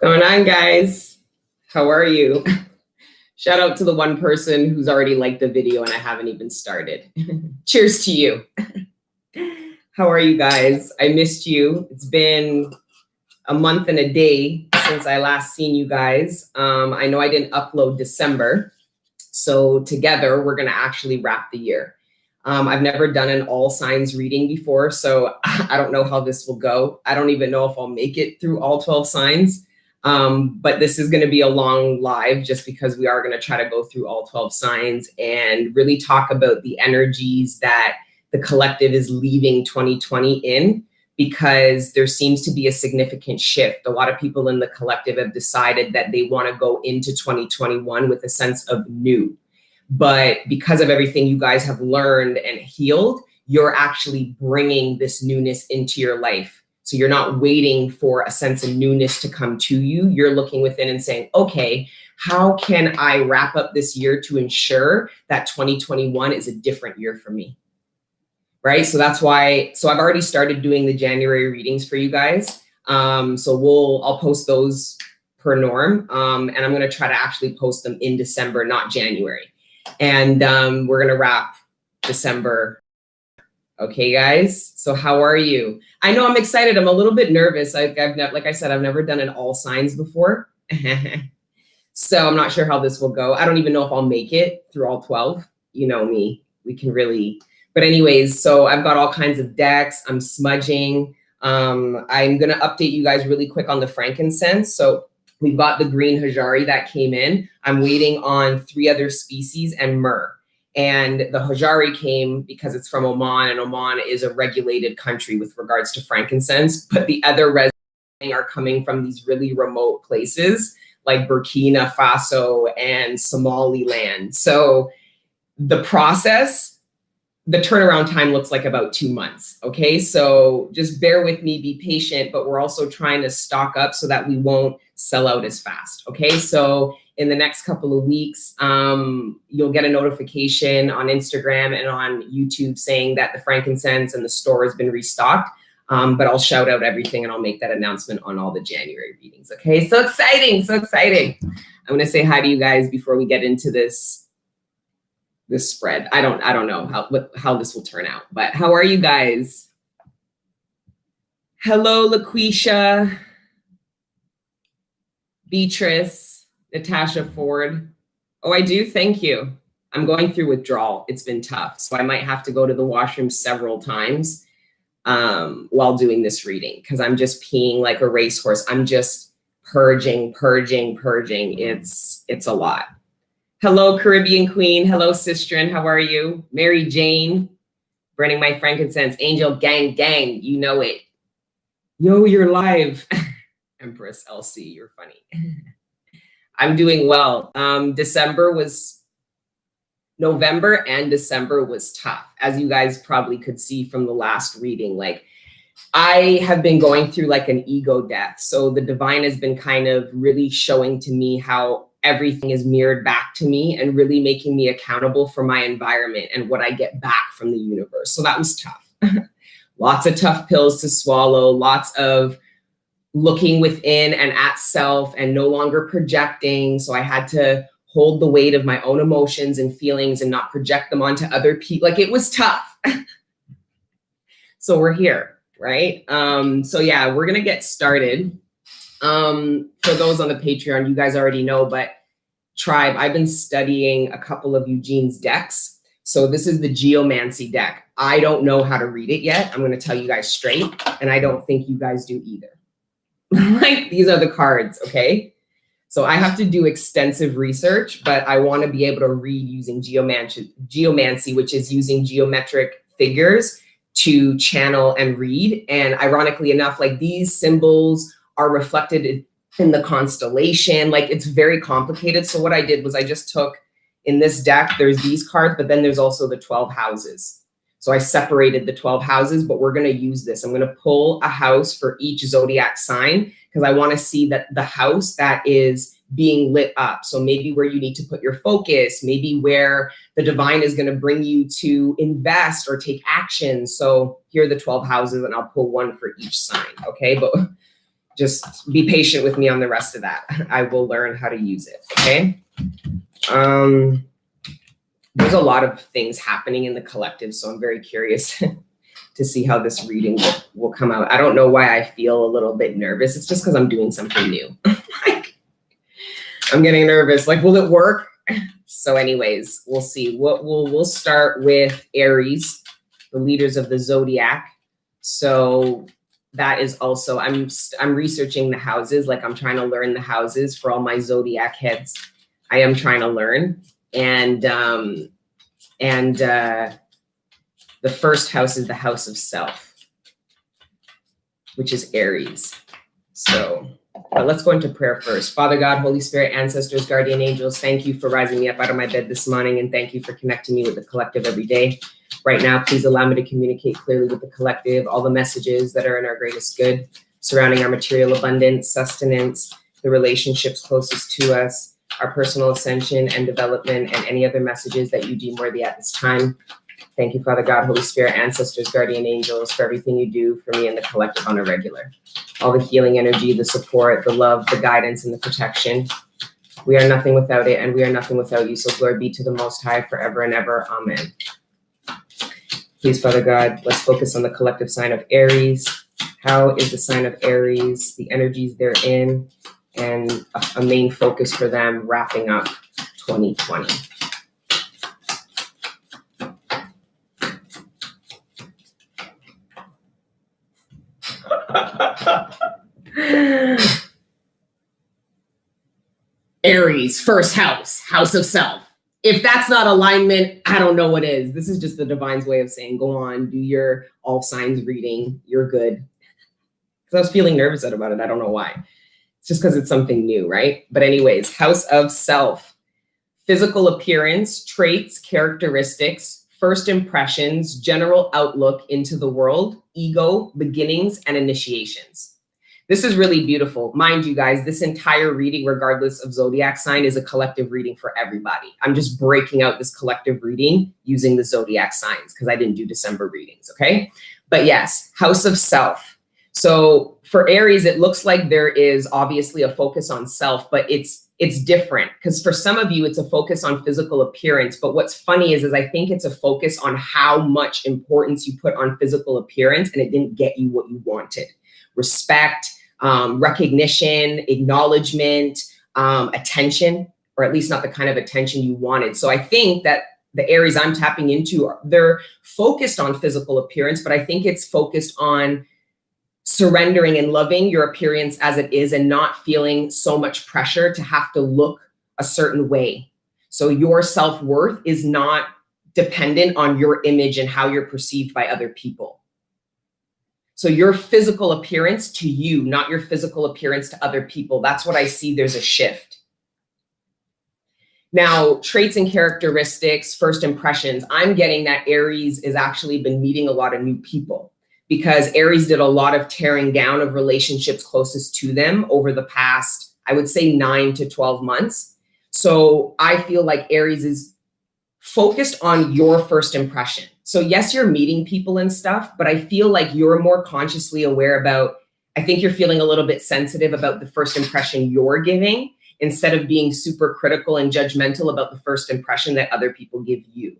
Going on, guys? How are you? Shout out to the one person who's already liked the video and I haven't even started. Cheers to you. How are you guys? I missed you. It's been a month and a day since I last seen you guys. I know I didn't upload December. So together we're going to actually wrap the year. I've never done an all signs reading before, so I don't know how this will go. I don't even know if I'll make it through all 12 signs. But this is going to be a long live just because we are going to try to go through all 12 signs and really talk about the energies that the collective is leaving 2020 in, because there seems to be a significant shift. A lot of people in the collective have decided that they want to go into 2021 with a sense of new. But because of everything you guys have learned and healed, you're actually bringing this newness into your life. So you're not waiting for a sense of newness to come to you. You're looking within and saying, okay, how can I wrap up this year to ensure that 2021 is a different year for me? Right? So that's why, so I've already started doing the January readings for you guys. I'll post those per norm. And I'm going to try to actually post them in December, not January. And we're going to wrap December. Okay, guys. So how are you? I know I'm excited. I'm a little bit nervous. Like I said, I've never done an all signs before. So I'm not sure how this will go. I don't even know if I'll make it through all 12. You know me, we can really, but anyways, so I've got all kinds of decks. I'm smudging. I'm going to update you guys really quick on the frankincense. So we've got the green hajari that came in. I'm waiting on 3 other species and myrrh. And the hajari came because it's from Oman, and Oman is a regulated country with regards to frankincense. But the other resin are coming from these really remote places like Burkina Faso and Somaliland. So the process, the turnaround time looks like about 2 months. Okay, so just bear with me, be patient, but we're also trying to stock up so that we won't sell out as fast. Okay, so in the next couple of weeks, you'll get a notification on Instagram and on YouTube saying that the frankincense and the store has been restocked. But I'll shout out everything and I'll make that announcement on all the January readings. Okay, so exciting, so exciting. I'm gonna say hi to you guys before we get into this spread. I don't know how this will turn out, but how are you guys? Hello, LaQuisha, Beatrice, Natasha Ford. Oh, I do. Thank you. I'm going through withdrawal. It's been tough. So I might have to go to the washroom several times while doing this reading, because I'm just peeing like a racehorse. I'm just purging. It's a lot. Hello, Caribbean Queen. Hello, Sistren. How are you? Mary Jane, burning my frankincense. Angel gang. You know it. Yo, you're live. Empress LC, you're funny. I'm doing well. November and December was tough, as you guys probably could see from the last reading. Like, I have been going through like an ego death. So the divine has been kind of really showing to me how everything is mirrored back to me and really making me accountable for my environment and what I get back from the universe. So that was tough. Lots of tough pills to swallow, lots of looking within and at self and no longer projecting. So I had to hold the weight of my own emotions and feelings and not project them onto other people. Like, it was tough. So we're here, right? So yeah, we're going to get started. For those on the Patreon, you guys already know, but Tribe, I've been studying a couple of Eugene's decks. So this is the Geomancy deck. I don't know how to read it yet. I'm going to tell you guys straight, and I don't think you guys do either. Like, these are the cards, okay? So I have to do extensive research, but I want to be able to read using geomancy, which is using geometric figures to channel and read. And ironically enough, like, these symbols are reflected in the constellation. Like, it's very complicated. So what I did was I just took, in this deck, there's these cards, but then there's also the 12 houses. So I separated the 12 houses, but we're going to use this. I'm going to pull a house for each zodiac sign because I want to see that the house that is being lit up. So maybe where you need to put your focus, maybe where the divine is going to bring you to invest or take action. So here are the 12 houses, and I'll pull one for each sign. Okay. But just be patient with me on the rest of that. I will learn how to use it. Okay. There's a lot of things happening in the collective, so I'm very curious to see how this reading will come out. I don't know why I feel a little bit nervous. It's just because I'm doing something new. Like, I'm getting nervous. Like, will it work? So anyways, we'll see. We'll start with Aries, the leaders of the zodiac. So that is also, I'm researching the houses. Like, I'm trying to learn the houses for all my zodiac heads. I am trying to learn. And the first house is the house of self, which is Aries. So let's go into prayer first. Father God, Holy Spirit, ancestors, guardian angels, thank you for rising me up out of my bed this morning, and thank you for connecting me with the collective every day. Right now, please allow me to communicate clearly with the collective, all the messages that are in our greatest good, surrounding our material abundance, sustenance, the relationships closest to us, our personal ascension and development, and any other messages that you deem worthy at this time. Thank you, Father God, Holy Spirit, ancestors, guardian angels, for everything you do for me and the collective on a regular. All the healing energy, the support, the love, the guidance, and the protection. We are nothing without it, and we are nothing without you. So glory be to the Most High forever and ever. Amen. Please, Father God, let's focus on the collective sign of Aries. How is the sign of Aries, the energies they're in, and a main focus for them wrapping up 2020. Aries, first house, house of self. If that's not alignment, I don't know what is. This is just the divine's way of saying, go on, do your all signs reading. You're good. Because I was feeling nervous about it. I don't know why. It's just because it's something new, right? But anyways, house of self, physical appearance, traits, characteristics, first impressions, general outlook into the world, ego, beginnings, and initiations. This is really beautiful. Mind you guys, this entire reading, regardless of zodiac sign, is a collective reading for everybody. I'm just breaking out this collective reading using the zodiac signs because I didn't do December readings, okay? But yes, house of self. So for Aries, it looks like there is obviously a focus on self, but it's different because for some of you, it's a focus on physical appearance. But what's funny is I think it's a focus on how much importance you put on physical appearance, and it didn't get you what you wanted. Respect, recognition, acknowledgement, attention, or at least not the kind of attention you wanted. So I think that the Aries I'm tapping into, they're focused on physical appearance, but I think it's focused on surrendering and loving your appearance as it is and not feeling so much pressure to have to look a certain way. So your self-worth is not dependent on your image and how you're perceived by other people. So your physical appearance to you, not your physical appearance to other people. That's what I see. There's a shift. Now, traits and characteristics, first impressions. I'm getting that Aries has actually been meeting a lot of new people because Aries did a lot of tearing down of relationships closest to them over the past, I would say 9 to 12 months. So I feel like Aries is focused on your first impression. So yes, you're meeting people and stuff, but I feel like you're more consciously aware about, I think you're feeling a little bit sensitive about the first impression you're giving instead of being super critical and judgmental about the first impression that other people give you.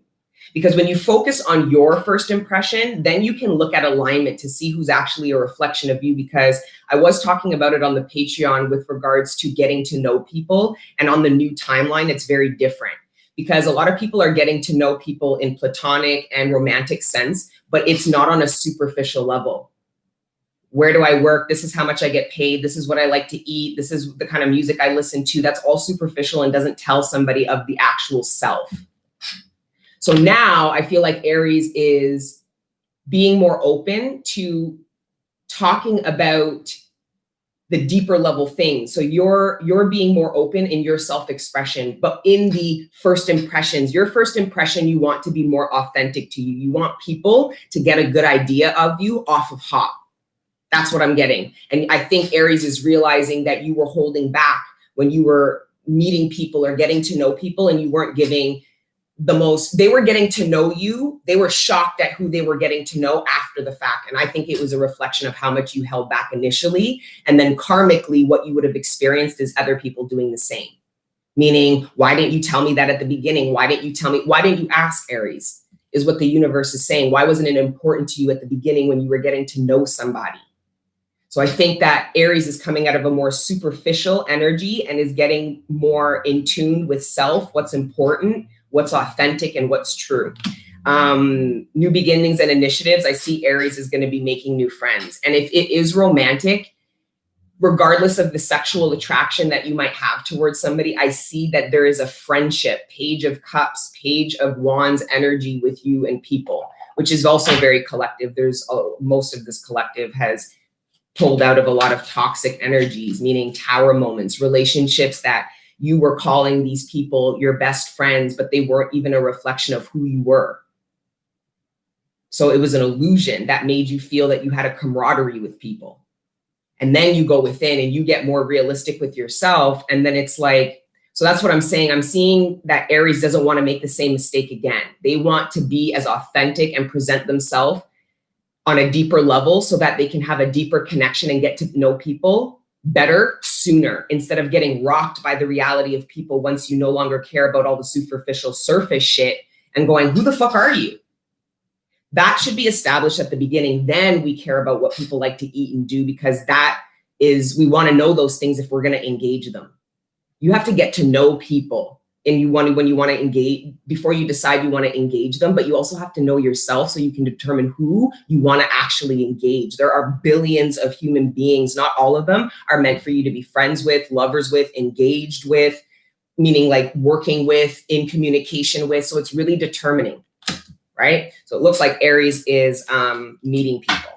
Because when you focus on your first impression, then you can look at alignment to see who's actually a reflection of you. Because I was talking about it on the Patreon with regards to getting to know people, and on the new timeline, it's very different. Because a lot of people are getting to know people in platonic and romantic sense, but it's not on a superficial level. Where do I work? This is how much I get paid. This is what I like to eat. This is the kind of music I listen to. That's all superficial and doesn't tell somebody of the actual self. So now I feel like Aries is being more open to talking about the deeper level things. So you're being more open in your self-expression, but in the first impressions, your first impression, you want to be more authentic to you. You want people to get a good idea of you off of hop. That's what I'm getting. And I think Aries is realizing that you were holding back when you were meeting people or getting to know people and you weren't giving they were getting to know you. They were shocked at who they were getting to know after the fact. And I think it was a reflection of how much you held back initially. And then karmically, what you would have experienced is other people doing the same. Meaning, why didn't you tell me that at the beginning? Why didn't you tell me? Why didn't you ask, Aries? Is what the universe is saying. Why wasn't it important to you at the beginning when you were getting to know somebody? So I think that Aries is coming out of a more superficial energy and is getting more in tune with self, what's important, what's authentic, and what's true. New beginnings and initiatives. I see Aries is going to be making new friends. And if it is romantic, regardless of the sexual attraction that you might have towards somebody, I see that there is a friendship, Page of Cups, Page of Wands energy with you and people, which is also very collective. Most of this collective has pulled out of a lot of toxic energies, meaning tower moments, relationships that you were calling these people your best friends, but they weren't even a reflection of who you were. So it was an illusion that made you feel that you had a camaraderie with people. And then you go within and you get more realistic with yourself. And then it's like, so that's what I'm saying. I'm seeing that Aries doesn't want to make the same mistake again. They want to be as authentic and present themselves on a deeper level so that they can have a deeper connection and get to know people better sooner, instead of getting rocked by the reality of people once you no longer care about all the superficial surface shit and going, who the fuck are you? That should be established at the beginning. Then we care about what people like to eat and do, because we want to know those things if we're going to engage them. You have to get to know people. And when you want to engage, before you decide you want to engage them, but you also have to know yourself so you can determine who you want to actually engage. There are billions of human beings. Not all of them are meant for you to be friends with, lovers with, engaged with, meaning like working with, in communication with. So it's really determining, right? So it looks like Aries is meeting people.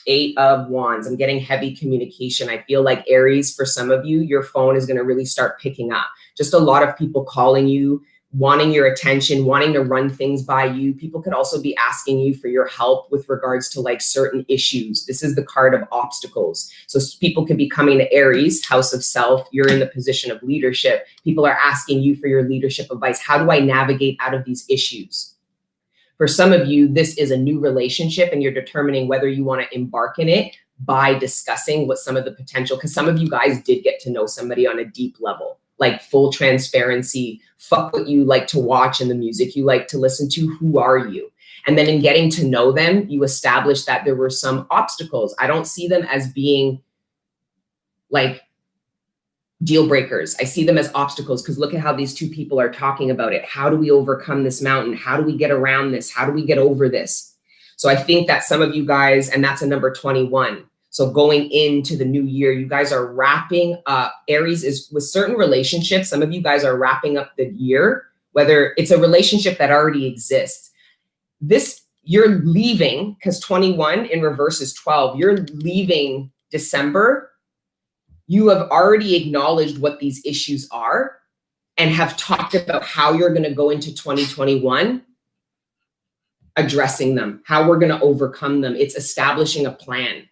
8 of Wands. I'm getting heavy communication. I feel like Aries, for some of you, your phone is going to really start picking up. Just a lot of people calling you, wanting your attention, wanting to run things by you. People could also be asking you for your help with regards to like certain issues. This is the card of obstacles. So people could be coming to Aries, house of self. You're in the position of leadership. People are asking you for your leadership advice. How do I navigate out of these issues? For some of you, this is a new relationship and you're determining whether you want to embark in it by discussing what some of the potential, because some of you guys did get to know somebody on a deep level, like full transparency, fuck what you like to watch and the music you like to listen to, who are you? And then in getting to know them, you establish that there were some obstacles. I don't see them as being like deal breakers. I see them as obstacles, because look at how these two people are talking about it. How do we overcome this mountain? How do we get around this? How do we get over this? So I think that some of you guys, and that's a number 21. So going into the new year, you guys are wrapping up. Aries is with certain relationships. Some of you guys are wrapping up the year, whether it's a relationship that already exists. You're leaving, because 21 in reverse is 12. You're leaving December. You have already acknowledged what these issues are and have talked about how you're going to go into 2021 addressing them, how we're going to overcome them. It's establishing a plan.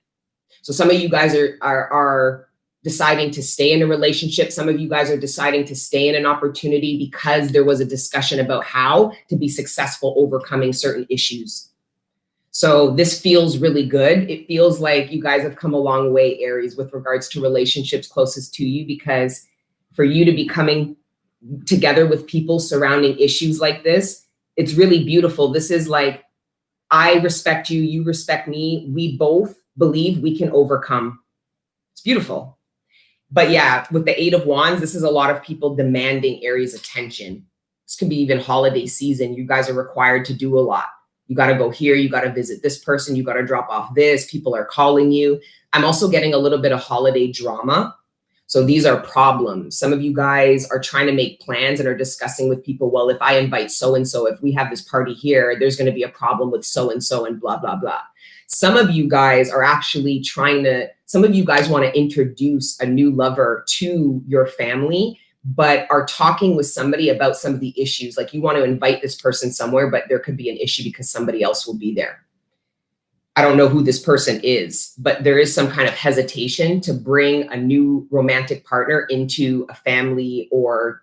So some of you guys are deciding to stay in a relationship. Some of you guys are deciding to stay in an opportunity because there was a discussion about how to be successful overcoming certain issues. So this feels really good. It feels like you guys have come a long way, Aries, with regards to relationships closest to you, because for you to be coming together with people surrounding issues like this, it's really beautiful. This is like, I respect you, you respect me. We both believe we can overcome. It's beautiful. But yeah, with the 8 of Wands, this is a lot of people demanding Aries attention. This could be even holiday season. You guys are required to do a lot. You got to go here. You got to visit this person. You got to drop off this. People are calling you. I'm also getting a little bit of holiday drama. So these are problems. Some of you guys are trying to make plans and are discussing with people, well, if I invite so-and-so, if we have this party here, there's going to be a problem with so-and-so and blah, blah, blah. Some of you guys are actually some of you guys want to introduce a new lover to your family, but are talking with somebody about some of the issues. Like you want to invite this person somewhere, but there could be an issue because somebody else will be there. I don't know who this person is, but there is some kind of hesitation to bring a new romantic partner into a family or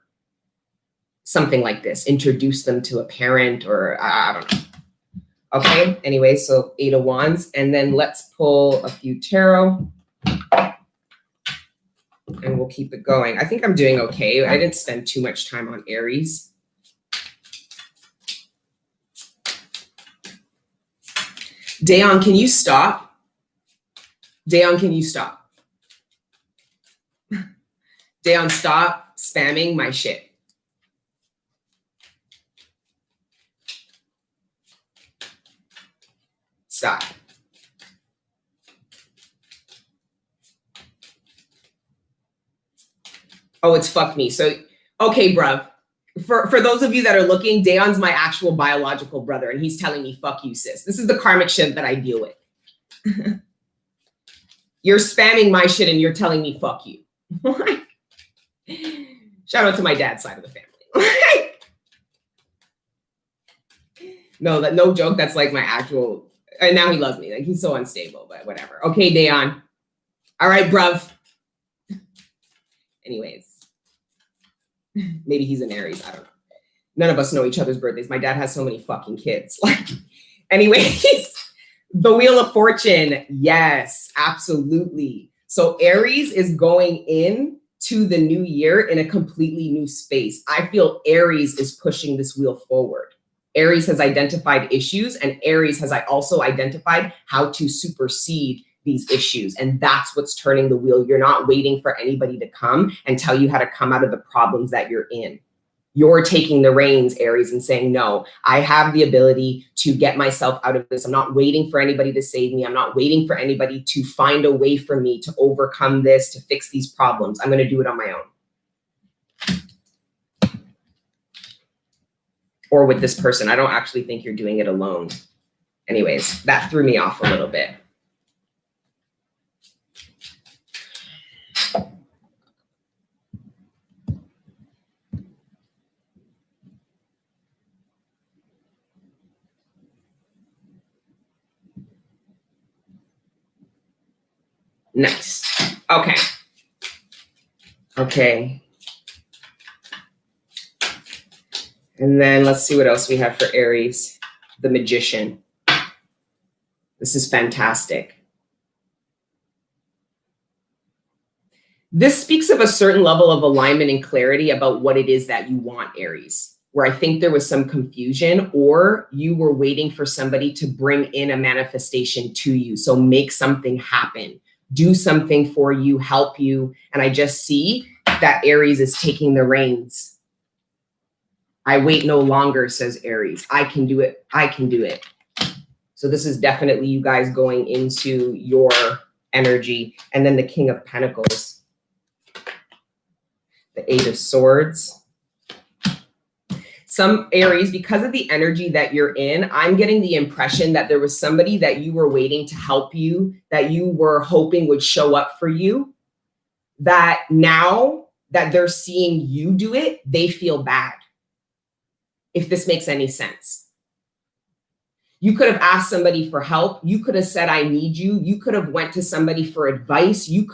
something like this, introduce them to a parent, or I don't know. Okay, anyway, so 8 of Wands. And then let's pull a few tarot. And we'll keep it going. I think I'm doing okay. I didn't spend too much time on Aries. Dayon, can you stop? Dayon, can you stop? Dayon, stop spamming my shit. Stop. Oh, it's fuck me. So, okay, bruv. For those of you that are looking, Dayon's my actual biological brother, and he's telling me, fuck you, sis. This is the karmic shit that I deal with. You're spamming my shit, and you're telling me, fuck you. Shout out to my dad's side of the family. No joke. That's like my actual, and now he loves me. Like, he's so unstable, but whatever. Okay, Dayon. All right, bruv. Anyways. Maybe he's an Aries. I don't know. None of us know each other's birthdays. My dad has so many fucking kids. Like, anyways, the Wheel of Fortune. Yes, absolutely. So Aries is going in to the new year in a completely new space. I feel Aries is pushing this wheel forward. Aries has identified issues, and Aries has also identified how to supersede these issues. And that's what's turning the wheel. You're not waiting for anybody to come and tell you how to come out of the problems that you're in. You're taking the reins, Aries, and saying, no, I have the ability to get myself out of this. I'm not waiting for anybody to save me. I'm not waiting for anybody to find a way for me to overcome this, to fix these problems. I'm going to do it on my own. Or with this person. I don't actually think you're doing it alone. Anyways, that threw me off a little bit. Nice. Okay. Okay. And then let's see what else we have for Aries. The Magician. This is fantastic. This speaks of a certain level of alignment and clarity about what it is that you want, Aries, where I think there was some confusion, or you were waiting for somebody to bring in a manifestation to you. So make something happen. Do something for you, help you. And I just see that Aries is taking the reins. I wait no longer, says Aries. I can do it. I can do it. So this is definitely you guys going into your energy. And then the King of Pentacles, the Eight of Swords. Some Aries, because of the energy that you're in, I'm getting the impression that there was somebody that you were waiting to help you, that you were hoping would show up for you, that now that they're seeing you do it, they feel bad. If this makes any sense. You could have asked somebody for help. You could have said, I need you. You could have went to somebody for advice. You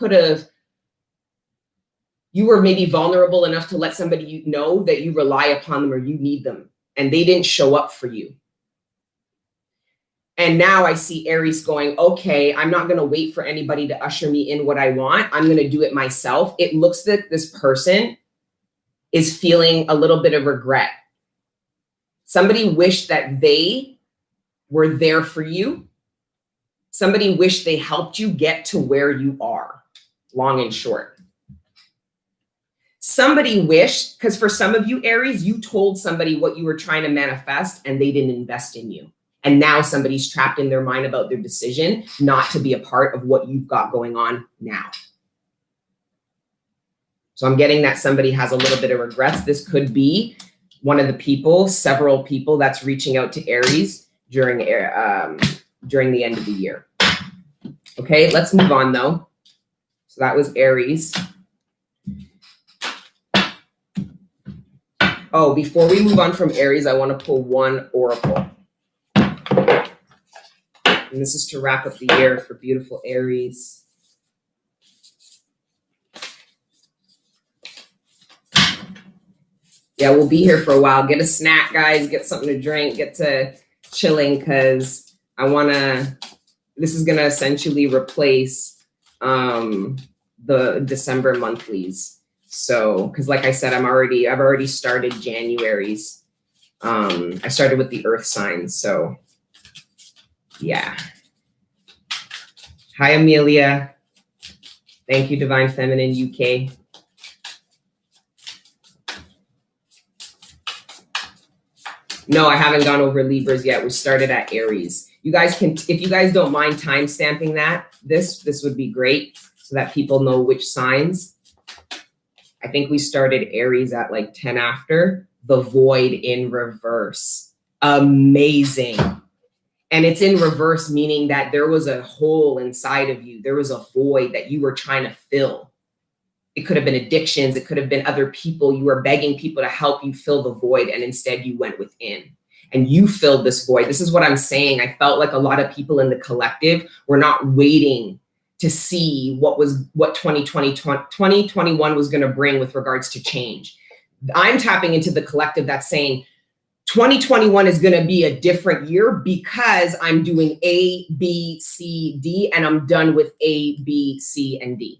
were maybe vulnerable enough to let somebody know that you rely upon them or you need them, and they didn't show up for you. And now I see Aries going, okay, I'm not going to wait for anybody to usher me in what I want. I'm going to do it myself. It looks that this person is feeling a little bit of regret. Somebody wished that they were there for you. Somebody wished they helped you get to where you are, long and short. Somebody wished, because for some of you, Aries, you told somebody what you were trying to manifest and they didn't invest in you. And now somebody's trapped in their mind about their decision not to be a part of what you've got going on now. So I'm getting that somebody has a little bit of regrets. This could be one of the people, several people that's reaching out to Aries during the end of the year. Okay, let's move on though. So that was Aries. Oh, before we move on from Aries, I want to pull one oracle. And this is to wrap up the year for beautiful Aries. Yeah, we'll be here for a while. Get a snack, guys. Get something to drink. Get to chilling, because I want to, this is going to essentially replace the December monthlies. So, because like I said, I've already started January's. I started with the earth signs. So yeah. Hi, Amelia. Thank you, Divine Feminine UK. No, I haven't gone over Libras yet. We started at Aries. You guys can, if you guys don't mind time stamping that, this would be great so that people know which signs. I think we started Aries at like 10 after. The void in reverse. Amazing. And it's in reverse, meaning that there was a hole inside of you. There was a void that you were trying to fill. It could have been addictions. It could have been other people. You were begging people to help you fill the void, and instead you went within and you filled this void. This is what I'm saying. I felt like a lot of people in the collective were not waiting to see what 2021 was going to bring with regards to change. I'm tapping into the collective that's saying 2021 is going to be a different year because I'm doing A, B, C, D, and I'm done with A, B, C, and D.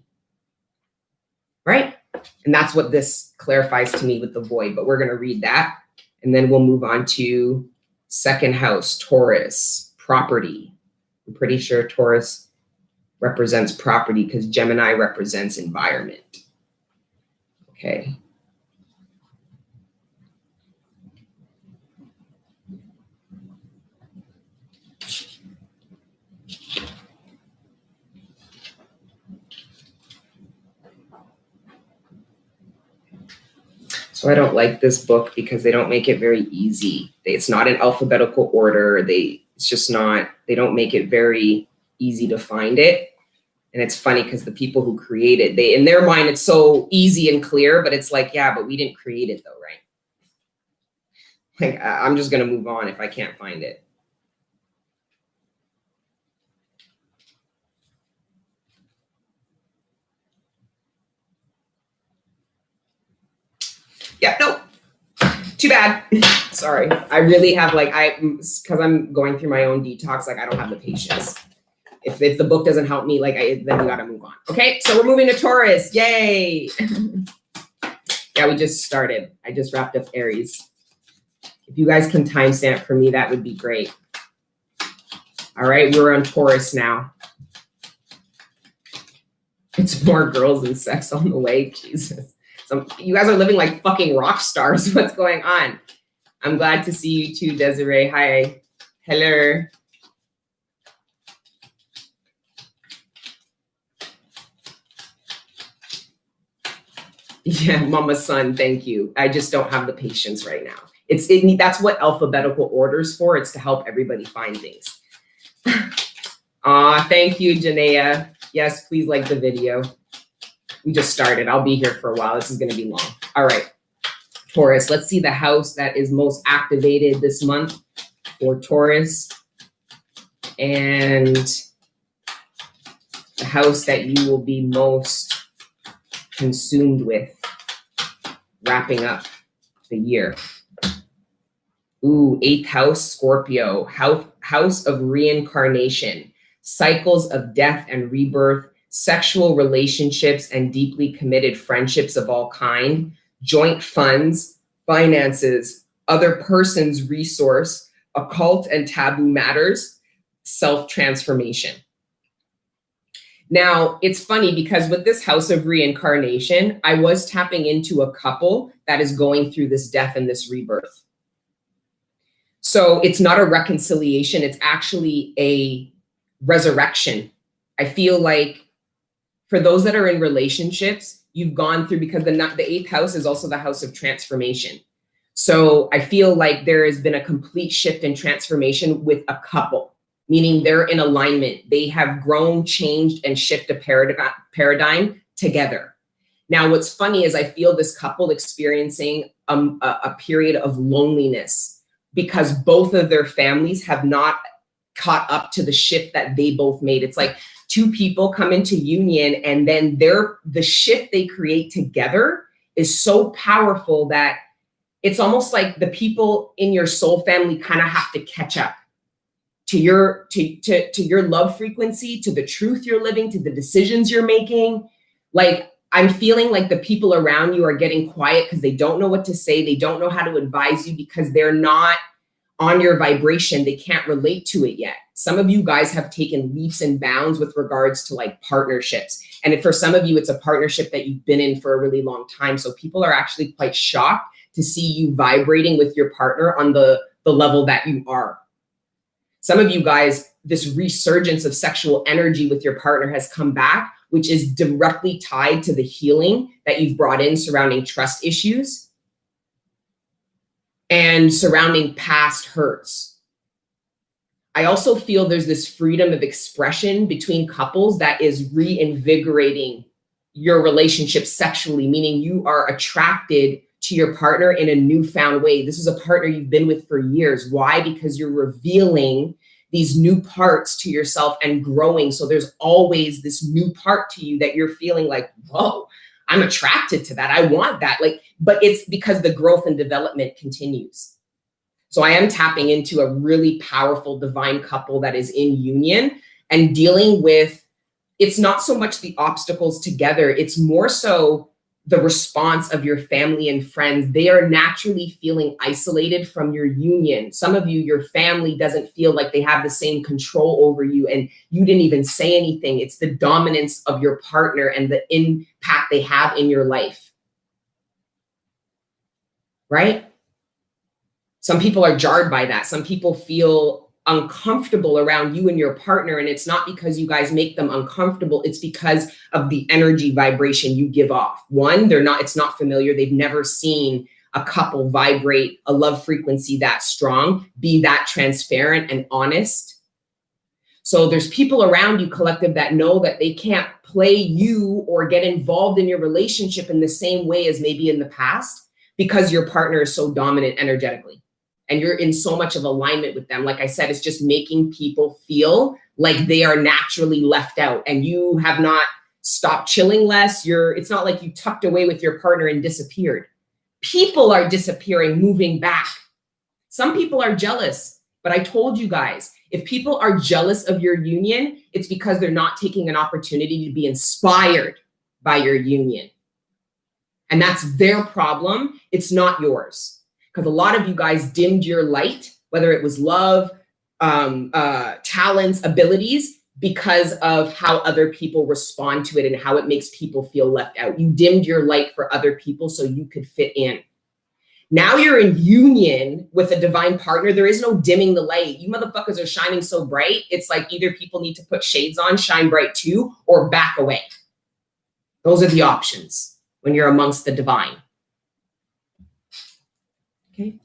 Right? And that's what this clarifies to me with the void, but we're going to read that. And then we'll move on to second house, Taurus, property. I'm pretty sure Taurus represents property because Gemini represents environment. Okay. So I don't like this book because they don't make it very easy. It's not in alphabetical order. It's just not, they don't make it very easy to find it. And it's funny because the people who create it, in their mind, it's so easy and clear, but it's like, yeah, but we didn't create it though, right? Like, I'm just going to move on if I can't find it. Yeah, no, too bad. Sorry. I really have because I'm going through my own detox, I don't have the patience. If the book doesn't help me, then we got to move on. Okay, so we're moving to Taurus. Yay. Yeah, we just started. I just wrapped up Aries. If you guys can timestamp for me, that would be great. All right, we're on Taurus now. It's more girls and sex on the way. Jesus. You guys are living like fucking rock stars. What's going on? I'm glad to see you too, Desiree. Hi. Hello. Yeah, mama's son, thank you. I just don't have the patience right now. That's what alphabetical order is for. It's to help everybody find things. Thank you, Janaea. Yes, please like the video. We just started. I'll be here for a while. This is going to be long. All right. Taurus, let's see the house that is most activated this month for Taurus. And the house that you will be most consumed with wrapping up the year. Ooh, 8th house, Scorpio, house of reincarnation, cycles of death and rebirth, sexual relationships and deeply committed friendships of all kind, joint funds, finances, other person's resource, occult and taboo matters, self-transformation. Now, it's funny because with this house of reincarnation, I was tapping into a couple that is going through this death and this rebirth. So it's not a reconciliation. It's actually a resurrection. I feel like for those that are in relationships, you've gone through, because the 8th house is also the house of transformation. So I feel like there has been a complete shift in transformation with a couple, meaning they're in alignment. They have grown, changed, and shifted a paradigm together. Now, what's funny is I feel this couple experiencing a period of loneliness because both of their families have not caught up to the shift that they both made. It's like two people come into union, and then the shift they create together is so powerful that it's almost like the people in your soul family kind of have to catch up to your love frequency, to the truth you're living, to the decisions you're making. Like, I'm feeling like the people around you are getting quiet because they don't know what to say. They don't know how to advise you because they're not on your vibration. They can't relate to it yet. Some of you guys have taken leaps and bounds with regards to like partnerships. And for some of you, it's a partnership that you've been in for a really long time. So people are actually quite shocked to see you vibrating with your partner on the level that you are. Some of you guys, this resurgence of sexual energy with your partner has come back, which is directly tied to the healing that you've brought in surrounding trust issues and surrounding past hurts. I also feel there's this freedom of expression between couples that is reinvigorating your relationship sexually, meaning you are attracted to your partner in a newfound way. This is a partner you've been with for years. Why? Because you're revealing these new parts to yourself and growing. So there's always this new part to you that you're feeling like, whoa, I'm attracted to that. I want that. Like, but it's because the growth and development continues. So I am tapping into a really powerful divine couple that is in union and dealing with, it's not so much the obstacles together. It's more so the response of your family and friends. They are naturally feeling isolated from your union. Some of you, your family doesn't feel like they have the same control over you and you didn't even say anything. It's the dominance of your partner and the impact they have in your life. Right? Some people are jarred by that. Some people feel uncomfortable around you and your partner, and it's not because you guys make them uncomfortable. It's because of the energy vibration you give off. One, it's not familiar. They've never seen a couple vibrate a love frequency that strong, be that transparent and honest. So there's people around you, collective, that know that they can't play you or get involved in your relationship in the same way as maybe in the past because your partner is so dominant energetically. And you're in so much of alignment with them. Like I said, it's just making people feel like they are naturally left out and you have not stopped chilling less. It's not like you tucked away with your partner and disappeared. People are disappearing, moving back. Some people are jealous, but I told you guys, if people are jealous of your union, it's because they're not taking an opportunity to be inspired by your union. And that's their problem. It's not yours. Because a lot of you guys dimmed your light, whether it was love, talents, abilities, because of how other people respond to it and how it makes people feel left out. You dimmed your light for other people so you could fit in. Now you're in union with a divine partner. There is no dimming the light. You motherfuckers are shining so bright. It's like either people need to put shades on, shine bright too, or back away. Those are the options when you're amongst the divine. Okay.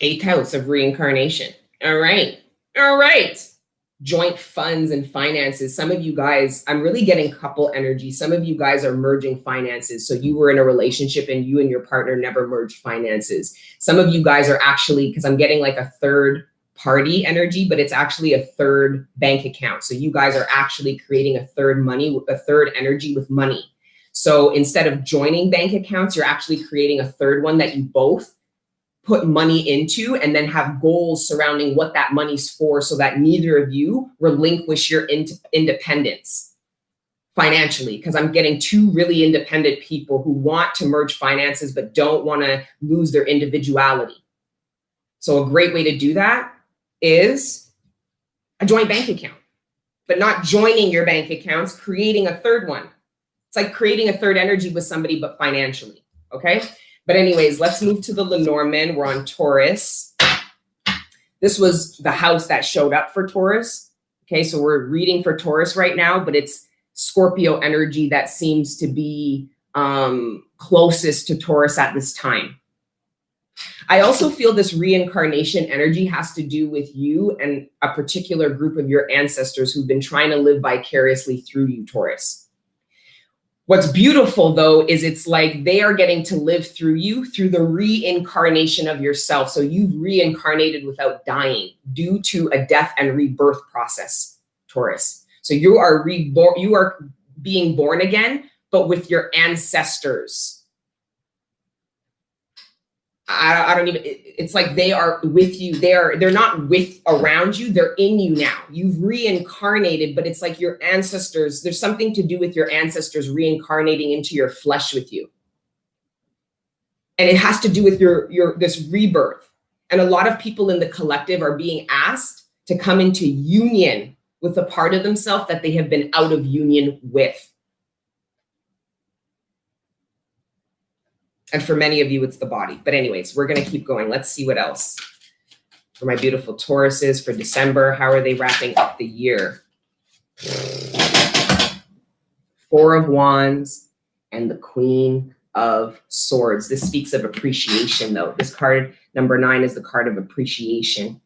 8th house of reincarnation. All right. All right. Joint funds and finances. Some of you guys, I'm really getting couple energy. Some of you guys are merging finances. So you were in a relationship and you and your partner never merged finances. Some of you guys are actually, because I'm getting like a third party energy, but it's actually a third bank account. So you guys are actually creating a third energy with money. So instead of joining bank accounts, you're actually creating a third one that you both put money into and then have goals surrounding what that money's for so that neither of you relinquish your independence financially. Because I'm getting two really independent people who want to merge finances but don't want to lose their individuality. So a great way to do that is a joint bank account, but not joining your bank accounts, creating a third one. It's like creating a third energy with somebody, but financially, okay? But anyways, let's move to the Lenormand. We're on Taurus. This was the house that showed up for Taurus. Okay, so we're reading for Taurus right now, but it's Scorpio energy that seems to be closest to Taurus at this time. I also feel this reincarnation energy has to do with you and a particular group of your ancestors who've been trying to live vicariously through you, Taurus. What's beautiful, though, is it's like they are getting to live through you through the reincarnation of yourself. So you've reincarnated without dying due to a death and rebirth process, Taurus. So you are reborn, you are being born again, but with your ancestors. I don't even, it's like they are with you. They're not with around you. They're in you now. You've reincarnated, but it's like your ancestors, there's something to do with your ancestors reincarnating into your flesh with you. And it has to do with this rebirth. And a lot of people in the collective are being asked to come into union with a part of themselves that they have been out of union with. And for many of you, it's the body. But anyways, we're going to keep going. Let's see what else. For my beautiful Tauruses for December, how are they wrapping up the year? 4 of Wands and the Queen of Swords. This speaks of appreciation, though. This card, number 9, is the card of appreciation.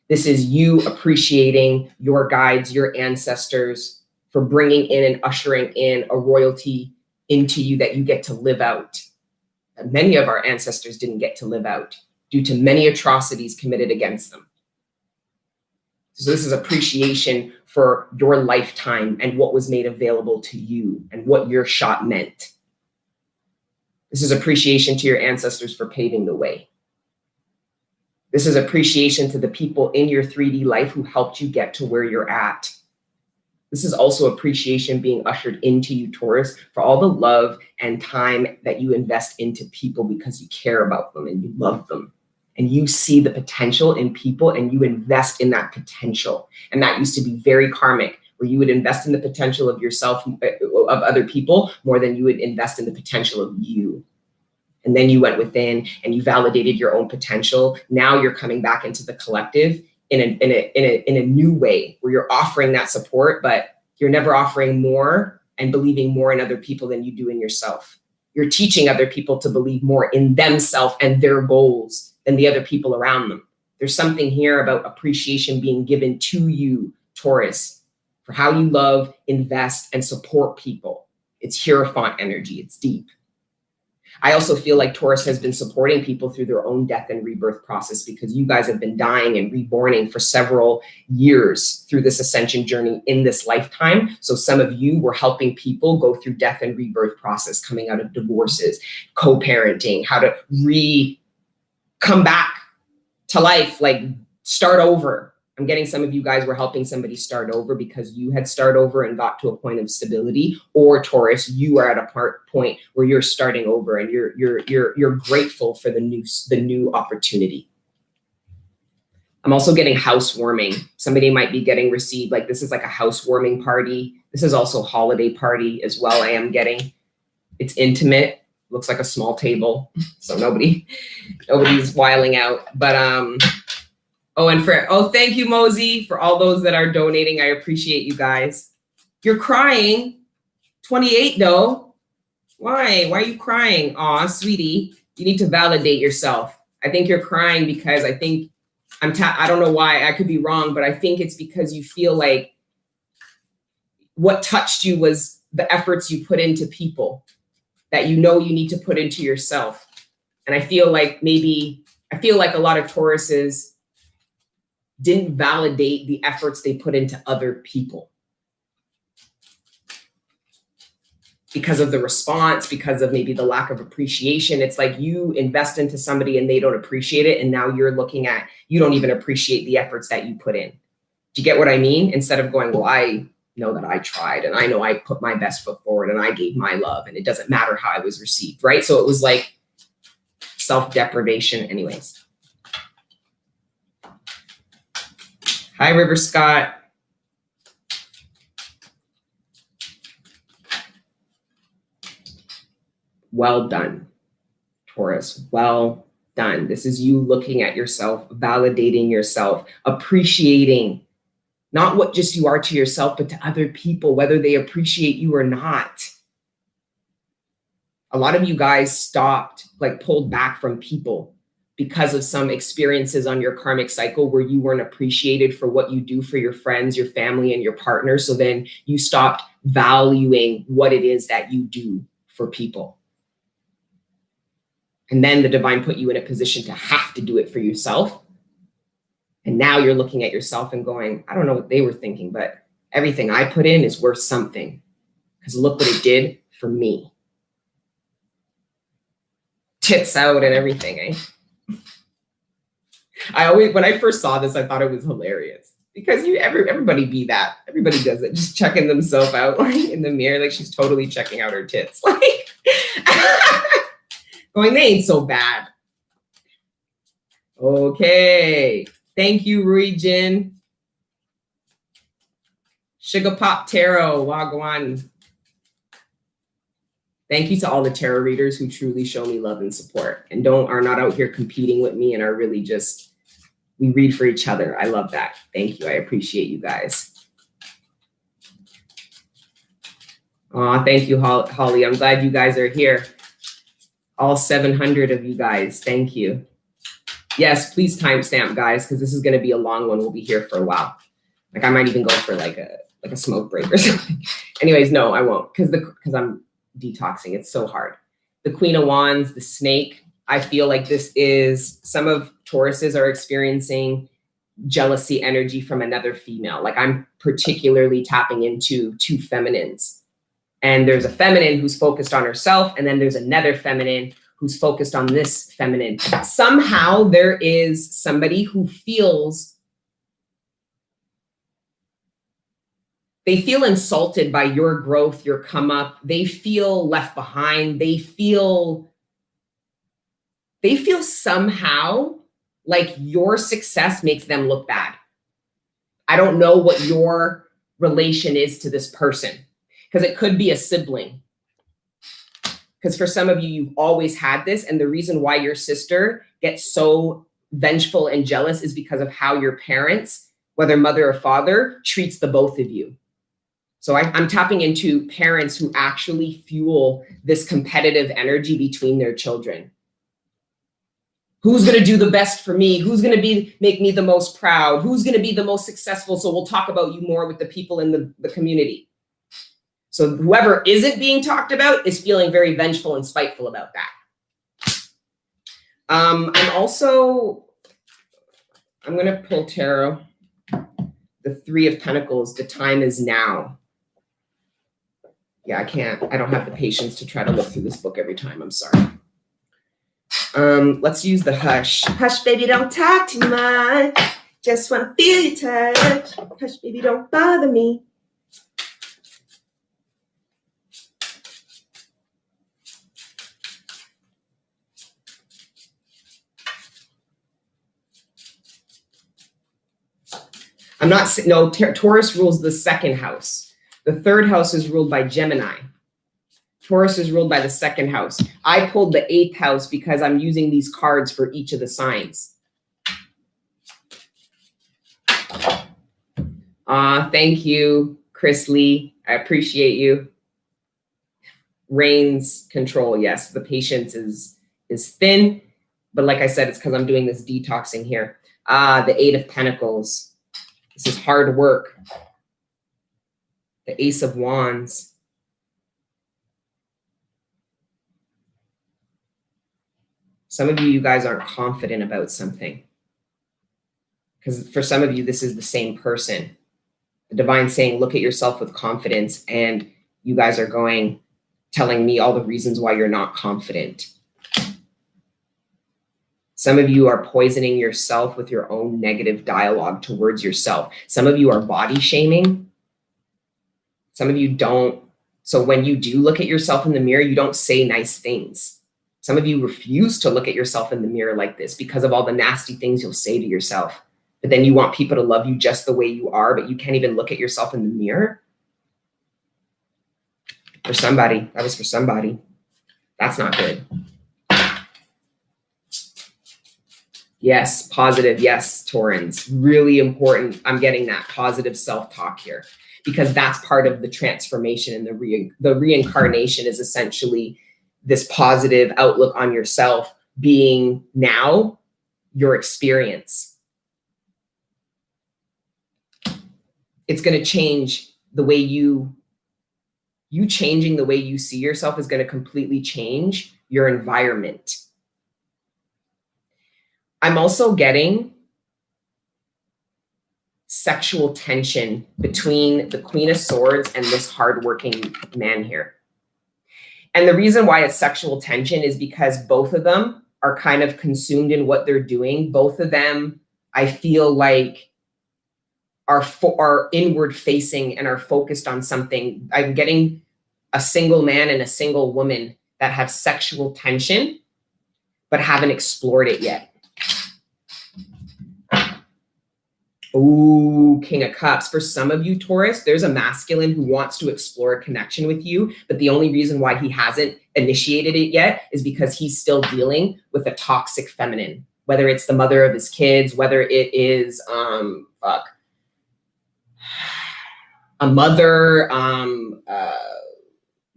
This is you appreciating your guides, your ancestors, for bringing in and ushering in a royalty into you that you get to live out. And many of our ancestors didn't get to live out due to many atrocities committed against them. So this is appreciation for your lifetime and what was made available to you and what your shot meant. This is appreciation to your ancestors for paving the way. This is appreciation to the people in your 3D life who helped you get to where you're at. This is also appreciation being ushered into you, Taurus, for all the love and time that you invest into people because you care about them and you love them. And you see the potential in people and you invest in that potential. And that used to be very karmic, where you would invest in the potential of yourself, of other people, more than you would invest in the potential of you. And then you went within and you validated your own potential. Now you're coming back into the collective in a new way, where you're offering that support, but you're never offering more and believing more in other people than you do in yourself. You're teaching other people to believe more in themselves and their goals than the other people around them. There's something here about appreciation being given to you, Taurus, for how you love, invest, and support people. It's Hierophant energy. It's deep. I also feel like Taurus has been supporting people through their own death and rebirth process, because you guys have been dying and reborning for several years through this ascension journey in this lifetime. So some of you were helping people go through death and rebirth process, coming out of divorces, co-parenting, how to come back to life, like start over. I'm getting some of you guys were helping somebody start over because you had started over and got to a point of stability, or Taurus, you are at a point where you're starting over and you're grateful for the new opportunity. I'm also getting housewarming. Somebody might be getting received, like this is like a housewarming party. This is also a holiday party as well. I am getting, it's intimate, looks like a small table, so nobody's wiling out, but thank you, Mosey, for all those that are donating. I appreciate you guys. You're crying. 28 though. Why are you crying? Aw, sweetie, you need to validate yourself. I think you're crying because I think I don't know why, I could be wrong, but I think it's because you feel like what touched you was the efforts you put into people that you need to put into yourself. And I feel like a lot of Tauruses didn't validate the efforts they put into other people because of the response, because of maybe the lack of appreciation. It's like you invest into somebody and they don't appreciate it. And now you're looking at, you don't even appreciate the efforts that you put in. Do you get what I mean? Instead of going, well, I know that I tried and I know I put my best foot forward and I gave my love and it doesn't matter how I was received, right? So it was like self-deprivation anyways. Hi, River Scott. Well done, Taurus. Well done. This is you looking at yourself, validating yourself, appreciating not what just you are to yourself, but to other people, whether they appreciate you or not. A lot of you guys stopped, pulled back from people because of some experiences on your karmic cycle where you weren't appreciated for what you do for your friends, your family, and your partner. So then you stopped valuing what it is that you do for people. And then the divine put you in a position to have to do it for yourself. And now you're looking at yourself and going, I don't know what they were thinking, but everything I put in is worth something, because look what it did for me. tits out and everything, eh? I always, when I first saw this, I thought it was hilarious because everybody be that. Everybody does it, just checking themselves out like in the mirror, like she's totally checking out her tits, like going, they ain't so bad. Okay, thank you, Ruijin. Sugar Pop Tarot, Wagwan. Thank you to all the tarot readers who truly show me love and support and are not out here competing with me and are really just, we read for each other. I love that. Thank you. I appreciate you guys. Aw, thank you, Holly. I'm glad you guys are here. All 700 of you guys. Thank you. Yes, please timestamp, guys, because this is going to be a long one. We'll be here for a while. Like I might even go for like a smoke break or something. Anyways, no, I won't because I'm detoxing. It's so hard. The Queen of Wands, the snake. I feel like this is, some of Tauruses are experiencing jealousy energy from another female. Like I'm particularly tapping into two feminines. And there's a feminine who's focused on herself. And then there's another feminine who's focused on this feminine. Somehow there is somebody who feels, they feel insulted by your growth, your come up. They feel left behind. They feel somehow like your success makes them look bad. I don't know what your relation is to this person, because it could be a sibling. Because for some of you, you've always had this. And the reason why your sister gets so vengeful and jealous is because of how your parents, whether mother or father, treats the both of you. So I'm tapping into parents who actually fuel this competitive energy between their children. Who's going to do the best for me? Who's going to make me the most proud? Who's going to be the most successful? So we'll talk about you more with the people in the community. So whoever isn't being talked about is feeling very vengeful and spiteful about that. I'm going to pull tarot. The Three of Pentacles, the time is now. Yeah, I don't have the patience to try to look through this book every time. I'm sorry. Let's use the hush. Hush, baby, don't talk too much. Just want to feel your touch. Hush, baby, don't bother me. Taurus rules the second house. The third house is ruled by Gemini. Taurus is ruled by the second house. I pulled the 8th house because I'm using these cards for each of the signs. Thank you, Chris Lee. I appreciate you. Rain's control. Yes, the patience is thin. But like I said, it's because I'm doing this detoxing here. The 8 of Pentacles. This is hard work. The Ace of Wands. Some of you guys aren't confident about something. Because for some of you, this is the same person. The divine saying, look at yourself with confidence. And you guys are telling me all the reasons why you're not confident. Some of you are poisoning yourself with your own negative dialogue towards yourself. Some of you are body shaming. Some of you don't. So when you do look at yourself in the mirror, you don't say nice things. Some of you refuse to look at yourself in the mirror like this because of all the nasty things you'll say to yourself. But then you want people to love you just the way you are, but you can't even look at yourself in the mirror. For somebody, that was for somebody. That's not good. Yes, positive. Yes, Taurans. Really important. I'm getting that positive self-talk here because that's part of the transformation, and the reincarnation is essentially this positive outlook on yourself being now your experience. It's going to change the way you changing the way you see yourself is going to completely change your environment. I'm also getting sexual tension between the Queen of Swords and this hardworking man here. And the reason why it's sexual tension is because both of them are kind of consumed in what they're doing. Both of them, I feel like, are inward facing and are focused on something. I'm getting a single man and a single woman that have sexual tension, but haven't explored it yet. Ooh, King of Cups. For some of you, Taurus, there's a masculine who wants to explore a connection with you, but the only reason why he hasn't initiated it yet is because he's still dealing with a toxic feminine, whether it's the mother of his kids, whether it is, a mother,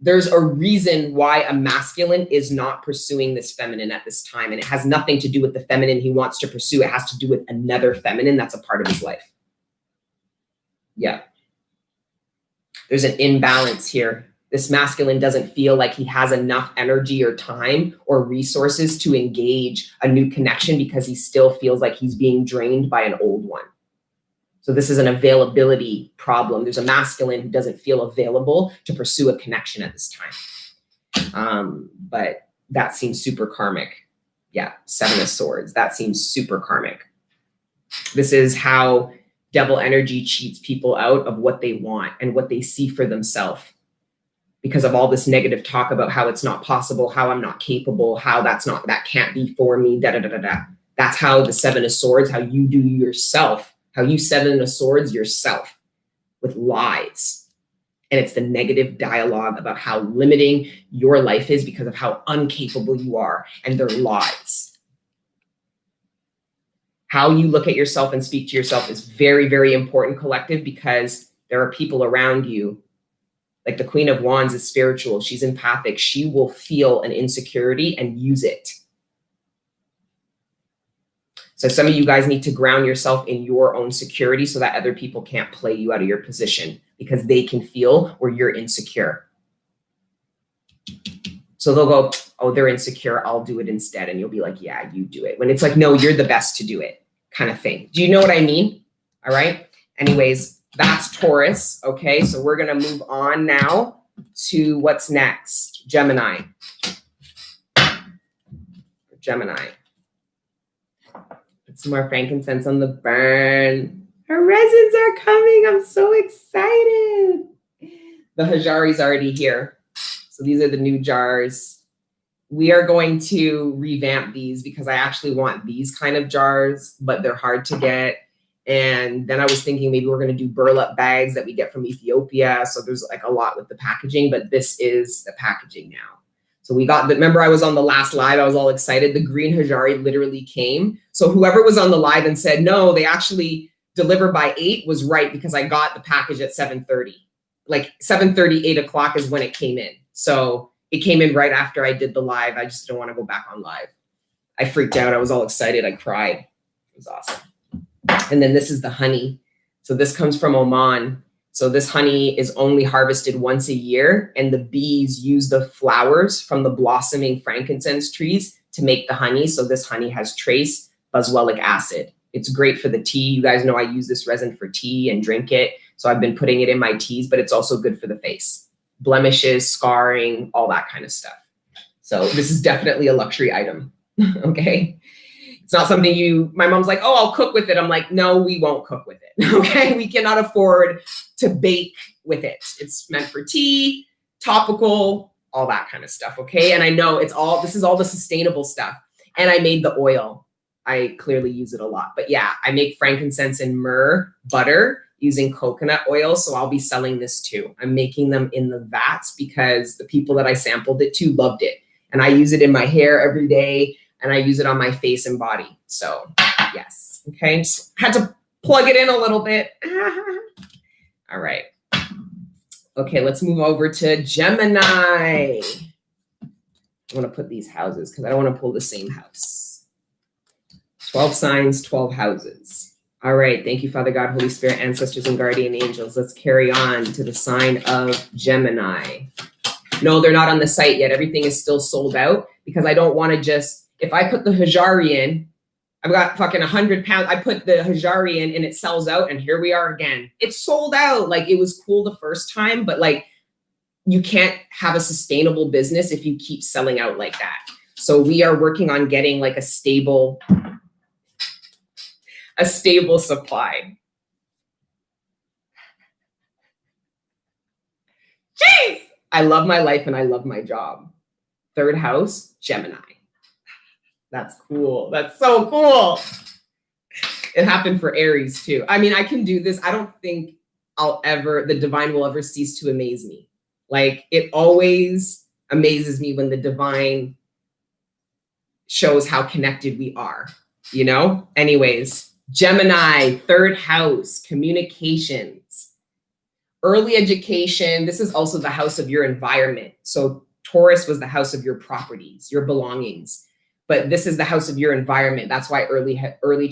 there's a reason why a masculine is not pursuing this feminine at this time. And it has nothing to do with the feminine he wants to pursue. It has to do with another feminine that's a part of his life. Yeah. There's an imbalance here. This masculine doesn't feel like he has enough energy or time or resources to engage a new connection because he still feels like he's being drained by an old one. So this is an availability problem. There's a masculine who doesn't feel available to pursue a connection at this time. But that seems super karmic. Yeah, Seven of Swords. That seems super karmic. This is how devil energy cheats people out of what they want and what they see for themselves. Because of all this negative talk about how it's not possible, how I'm not capable, how that can't be for me, da-da-da-da-da. That's how the Seven of Swords, how you do yourself, how you Seven of Swords yourself with lies. And it's the negative dialogue about how limiting your life is because of how incapable you are. And they're lies. How you look at yourself and speak to yourself is very, very important, collective, because there are people around you. Like the Queen of Wands is spiritual. She's empathic. She will feel an insecurity and use it. So some of you guys need to ground yourself in your own security so that other people can't play you out of your position because they can feel where you're insecure. So they'll go, oh, they're insecure, I'll do it instead. And you'll be like, yeah, you do it. When it's like, no, you're the best to do it kind of thing. Do you know what I mean? All right. Anyways, that's Taurus. Okay. So we're going to move on now to what's next. Gemini. Gemini. Put some more frankincense on the burn. Our resins are coming. I'm so excited. The Hajari's already here. So these are the new jars. We are going to revamp these because I actually want these kind of jars, but they're hard to get. And then I was thinking maybe we're going to do burlap bags that we get from Ethiopia. So there's like a lot with the packaging, but this is the packaging now. So we got, remember I was on the last live, I was all excited. The green Hajari literally came. So whoever was on the live and said, no, they actually deliver by 8 was right because I got the package at 7:30. Like 7:30, 8 o'clock is when it came in. So it came in right after I did the live. I just don't want to go back on live. I freaked out. I was all excited. I cried. It was awesome. And then this is the honey. So this comes from Oman. So this honey is only harvested once a year, and the bees use the flowers from the blossoming frankincense trees to make the honey. So this honey has trace boswellic acid. It's great for the tea. You guys know I use this resin for tea and drink it. So I've been putting it in my teas, but it's also good for the face. Blemishes, scarring, all that kind of stuff. So this is definitely a luxury item. Okay. It's not something my mom's like, oh, I'll cook with it. I'm like, no, we won't cook with it. Okay. We cannot afford to bake with it. It's meant for tea, topical, all that kind of stuff. Okay. And I know this is all the sustainable stuff. And I made the oil. I clearly use it a lot, but yeah, I make frankincense and myrrh butter using coconut oil. So I'll be selling this too. I'm making them in the vats because the people that I sampled it to loved it. And I use it in my hair every day. And I use it on my face and body. So yes. Okay. Just had to plug it in a little bit. All right. Okay. Let's move over to Gemini. I want to put these houses because I don't want to pull the same house. 12 signs, 12 houses. All right. Thank you, Father God, Holy Spirit, ancestors, and guardian angels. Let's carry on to the sign of Gemini. No, they're not on the site yet. Everything is still sold out because I don't want to just, if I put the Hajari in, I've got fucking 100 pounds. I put the Hajari in and it sells out. And here we are again. It's sold out. Like it was cool the first time, but like you can't have a sustainable business if you keep selling out like that. So we are working on getting like a stable supply. Jeez! I love my life and I love my job. Third house, Gemini. That's cool. That's so cool. It happened for Aries too. I mean, I can do this. I don't think the divine will ever cease to amaze me. Like, it always amazes me when the divine shows how connected we are, you know? Anyways, Gemini, third house, communications, early education. This is also the house of your environment. So Taurus was the house of your properties, your belongings. But this is the house of your environment. That's why early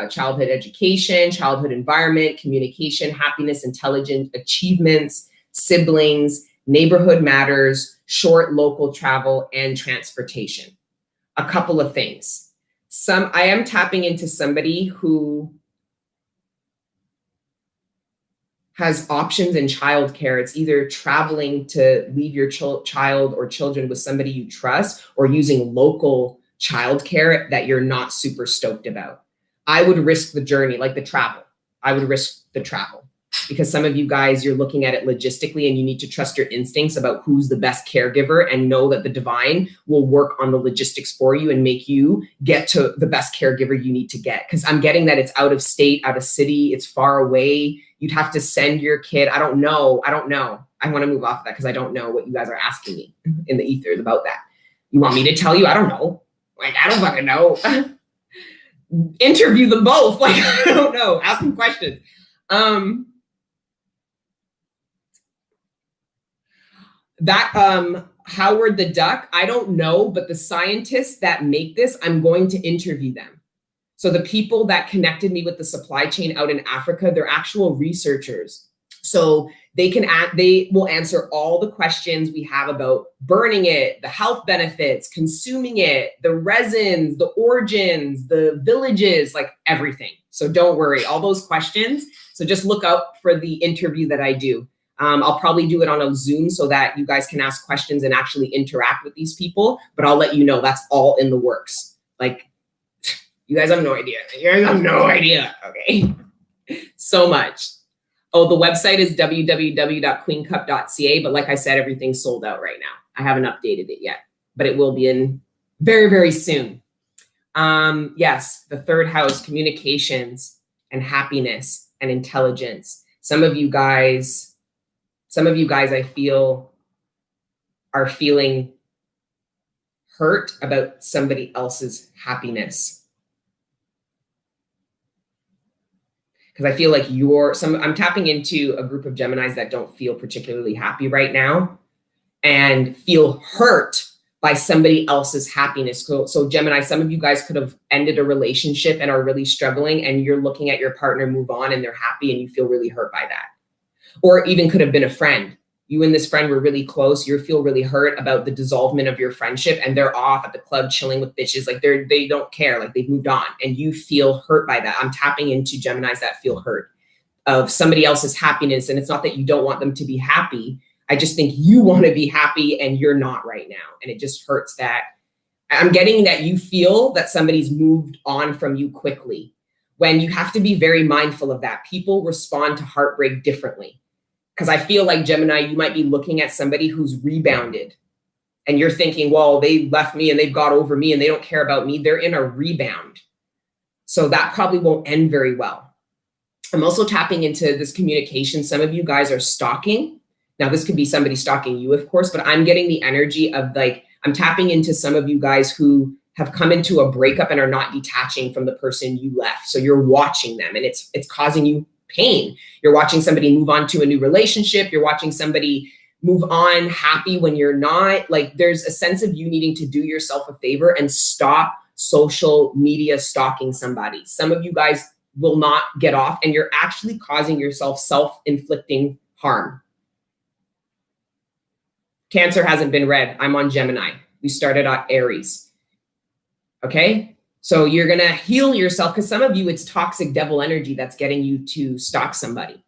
childhood education, childhood environment, communication, happiness, intelligence, achievements, siblings, neighborhood matters, short local travel, and transportation. A couple of things. I am tapping into somebody who has options in childcare. It's either traveling to leave your child or children with somebody you trust, or using local childcare that you're not super stoked about. I would risk the journey, like the travel. I would risk the travel because some of you guys, you're looking at it logistically and you need to trust your instincts about who's the best caregiver and know that the divine will work on the logistics for you and make you get to the best caregiver you need to get. Because I'm getting that it's out of state, out of city, it's far away. You'd have to send your kid. I don't know. I want to move off of that because I don't know what you guys are asking me in the ethers about that. You want me to tell you? I don't know. Like, I don't fucking know. Interview them both. Like, I don't know. Ask them questions. Howard the Duck, I don't know, but the scientists that make this, I'm going to interview them. So the people that connected me with the supply chain out in Africa, they're actual researchers. So they will answer all the questions we have about burning it, the health benefits, consuming it, the resins, the origins, the villages, like everything. So don't worry, all those questions. So just look out for the interview that I do. I'll probably do it on a Zoom so that you guys can ask questions and actually interact with these people, but I'll let you know that's all in the works. Like, you guys have no idea. You guys have no idea, okay? So much. Oh, the website is www.queencup.ca, but like I said, everything's sold out right now. I haven't updated it yet, but it will be in very, very soon. Yes, the third house, communications and happiness and intelligence. Some of you guys I feel are feeling hurt about somebody else's happiness. Because I feel like I'm tapping into a group of Geminis that don't feel particularly happy right now and feel hurt by somebody else's happiness. So Gemini, some of you guys could have ended a relationship and are really struggling, and you're looking at your partner move on and they're happy and you feel really hurt by that. Or even could have been a friend. You and this friend were really close. You feel really hurt about the dissolvement of your friendship, and they're off at the club chilling with bitches. Like they don't care. Like they've moved on, and you feel hurt by that. I'm tapping into Geminis that feel hurt of somebody else's happiness. And it's not that you don't want them to be happy. I just think you want to be happy and you're not right now. And it just hurts that I'm getting that you feel that somebody's moved on from you quickly, when you have to be very mindful of that. People respond to heartbreak differently. Because I feel like, Gemini, you might be looking at somebody who's rebounded and you're thinking, well, they left me and they've got over me and they don't care about me. They're in a rebound. So that probably won't end very well. I'm also tapping into this communication. Some of you guys are stalking. Now, this could be somebody stalking you, of course, but I'm getting the energy of like, I'm tapping into some of you guys who have come into a breakup and are not detaching from the person you left. So you're watching them and it's causing you pain. You're watching somebody move on to a new relationship. You're watching somebody move on happy when you're not. Like, there's a sense of you needing to do yourself a favor and stop social media stalking somebody. Some of you guys will not get off and you're actually causing yourself self-inflicting harm. Cancer hasn't been read. I'm on Gemini. We started at Aries. Okay? So you're going to heal yourself, because some of you, it's toxic devil energy that's getting you to stalk somebody.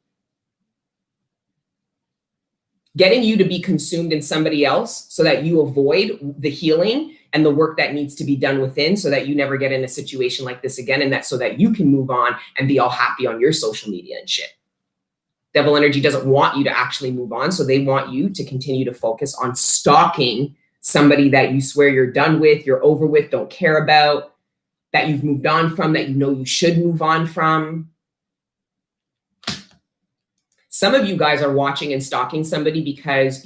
getting you to be consumed in somebody else so that you avoid the healing and the work that needs to be done within, so that you never get in a situation like this again, and that so that you can move on and be all happy on your social media and shit. Devil energy doesn't want you to actually move on, so they want you to continue to focus on stalking somebody that you swear you're done with, you're over with, don't care about, that you've moved on from, that you know you should move on from. Some of you guys are watching and stalking somebody because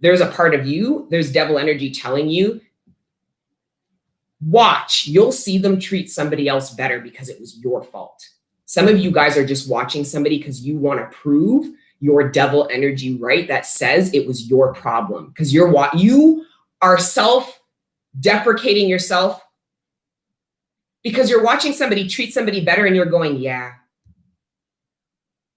there's a part of you, there's devil energy telling you, watch, you'll see them treat somebody else better because it was your fault. Some of you guys are just watching somebody because you want to prove your devil energy right, that says it was your problem, because you are self-deprecating yourself because you're watching somebody treat somebody better and you're going, yeah.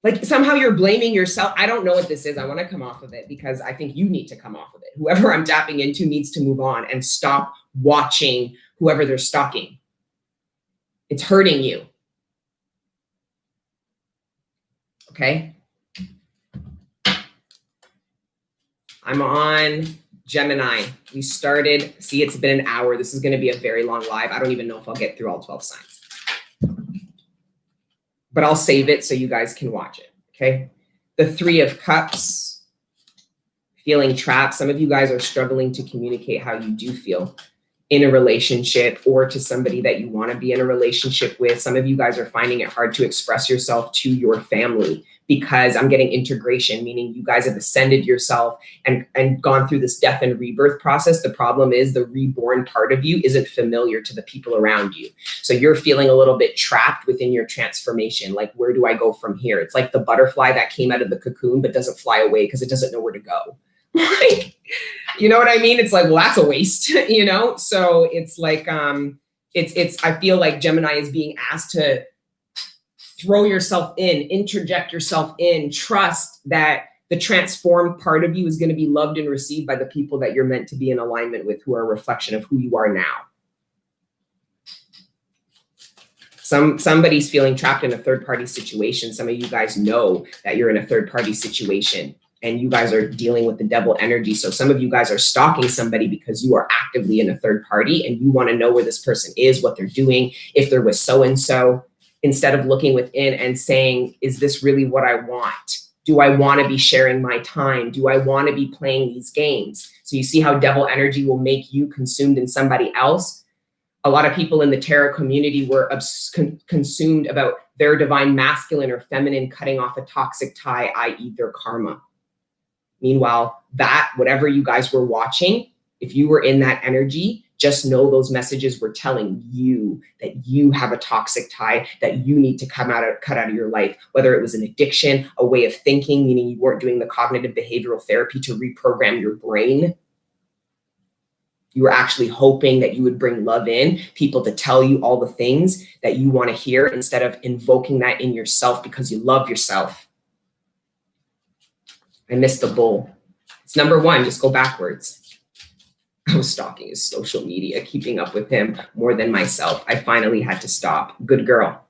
Like somehow you're blaming yourself. I don't know what this is. I want to come off of it because I think you need to come off of it. Whoever I'm tapping into needs to move on and stop watching whoever they're stalking. It's hurting you. Okay. I'm on Gemini. We started, see, it's been an hour. This is going to be a very long live. I don't even know if I'll get through all 12 signs. But I'll save it so you guys can watch it, okay? The Three of Cups, feeling trapped. Some of you guys are struggling to communicate how you do feel in a relationship or to somebody that you want to be in a relationship with. Some of you guys are finding it hard to express yourself to your family because I'm getting integration, meaning you guys have ascended yourself and gone through this death and rebirth process. The problem is the reborn part of you isn't familiar to the people around you. So you're feeling a little bit trapped within your transformation. Like, where do I go from here? It's like the butterfly that came out of the cocoon but doesn't fly away because it doesn't know where to go. Like, you know what I mean? It's like, well, that's a waste, you know? So it's like, I feel like Gemini is being asked to throw yourself in, interject yourself in, trust that the transformed part of you is going to be loved and received by the people that you're meant to be in alignment with, who are a reflection of who you are now. Somebody's feeling trapped in a third-party situation. Some of you guys know that you're in a third-party situation and you guys are dealing with the devil energy. So some of you guys are stalking somebody because you are actively in a third party and you want to know where this person is, what they're doing, if they're with so-and-so, instead of looking within and saying, is this really what I want? Do I want to be sharing my time? Do I want to be playing these games? So you see how devil energy will make you consumed in somebody else. A lot of people in the tarot community were consumed about their divine masculine or feminine cutting off a toxic tie, i.e. their karma. Meanwhile, that, whatever you guys were watching, if you were in that energy, just know those messages were telling you that you have a toxic tie that you need to cut out of your life, whether it was an addiction, a way of thinking, meaning you weren't doing the cognitive behavioral therapy to reprogram your brain. You were actually hoping that you would bring love in, people to tell you all the things that you want to hear instead of invoking that in yourself because you love yourself. I missed the bull. It's number one, just go backwards. I was stalking his social media, keeping up with him more than myself. I finally had to stop. Good girl.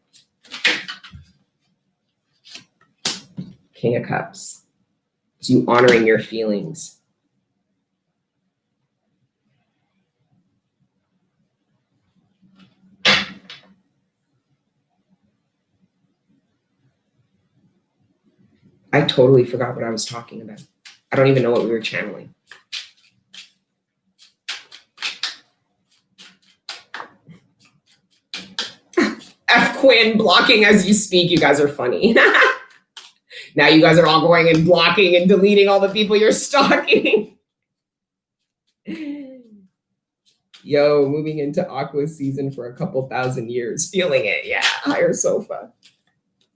King of Cups. It's you honoring your feelings. I totally forgot what I was talking about. I don't even know what we were channeling. F Quinn blocking as you speak. You guys are funny. Now you guys are all going and blocking and deleting all the people you're stalking. Yo, moving into Aqua season for a couple thousand years. Feeling it. Yeah, higher sofa.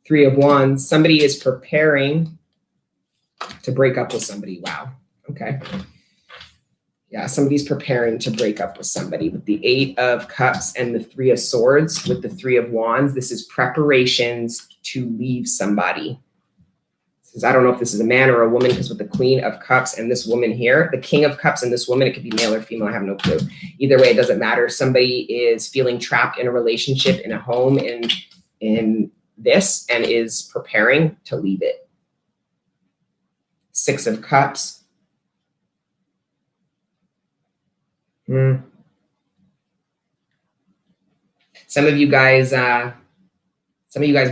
Three of Wands. Somebody is preparing to break up with somebody. Wow. Okay. Yeah, somebody's preparing to break up with somebody with the Eight of Cups and the Three of Swords with the Three of Wands. This is preparations to leave somebody. I don't know if this is a man or a woman, because with the Queen of Cups and this woman here, the King of Cups and this woman, it could be male or female. I have no clue. Either way, it doesn't matter. Somebody is feeling trapped in a relationship, in a home, in this, and is preparing to leave it. Six of Cups. Some of you guys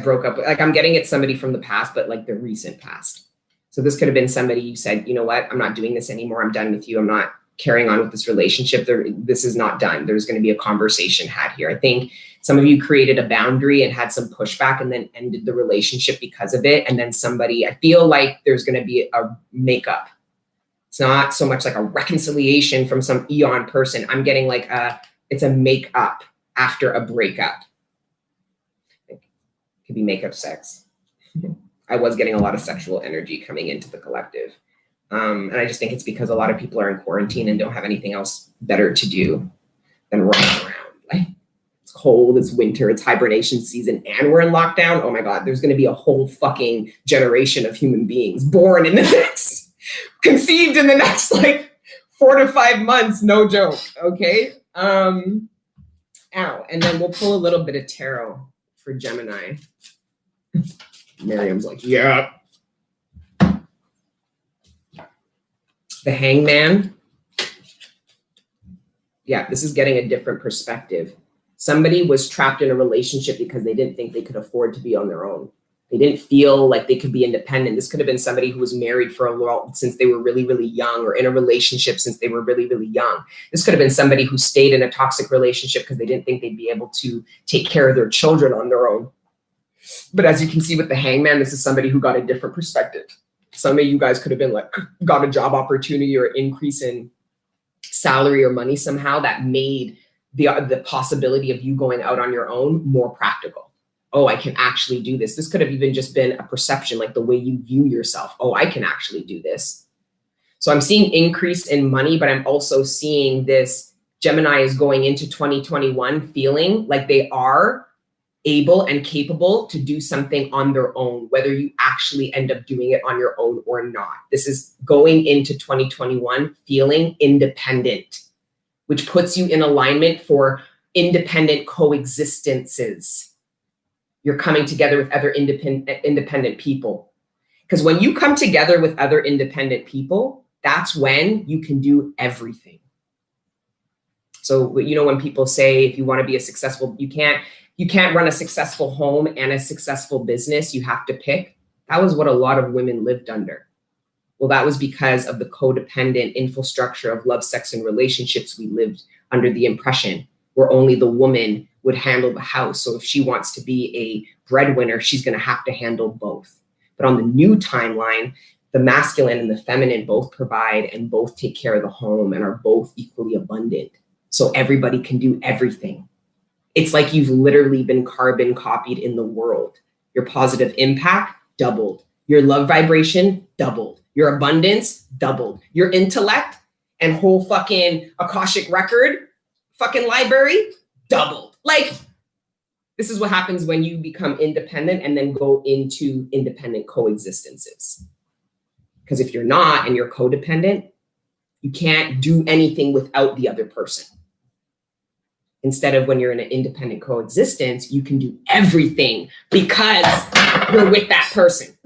broke up. Like, I'm getting it somebody from the past, but like the recent past. So this could have been somebody you said, you know what, I'm not doing this anymore. I'm done with you. I'm not carrying on with this relationship. This is not done. There's going to be a conversation had here. I think some of you created a boundary and had some pushback and then ended the relationship because of it. And then somebody, I feel like there's going to be a makeup. It's not so much like a reconciliation from some eon person. I'm getting like it's a make-up after a breakup. It could be makeup sex. I was getting a lot of sexual energy coming into the collective. And I just think it's because a lot of people are in quarantine and don't have anything else better to do than run around. Like, it's cold, it's winter, it's hibernation season, and we're in lockdown. Oh my God, there's going to be a whole fucking generation of human beings born in the next, conceived in the next like 4 to 5 months. No joke. Okay. And then we'll pull a little bit of tarot for Gemini. Miriam's like, yeah. The Hangman. Yeah, this is getting a different perspective. Somebody was trapped in a relationship because they didn't think they could afford to be on their own. They didn't feel like they could be independent. This could have been somebody who was married for a while since they were really, really young, or in a relationship since they were really, really young. This could have been somebody who stayed in a toxic relationship because they didn't think they'd be able to take care of their children on their own. But as you can see with the Hangman, this is somebody who got a different perspective. Some of you guys could have been like, got a job opportunity or increase in salary or money somehow that made the possibility of you going out on your own more practical. Oh, I can actually do this. This could have even just been a perception, like the way you view yourself. Oh, I can actually do this. So I'm seeing increase in money, but I'm also seeing this Gemini is going into 2021 feeling like they are able and capable to do something on their own, whether you actually end up doing it on your own or not. This is going into 2021 feeling independent, which puts you in alignment for independent coexistences. You're coming together with other independent people. Because when you come together with other independent people, that's when you can do everything. So, you know, when people say, if you want to be a successful, you can't run a successful home and a successful business. You have to pick. That was what a lot of women lived under. Well, that was because of the codependent infrastructure of love, sex, and relationships. We lived under the impression where only the woman would handle the house. So if she wants to be a breadwinner, she's going to have to handle both. But on the new timeline, the masculine and the feminine both provide and both take care of the home and are both equally abundant. So everybody can do everything. It's like you've literally been carbon copied in the world. Your positive impact doubled. Your love vibration doubled. Your abundance doubled. Your intellect and whole fucking Akashic record fucking library doubled. Like, this is what happens when you become independent and then go into independent coexistences. Because if you're not and you're codependent, you can't do anything without the other person. Instead of when you're in an independent coexistence, you can do everything because you're with that person.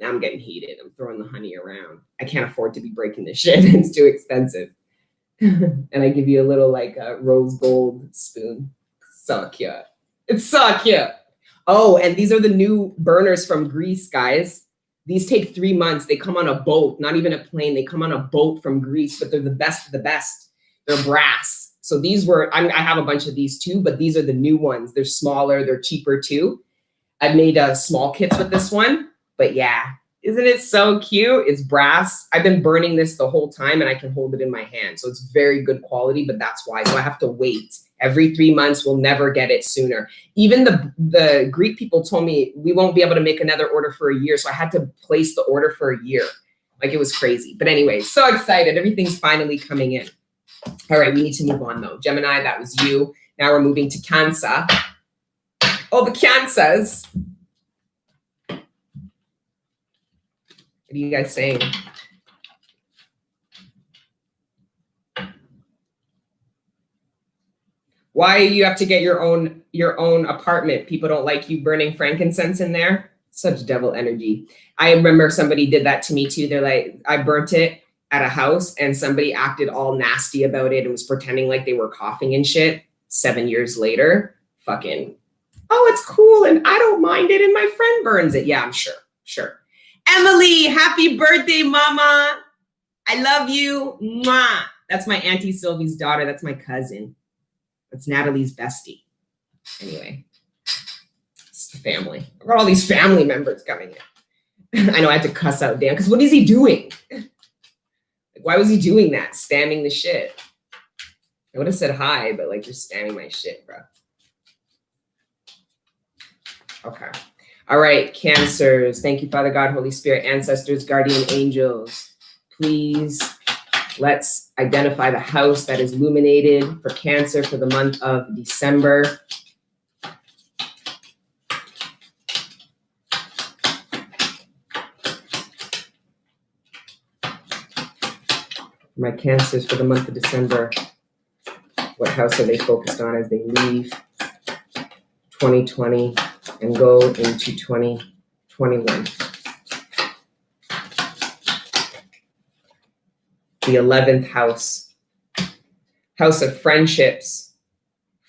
Now I'm getting heated. I'm throwing the honey around. I can't afford to be breaking this shit. It's too expensive. And I give you a little like rose gold spoon. So cute. It's so cute. Oh, and these are the new burners from Greece, guys. These take 3 months. They come on a boat, not even a plane. They come on a boat from Greece, but they're the best of the best. They're brass. So these were, I have a bunch of these too, but these are the new ones. They're smaller, they're cheaper too. I made small kits with this one, but yeah, isn't it so cute? It's brass. I've been burning this the whole time and I can hold it in my hand. So it's very good quality, but that's why. So I have to wait every 3 months. We'll never get it sooner. Even the Greek people told me we won't be able to make another order for a year. So I had to place the order for a year. Like, it was crazy. But anyway, so excited. Everything's finally coming in. All right, we need to move on though. Gemini, that was you. Now we're moving to Cancer. Oh, the Cancers. What are you guys saying? Why you have to get your own apartment? People don't like you burning frankincense in there? Such devil energy. I remember somebody did that to me too. They're like, I burnt it at a house and somebody acted all nasty about it and was pretending like they were coughing and shit. 7 years later, fucking, oh, it's cool and I don't mind it and my friend burns it. Yeah, I'm sure. Emily, happy birthday, mama. I love you. Mwah. That's my Auntie Sylvie's daughter. That's my cousin. That's Natalie's bestie. Anyway, it's the family. I've got all these family members coming in. I know I had to cuss out Dan because what is he doing? Like, why was he doing that? Spamming the shit. I would have said hi, but like you're spamming my shit, bro. Okay. All right, Cancers. Thank you, Father God, Holy Spirit, ancestors, guardian angels. Please, let's identify the house that is illuminated for Cancer for the month of December. My Cancers for the month of December. What house are they focused on as they leave 2020 and go into 2021? The 11th house. House of friendships.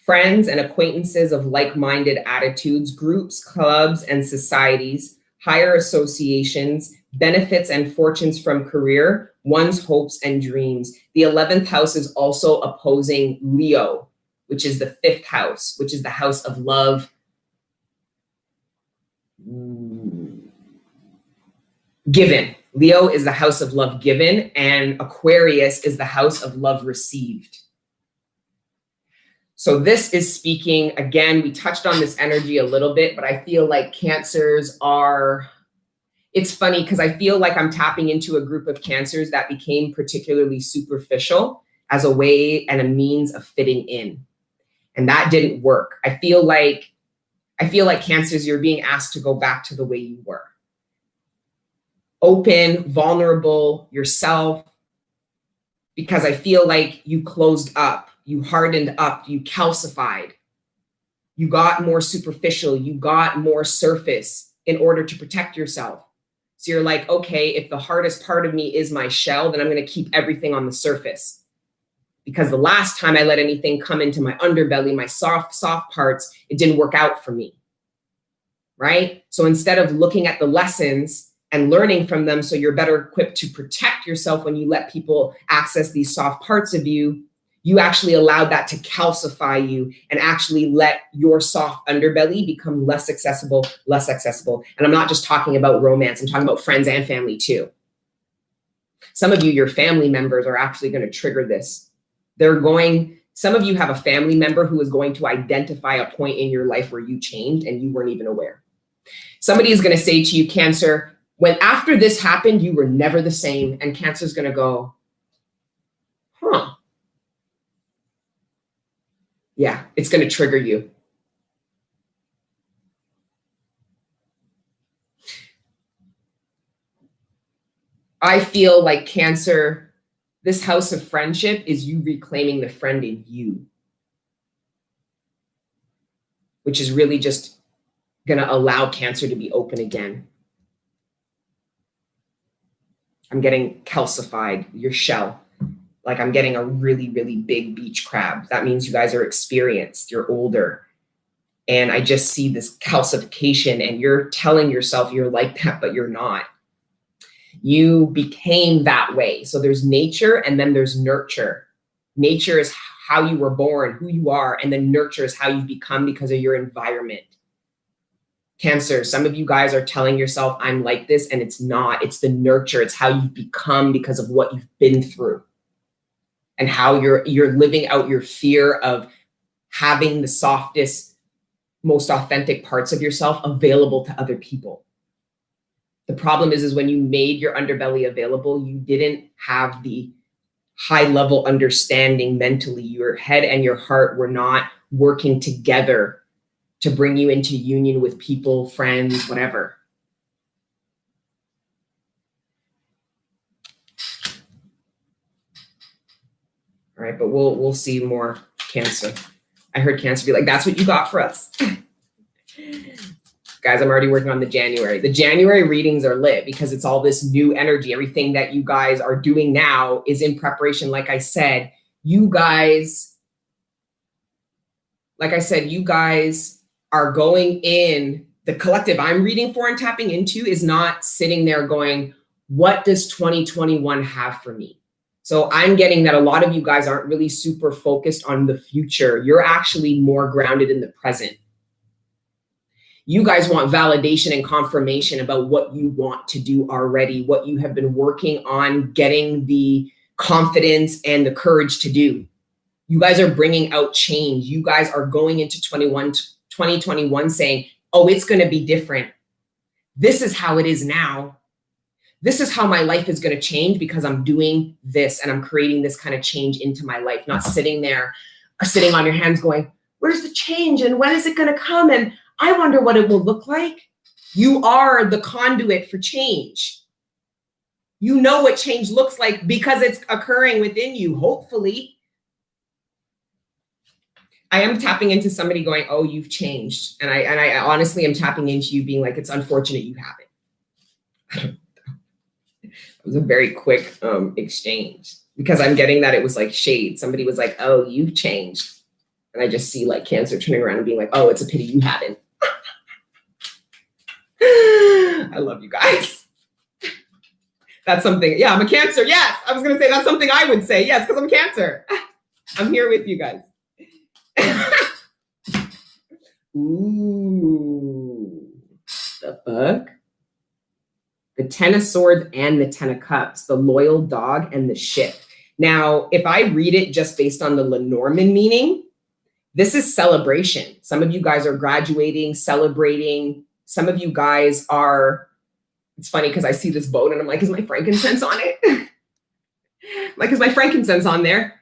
Friends and acquaintances of like-minded attitudes, groups, clubs, and societies, higher associations, benefits and fortunes from career, one's hopes and dreams. The 11th house is also opposing Leo, which is the 5th house, which is the house of love. Given. Leo is the house of love given, and Aquarius is the house of love received. So this is speaking, again, we touched on this energy a little bit, but I feel like Cancers are, it's funny because I feel like I'm tapping into a group of Cancers that became particularly superficial as a way and a means of fitting in. And that didn't work. I feel like Cancers, you're being asked to go back to the way you were. Open, vulnerable, yourself, because I feel like you closed up, you hardened up, you calcified, you got more superficial, you got more surface in order to protect yourself. So you're like, okay, if the hardest part of me is my shell, then I'm going to keep everything on the surface. Because the last time I let anything come into my underbelly, my soft parts, it didn't work out for me. Right? So instead of looking at the lessons and learning from them so you're better equipped to protect yourself when you let people access these soft parts of you, you actually allowed that to calcify you and actually let your soft underbelly become less accessible. And I'm not just talking about romance, I'm talking about friends and family too. Some of you, your family members are actually going to trigger this. Some of you have a family member who is going to identify a point in your life where you changed and you weren't even aware. Somebody is going to say to you, Cancer, when after this happened, you were never the same. And Cancer's going to go, huh. Yeah, it's going to trigger you. I feel like Cancer, this house of friendship is you reclaiming the friend in you, which is really just going to allow Cancer to be open again. I'm getting calcified, your shell. Like I'm getting a really, really big beach crab. That means you guys are experienced, you're older. And I just see this calcification and you're telling yourself you're like that, but you're not. You became that way. So there's nature and then there's nurture. Nature is how you were born, who you are, and then nurture is how you've become because of your environment. Cancer, some of you guys are telling yourself, I'm like this, and it's not. It's the nurture. It's how you've become because of what you've been through. And how you're living out your fear of having the softest, most authentic parts of yourself available to other people. The problem is when you made your underbelly available, you didn't have the high level understanding mentally. Your head and your heart were not working together to bring you into union with people, friends, whatever. All right, but we'll see more Cancer. I heard Cancer be like, that's what you got for us. Guys, I'm already working on the January. The January readings are lit because it's all this new energy. Everything that you guys are doing now is in preparation. Like I said, you guys are going in. The collective I'm reading for and tapping into is not sitting there going, what does 2021 have for me? So I'm getting that a lot of you guys aren't really super focused on the future. You're actually more grounded in the present. You guys want validation and confirmation about what you want to do already, what you have been working on getting the confidence and the courage to do. You guys are bringing out change. You guys are going into 2021 saying, oh, it's going to be different. This is how it is now. This is how my life is going to change because I'm doing this and I'm creating this kind of change into my life, not sitting there, sitting on your hands going, where's the change and when is it going to come? And I wonder what it will look like. You are the conduit for change. You know what change looks like because it's occurring within you, hopefully. I am tapping into somebody going, oh, you've changed. And I honestly am tapping into you being like, it's unfortunate you haven't. It was a very quick exchange because I'm getting that it was like shade. Somebody was like, oh, you've changed. And I just see like Cancer turning around and being like, oh, it's a pity you haven't. I love you guys. That's something. Yeah, I'm a Cancer. Yes. I was going to say that's something I would say. Yes, because I'm Cancer. I'm here with you guys. Ooh, the fuck? The 10 of Swords and the 10 of Cups, the loyal dog and the ship. Now, if I read it just based on the Lenormand meaning, this is celebration. Some of you guys are graduating, celebrating. Some of you guys are, it's funny because I see this boat and I'm like, is my frankincense on it? Like, is my frankincense on there?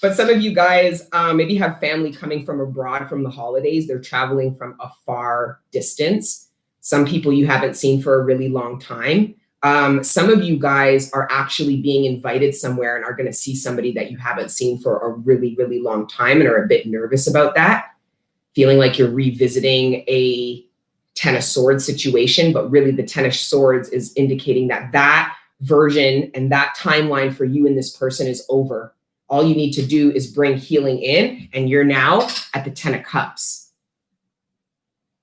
But some of you guys maybe have family coming from abroad from the holidays. They're traveling from a far distance. Some people you haven't seen for a really long time. Some of you guys are actually being invited somewhere and are going to see somebody that you haven't seen for a really, really long time and are a bit nervous about that, feeling like you're revisiting a 10 of Swords situation. But really the 10 of Swords is indicating that that version and that timeline for you and this person is over. All you need to do is bring healing in, and you're now at the 10 of Cups.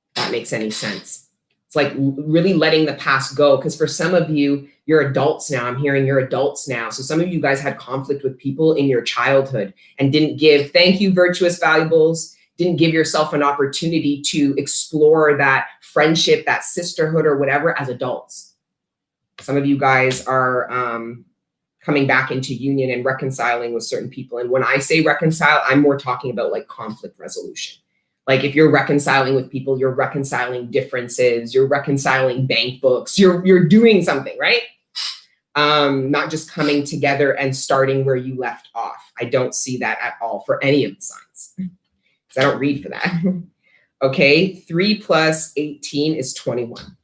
If that makes any sense. It's like really letting the past go. Because for some of you, you're adults now. I'm hearing you're adults now. So some of you guys had conflict with people in your childhood and didn't give, thank you, Virtuous Valuables, didn't give yourself an opportunity to explore that friendship, that sisterhood or whatever as adults. Some of you guys are coming back into union and reconciling with certain people. And when I say reconcile, I'm more talking about like conflict resolution. Like if you're reconciling with people, you're reconciling differences, you're reconciling bank books, you're doing something, right? Not just coming together and starting where you left off. I don't see that at all for any of the signs because I don't read for that. Okay, 3 plus 18 is 21.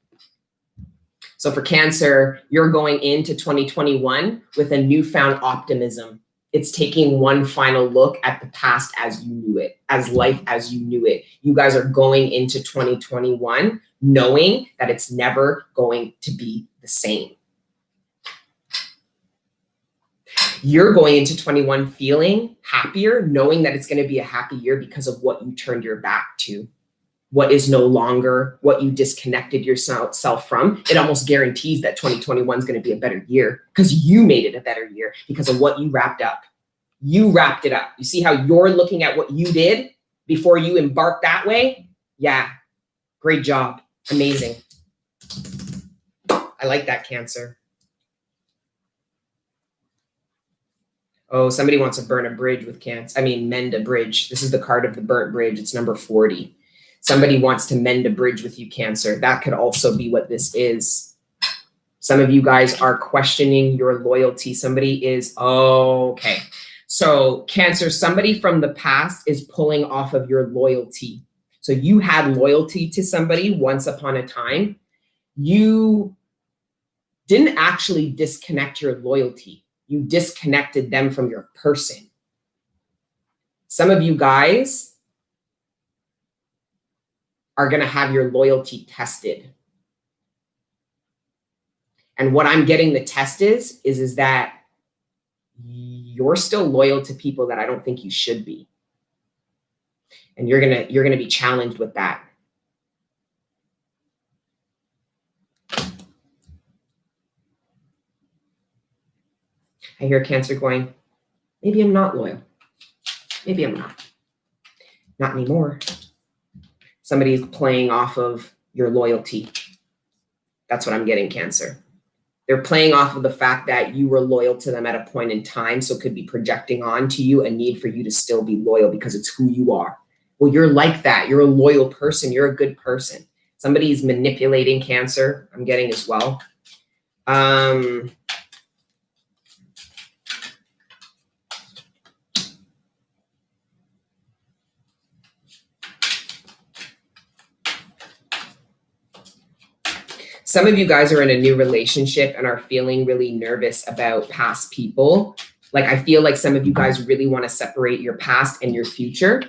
So for Cancer, you're going into 2021 with a newfound optimism. It's taking one final look at the past as you knew it, as life as you knew it. You guys are going into 2021 knowing that it's never going to be the same. You're going into 21 feeling happier, knowing that it's going to be a happy year because of what you turned your back to. What is no longer what you disconnected yourself from. It almost guarantees that 2021 is going to be a better year because you made it a better year because of what you wrapped up. You wrapped it up. You see how you're looking at what you did before you embarked that way? Yeah, great job. Amazing. I like that, Cancer. Oh, somebody wants to burn a bridge with Cancer. Mend a bridge. This is the card of the burnt bridge. It's number 40. Somebody wants to mend a bridge with you, Cancer. That could also be what this is. Some of you guys are questioning your loyalty. Somebody is, okay. So Cancer, somebody from the past is pulling off of your loyalty. So you had loyalty to somebody once upon a time. You didn't actually disconnect your loyalty. You disconnected them from your person. Some of you guys are going to have your loyalty tested. And what I'm getting the test is that you're still loyal to people that I don't think you should be. And you're going to be challenged with that. I hear Cancer going, maybe I'm not loyal. Maybe I'm not. Not anymore. Somebody's playing off of your loyalty. That's what I'm getting, Cancer. They're playing off of the fact that you were loyal to them at a point in time, so it could be projecting onto you a need for you to still be loyal because it's who you are. Well, you're like that. You're a loyal person. You're a good person. Somebody's manipulating, Cancer, I'm getting as well. Some of you guys are in a new relationship and are feeling really nervous about past people. Like, I feel like some of you guys really want to separate your past and your future.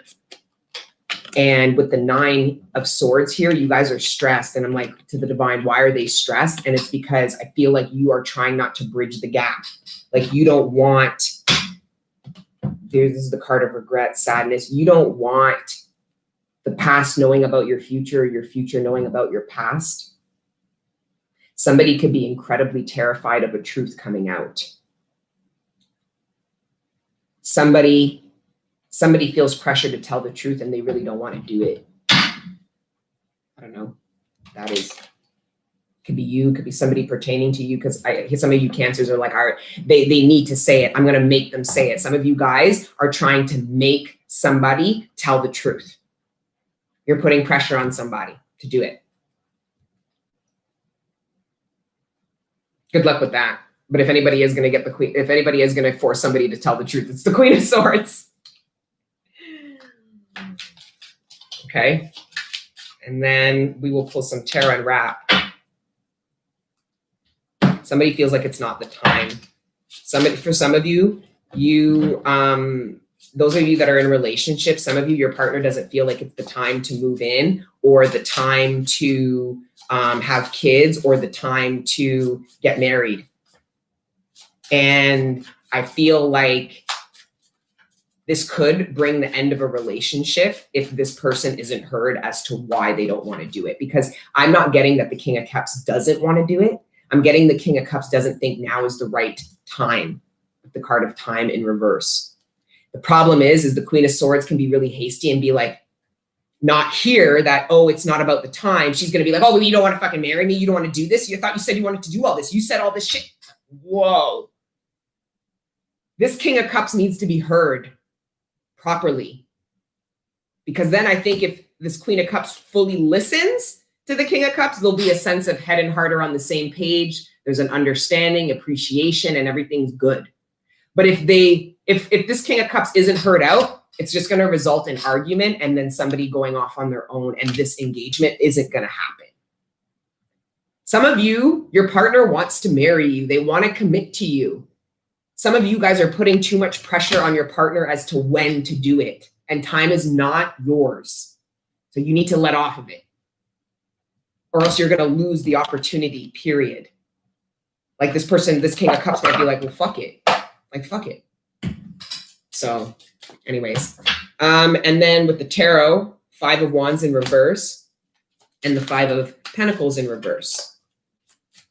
And with the 9 of Swords here, you guys are stressed. And I'm like, to the divine, why are they stressed? And it's because I feel like you are trying not to bridge the gap. Like, you don't want, this is the card of regret, sadness. You don't want the past knowing about your future knowing about your past. Somebody could be incredibly terrified of a truth coming out. Somebody feels pressure to tell the truth and they really don't want to do it. I don't know. That is, could be you, could be somebody pertaining to you, because some of you Cancers are like, all right, they need to say it. I'm going to make them say it. Some of you guys are trying to make somebody tell the truth. You're putting pressure on somebody to do it. Good luck with that. But if anybody is going to get the Queen, if anybody is going to force somebody to tell the truth, it's the Queen of Swords. Okay. And then we will pull some Tarot and wrap. Somebody feels like it's not the time. For some of you, those of you that are in relationships, some of you, your partner doesn't feel like it's the time to move in or the time to have kids or the time to get married. And I feel like this could bring the end of a relationship if this person isn't heard as to why they don't want to do it. Because I'm not getting that the King of Cups doesn't want to do it. I'm getting the King of Cups doesn't think now is the right time. The card of time in reverse. The problem is the Queen of Swords can be really hasty and be like, not hear that, oh, it's not about the time. She's going to be like, oh, well, you don't want to fucking marry me. You don't want to do this. You thought you said you wanted to do all this. You said all this shit. Whoa. This King of Cups needs to be heard properly. Because then I think if this Queen of Cups fully listens to the King of Cups, there'll be a sense of head and heart are on the same page. There's an understanding, appreciation, and everything's good. But if this King of Cups isn't heard out, it's just going to result in argument and then somebody going off on their own, and this engagement isn't going to happen. Some of you, your partner wants to marry you. They want to commit to you. Some of you guys are putting too much pressure on your partner as to when to do it, and time is not yours. So you need to let off of it, or else you're going to lose the opportunity, period. Like this person, this King of Cups might be like, well, fuck it. Like, fuck it. So anyways, and then with the Tarot, 5 of Wands in reverse and the 5 of Pentacles in reverse.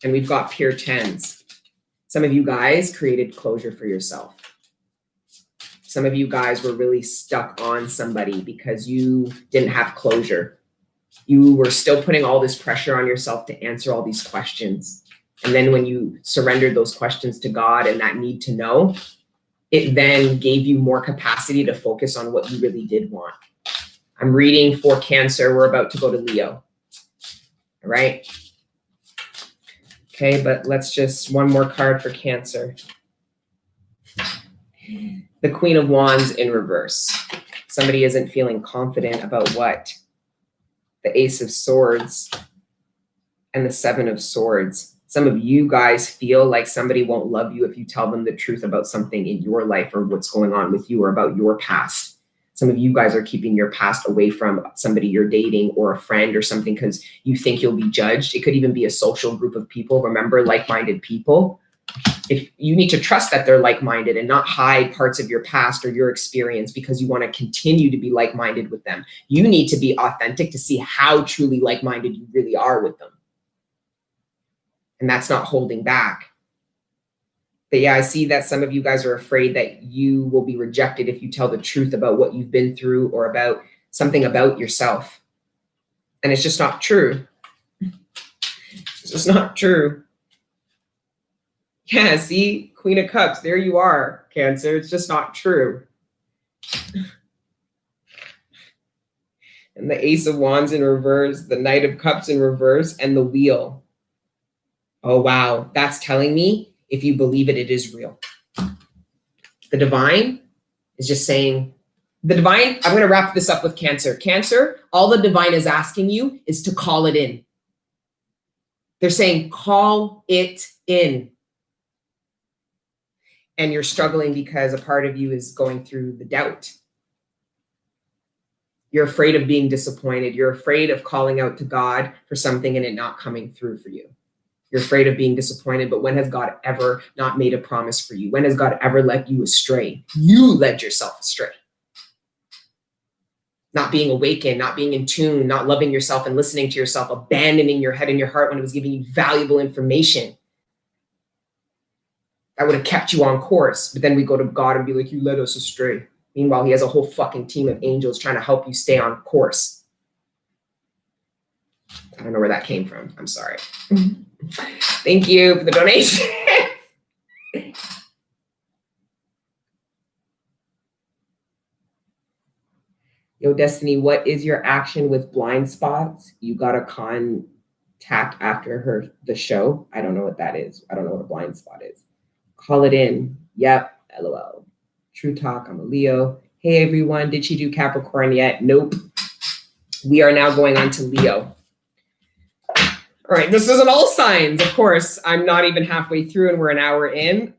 And we've got pure 10s. Some of you guys created closure for yourself. Some of you guys were really stuck on somebody because you didn't have closure. You were still putting all this pressure on yourself to answer all these questions. And then when you surrendered those questions to God and that need to know, it then gave you more capacity to focus on what you really did want. I'm reading for Cancer. We're about to go to Leo. All right. Okay, but let's just one more card for Cancer. The Queen of Wands in reverse. Somebody isn't feeling confident about what? The Ace of Swords and the 7 of Swords. Some of you guys feel like somebody won't love you if you tell them the truth about something in your life or what's going on with you or about your past. Some of you guys are keeping your past away from somebody you're dating or a friend or something because you think you'll be judged. It could even be a social group of people. Remember, like-minded people. If you need to trust that they're like-minded and not hide parts of your past or your experience because you want to continue to be like-minded with them. You need to be authentic to see how truly like-minded you really are with them. And that's not holding back. But yeah, I see that some of you guys are afraid that you will be rejected if you tell the truth about what you've been through or about something about yourself. And it's just not true. It's just not true. Yeah, see, Queen of Cups, there you are, Cancer. It's just not true. And the Ace of Wands in reverse, the Knight of Cups in reverse, and the Wheel. Oh, wow. That's telling me if you believe it, it is real. The divine is just saying, the divine, I'm going to wrap this up with Cancer. Cancer, all the divine is asking you is to call it in. They're saying, call it in. And you're struggling because a part of you is going through the doubt. You're afraid of being disappointed. You're afraid of calling out to God for something and it not coming through for you. You're afraid of being disappointed, but when has God ever not made a promise for you? When has God ever led you astray? You led yourself astray. Not being awakened, not being in tune, not loving yourself and listening to yourself, abandoning your head and your heart when it was giving you valuable information. That would have kept you on course. But then we go to God and be like, you led us astray. Meanwhile, he has a whole fucking team of angels trying to help you stay on course. I don't know where that came from. I'm sorry. Thank you for the donation. Yo, Destiny, what is your action with blind spots? You got to contact after the show. I don't know what that is. I don't know what a blind spot is. Call it in. Yep. LOL. True talk. I'm a Leo. Hey, everyone. Did she do Capricorn yet? Nope. We are now going on to Leo. All right. This isn't all signs. Of course, I'm not even halfway through and we're an hour in.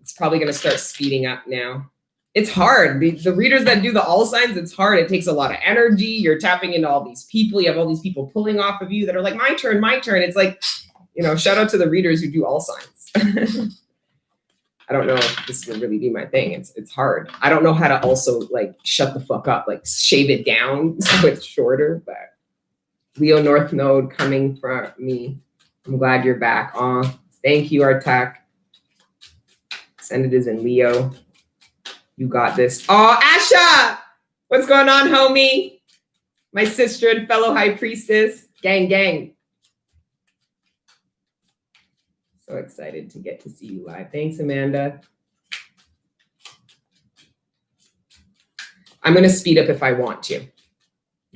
It's probably going to start speeding up now. It's hard. The readers that do the all signs, it's hard. It takes a lot of energy. You're tapping into all these people. You have all these people pulling off of you that are like, my turn, my turn. It's like, shout out to the readers who do all signs. I don't know if this would really be my thing. It's hard. I don't know how to also like shut the fuck up, like shave it down so it's shorter, but Leo North Node coming from me. I'm glad you're back. Thank you, Artak. Send it is in Leo. You got this. Asha! What's going on, homie? My sister and fellow high priestess. Gang, gang. So excited to get to see you live. Thanks, Amanda. I'm going to speed up if I want to.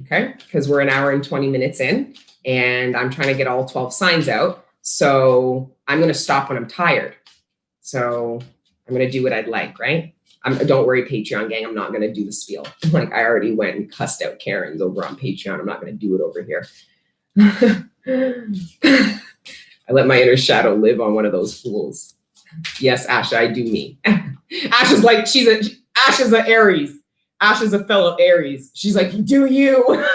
Okay? Because we're an hour and 20 minutes in, and I'm trying to get all 12 signs out. So I'm going to stop when I'm tired. So I'm going to do what I'd like, right? Don't worry, Patreon gang. I'm not going to do the spiel. Like I already went and cussed out Karens over on Patreon. I'm not going to do it over here. I let my inner shadow live on one of those fools. Yes, Asha, I do me. Asha's like, Asha's an Aries. Asha's a fellow Aries. She's like, do you?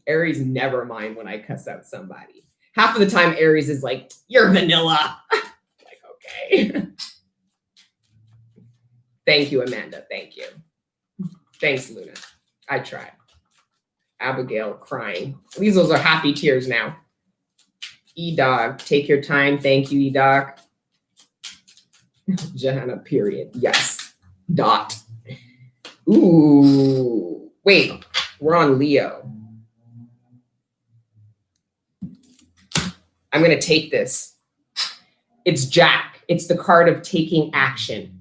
Aries never mind when I cuss out somebody. Half of the time, Aries is like, you're vanilla. Like, okay. Thank you, Amanda. Thank you. Thanks, Luna. I tried. Abigail crying. These are happy tears now. E-Dog, take your time. Thank you, E-Dog. Johanna, period. Yes. Dot. Ooh. Wait, we're on Leo. I'm going to take this. It's Jack. It's the card of taking action.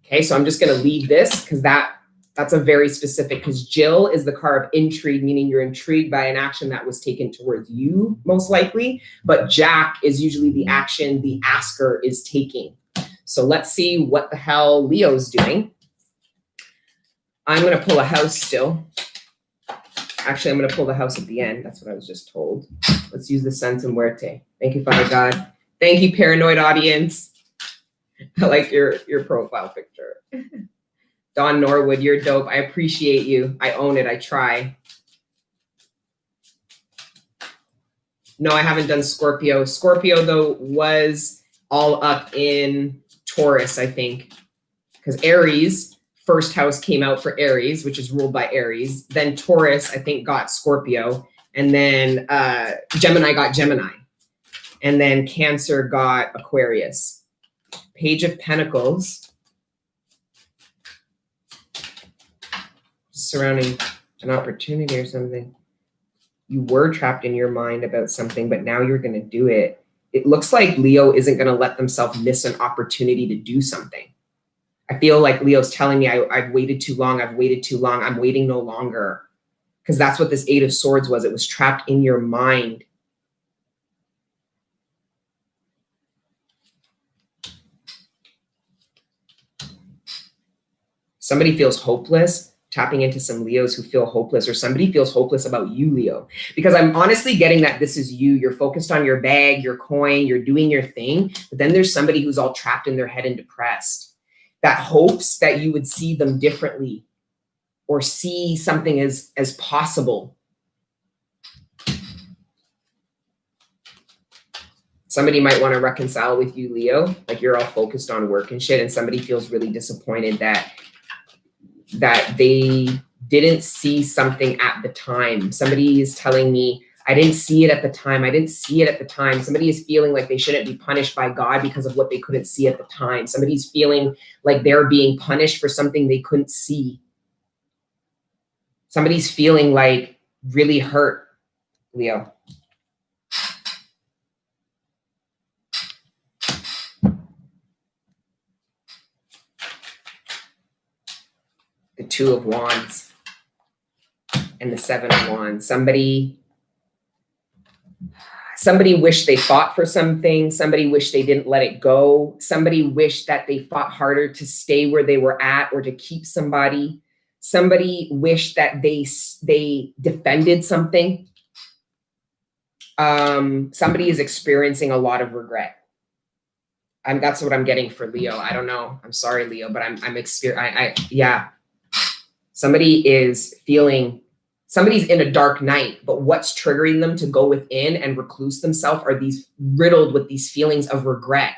Okay, so I'm just going to leave this because that's a very specific, because Jill is the card of intrigue, meaning you're intrigued by an action that was taken towards you, most likely. But Jack is usually the action the asker is taking. So let's see what the hell Leo's doing. I'm going to pull a house still. Actually, I'm going to pull the house at the end. That's what I was just told. Let's use the Santa Muerte. Thank you, Father God. Thank you, paranoid audience. I like your profile picture. Dawn Norwood, you're dope. I appreciate you. I own it. I try. No, I haven't done Scorpio. Scorpio, though, was all up in Taurus, I think. Because Aries, first house came out for Aries, which is ruled by Aries. Then Taurus, I think, got Scorpio. And then Gemini got Gemini. And then Cancer got Aquarius. Page of Pentacles. Surrounding an opportunity or something. You were trapped in your mind about something, but now you're going to do it. It looks like Leo isn't going to let themselves miss an opportunity to do something. I feel like Leo's telling me, I've waited too long. I've waited too long. I'm waiting no longer. Because that's what this Eight of Swords was. It was trapped in your mind. Somebody feels hopeless. Tapping into some Leos who feel hopeless, or somebody feels hopeless about you, Leo. Because I'm honestly getting that this is you. You're focused on your bag, your coin, you're doing your thing. But then there's somebody who's all trapped in their head and depressed, that hopes that you would see them differently or see something as possible. Somebody might want to reconcile with you, Leo. Like you're all focused on work and shit, and somebody feels really disappointed that they didn't see something at the time. Somebody is telling me, I didn't see it at the time. I didn't see it at the time. Somebody is feeling like they shouldn't be punished by God because of what they couldn't see at the time. Somebody's feeling like they're being punished for something they couldn't see. Somebody's feeling like really hurt, Leo. The Two of Wands and the Seven of Wands. Somebody wished they fought for something. Somebody wished they didn't let it go. Somebody wished that they fought harder to stay where they were at or to keep somebody. Somebody wished that they defended something. Somebody is experiencing a lot of regret. That's what I'm getting for Leo. I don't know. I'm sorry, Leo, but yeah. Somebody is feeling, somebody's in a dark night, but what's triggering them to go within and recluse themselves are these riddled with these feelings of regret.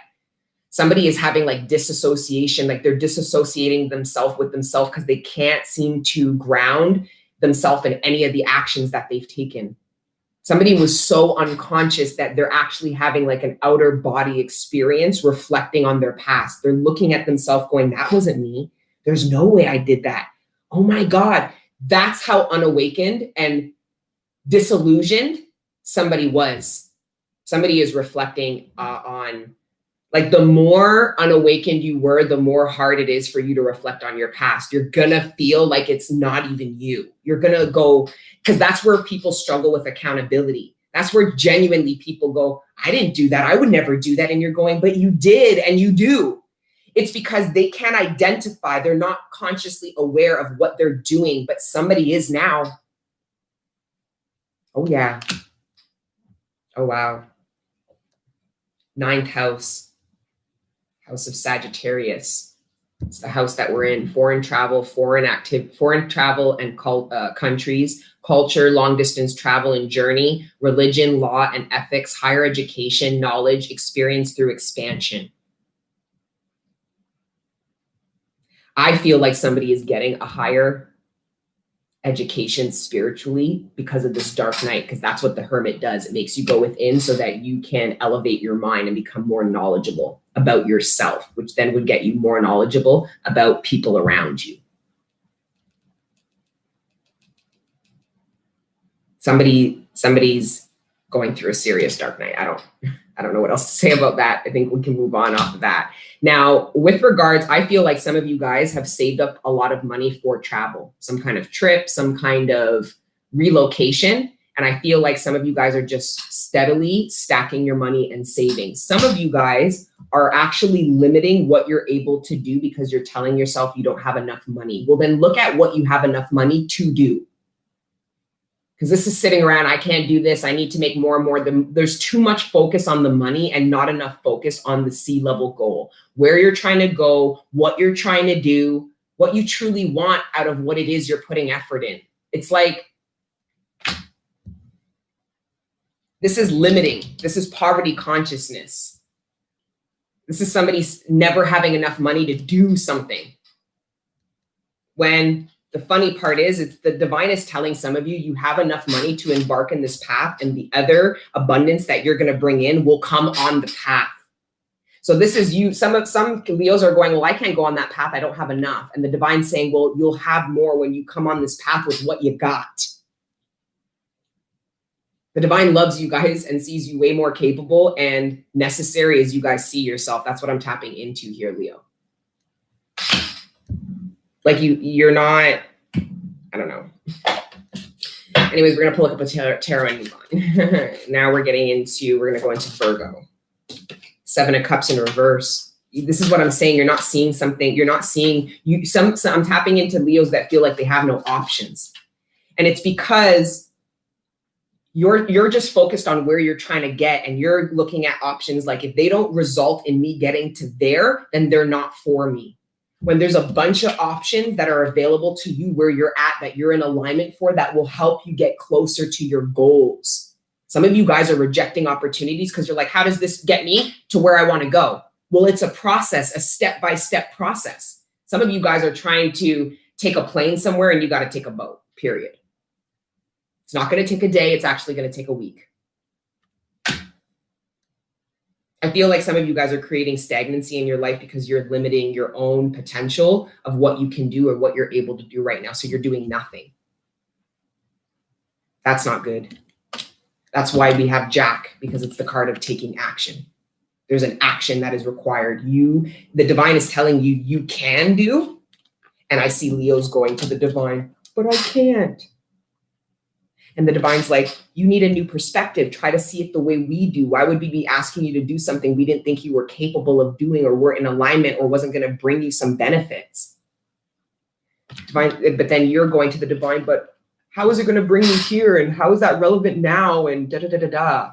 Somebody is having like disassociation, like they're disassociating themselves with themselves because they can't seem to ground themselves in any of the actions that they've taken. Somebody was so unconscious that they're actually having like an outer body experience reflecting on their past. They're looking at themselves going, that wasn't me. There's no way I did that. Oh my God, that's how unawakened and disillusioned somebody was. Somebody is reflecting on, like, the more unawakened you were, the more hard it is for you to reflect on your past. You're gonna feel like it's not even you. You're gonna go, because that's where people struggle with accountability. That's where genuinely people go, I didn't do that. I would never do that. And you're going, but you did and you do. It's because they can't identify. They're not consciously aware of what they're doing, but somebody is now. Oh, yeah. Oh, wow. Ninth house. House of Sagittarius. It's the house that we're in. Foreign travel, foreign travel and countries, culture, long distance travel and journey, religion, law and ethics, higher education, knowledge, experience through expansion. I feel like somebody is getting a higher education spiritually because of this dark night, because that's what the Hermit does. It makes you go within so that you can elevate your mind and become more knowledgeable about yourself, which then would get you more knowledgeable about people around you. Somebody's going through a serious dark night. I don't know what else to say about that. I think we can move on off of that. Now, with regards, I feel like some of you guys have saved up a lot of money for travel, some kind of trip, some kind of relocation. And I feel like some of you guys are just steadily stacking your money and saving. Some of you guys are actually limiting what you're able to do because you're telling yourself you don't have enough money. Well, then look at what you have enough money to do. Because this is sitting around, I can't do this, I need to make more and more. There's too much focus on the money and not enough focus on the C-level goal, where you're trying to go, what you're trying to do, what you truly want out of what it is you're putting effort in. It's like, this is limiting. This is poverty consciousness. This is somebody never having enough money to do something. When the funny part is, it's the divine is telling some of you, you have enough money to embark in this path, and the other abundance that you're going to bring in will come on the path. So this is you. Some Leos are going, well, I can't go on that path. I don't have enough. And the divine's saying, well, you'll have more when you come on this path with what you got. The divine loves you guys and sees you way more capable and necessary as you guys see yourself. That's what I'm tapping into here, Leo. Like you're not, I don't know. Anyways, we're going to pull up a tarot and move on. Now we're going to go into Virgo. 7 of Cups in reverse. This is what I'm saying. You're not seeing something. You're not seeing I'm tapping into Leos that feel like they have no options. And it's because you're just focused on where you're trying to get, and you're looking at options like, if they don't result in me getting to there, then they're not for me. When there's a bunch of options that are available to you where you're at, that you're in alignment for, that will help you get closer to your goals. Some of you guys are rejecting opportunities because you're like, how does this get me to where I want to go? Well, it's a process, a step-by-step process. Some of you guys are trying to take a plane somewhere and you got to take a boat, period. It's not going to take a day. It's actually going to take a week. I feel like some of you guys are creating stagnancy in your life because you're limiting your own potential of what you can do or what you're able to do right now. So you're doing nothing. That's not good. That's why we have Jack, because it's the card of taking action. There's an action that is required. The divine is telling you, you can do. And I see Leos going to the divine, but I can't. And the divine's like, you need a new perspective. Try to see it the way we do. Why would we be asking you to do something we didn't think you were capable of doing, or were in alignment, or wasn't going to bring you some benefits? Divine, but then you're going to the divine, but how is it going to bring me here? And how is that relevant now? And da-da-da-da-da.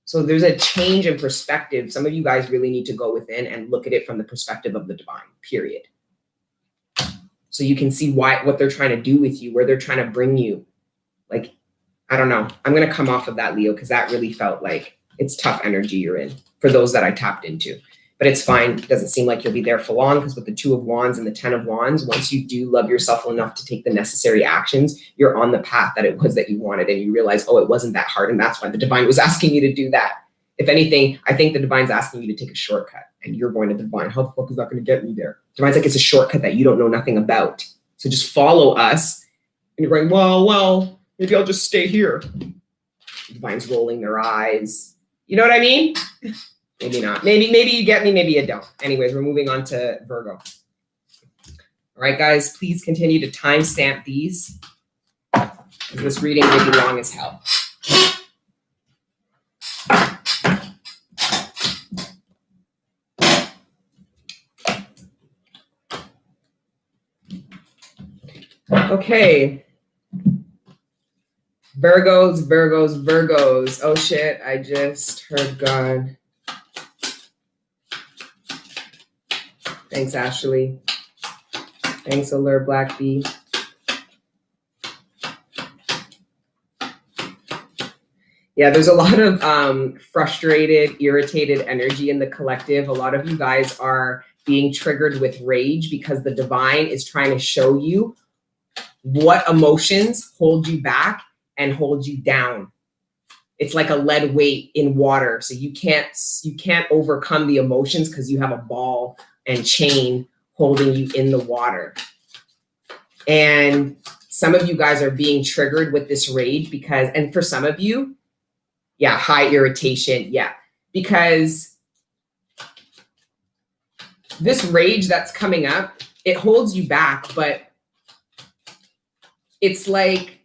So there's a change in perspective. Some of you guys really need to go within and look at it from the perspective of the divine, period. So you can see what they're trying to do with you, where they're trying to bring you. Like, I don't know. I'm going to come off of that, Leo, because that really felt like it's tough energy you're in for those that I tapped into. But it's fine. It doesn't seem like you'll be there for long, because with the 2 of Wands and the 10 of Wands, once you do love yourself enough to take the necessary actions, you're on the path that it was that you wanted, and you realize, oh, it wasn't that hard. And that's why the divine was asking you to do that. If anything, I think the divine's asking you to take a shortcut, and you're going to the divine. How the fuck is that going to get me there? Divine's like, it's a shortcut that you don't know nothing about. So just follow us. And you're going, well, maybe I'll just stay here. The divine's rolling their eyes. You know what I mean? Maybe not. Maybe you get me, maybe you don't. Anyways, we're moving on to Virgo. All right, guys, please continue to timestamp these. This reading may be long as hell. Okay. Virgos. Oh shit, I just heard God. Thanks, Ashley. Thanks, Allure Black Bee. Yeah, there's a lot of frustrated, irritated energy in the collective. A lot of you guys are being triggered with rage because the divine is trying to show you what emotions hold you back and hold you down. It's like a lead weight in water. So you can't overcome the emotions because you have a ball and chain holding you in the water. And some of you guys are being triggered with this rage because, and for some of you, yeah, high irritation. Yeah, because this rage that's coming up, it holds you back, but it's like,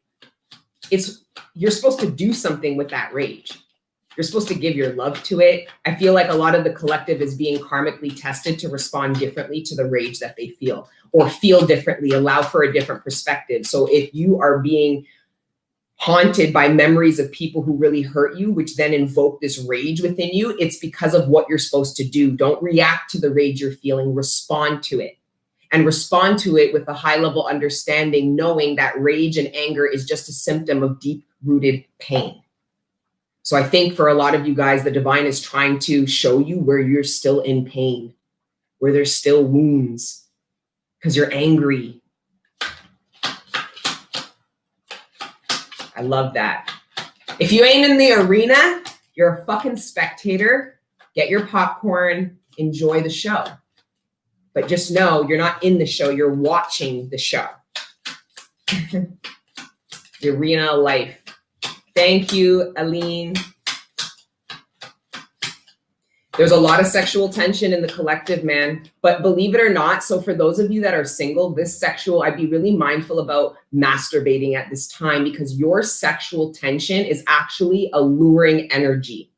you're supposed to do something with that rage. You're supposed to give your love to it. I feel like a lot of the collective is being karmically tested to respond differently to the rage that they feel, or feel differently, allow for a different perspective. So if you are being haunted by memories of people who really hurt you, which then invoke this rage within you, it's because of what you're supposed to do. Don't react to the rage you're feeling, respond to it. And respond to it with a high level understanding, knowing that rage and anger is just a symptom of deep rooted pain. So I think for a lot of you guys, the divine is trying to show you where you're still in pain, where there's still wounds, because you're angry. I love that. If you ain't in the arena, you're a fucking spectator. Get your popcorn, enjoy the show. But just know you're not in the show, you're watching the show. The arena of life. Thank you, Aline. There's a lot of sexual tension in the collective, man. But believe it or not, so for those of you that are single, I'd be really mindful about masturbating at this time, because your sexual tension is actually alluring energy.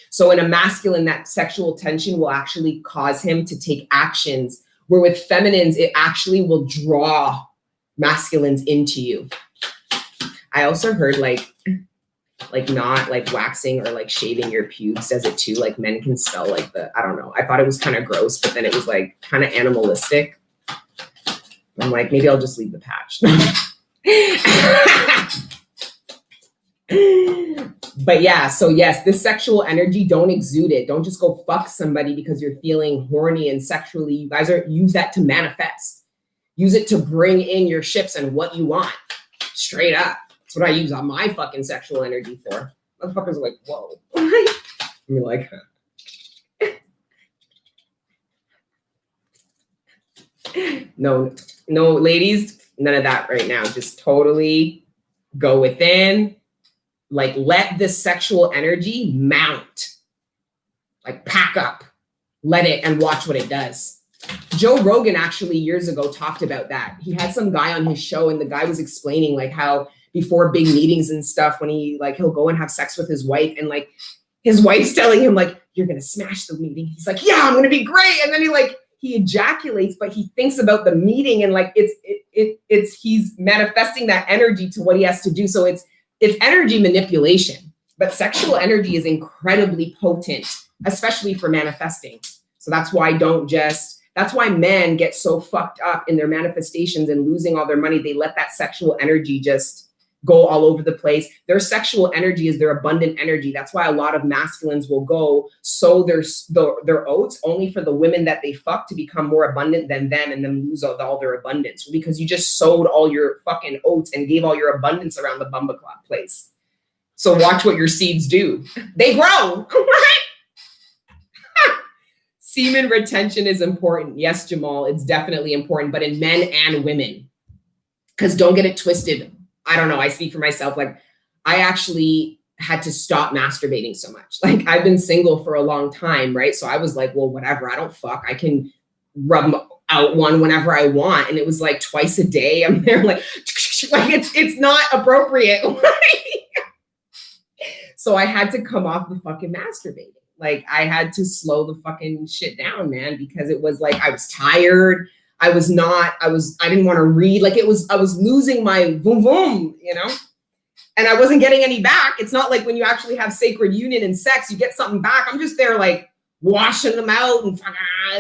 So in a masculine, that sexual tension will actually cause him to take actions, where with feminines, it actually will draw masculines into you. I also heard like not like waxing or like shaving your pubes does it too. Like men can smell like I don't know. I thought it was kind of gross, but then it was like kind of animalistic. I'm like, maybe I'll just leave the patch. But yeah, so yes, this sexual energy, don't exude it. Don't just go fuck somebody because you're feeling horny and sexually. You guys use that to manifest. Use it to bring in your ships and what you want. Straight up. That's what I use on my fucking sexual energy for. Motherfuckers are like, whoa. And you're like, no, ladies, none of that right now. Just totally go within. Like, let this sexual energy mount. Like, pack up. Let it and watch what it does. Joe Rogan actually years ago talked about that. He had some guy on his show, and the guy was explaining like how before big meetings and stuff, when he'll go and have sex with his wife, and like his wife's telling him like, you're gonna smash the meeting. He's like, yeah, I'm gonna be great. And then he ejaculates, but he thinks about the meeting, and like he's manifesting that energy to what he has to do. So it's energy manipulation, but sexual energy is incredibly potent, especially for manifesting. So that's why that's why men get so fucked up in their manifestations and losing all their money. They let that sexual energy just go all over the place. Their sexual energy is their abundant energy. That's why a lot of masculines will go sow their oats only for the women that they fuck to become more abundant than them, and then lose all their abundance, because you just sowed all your fucking oats and gave all your abundance around the bumbaclot place. So watch what your seeds do. They grow. Semen retention is important. Yes, Jamal, it's definitely important, but in men and women. Because don't get it twisted. I don't know. I speak for myself. Like, I actually had to stop masturbating so much. Like, I've been single for a long time, right? So I was like, well, whatever. I don't fuck. I can rub out one whenever I want. And it was like twice a day. I'm there like it's not appropriate. So I had to come off the fucking masturbating. Like, I had to slow the fucking shit down, man, because it was like, I was tired. I didn't want to read. Like, I was losing my boom boom, you know, and I wasn't getting any back. It's not like when you actually have sacred union and sex, you get something back. I'm just there like washing them out and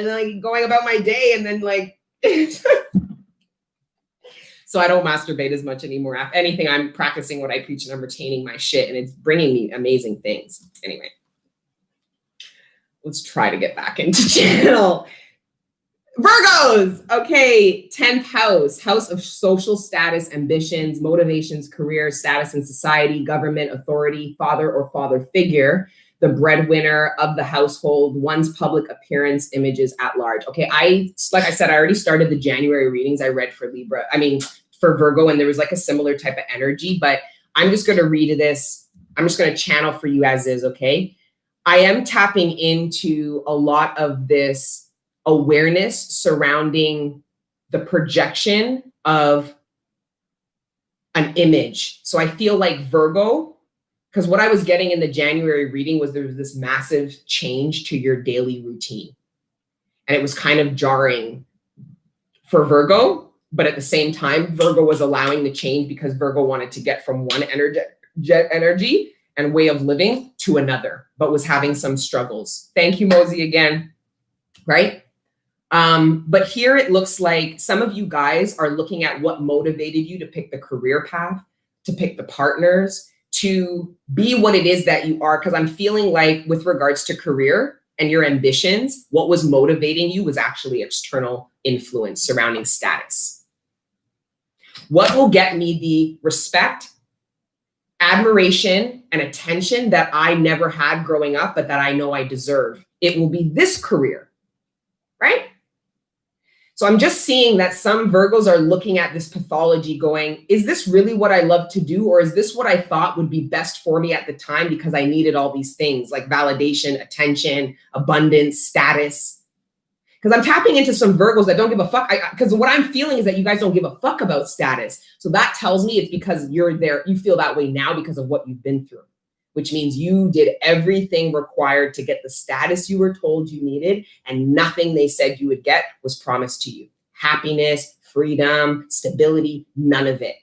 like going about my day. And then like, so I don't masturbate as much anymore. If anything, I'm practicing what I preach and I'm retaining my shit, and it's bringing me amazing things. Anyway, let's try to get back into channel. Virgos, okay, 10th house of social status, ambitions, motivations, career, status in society, government, authority, father or father figure, the breadwinner of the household, one's public appearance, images at large. Okay, like I said, I already started the January readings I read for for Virgo, and there was like a similar type of energy, but I'm just going to read this. I'm just going to channel for you as is, okay? I am tapping into a lot of this awareness surrounding the projection of an image. So I feel like Virgo, because what I was getting in the January reading was there was this massive change to your daily routine. And it was kind of jarring for Virgo. But at the same time, Virgo was allowing the change because Virgo wanted to get from one energy and way of living to another, but was having some struggles. Thank you, Mosey, again, right? But here it looks like some of you guys are looking at what motivated you to pick the career path, to pick the partners, to be what it is that you are. Because I'm feeling like with regards to career and your ambitions, what was motivating you was actually external influence surrounding status. What will get me the respect, admiration, and attention that I never had growing up, but that I know I deserve? It will be this career, right? So I'm just seeing that some Virgos are looking at this pathology going, is this really what I love to do? Or is this what I thought would be best for me at the time because I needed all these things like validation, attention, abundance, status? Because I'm tapping into some Virgos that don't give a fuck. Because what I'm feeling is that you guys don't give a fuck about status. So that tells me it's because you're there. You feel that way now because of what you've been through, which means you did everything required to get the status you were told you needed, and nothing they said you would get was promised to you. Happiness, freedom, stability, none of it.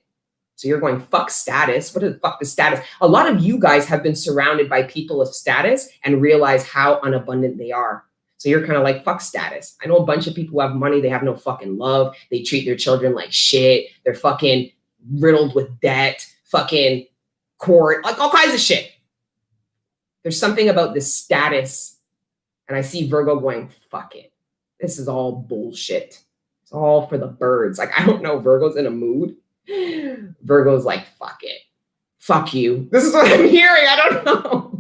So you're going, fuck status. What the fuck is status? A lot of you guys have been surrounded by people of status and realize how unabundant they are. So you're kind of like, fuck status. I know a bunch of people who have money. They have no fucking love. They treat their children like shit. They're fucking riddled with debt, fucking court, like all kinds of shit. There's something about this status. And I see Virgo going, fuck it. This is all bullshit. It's all for the birds. Like, I don't know. Virgo's in a mood. Virgo's like, fuck it. Fuck you. This is what I'm hearing. I don't know.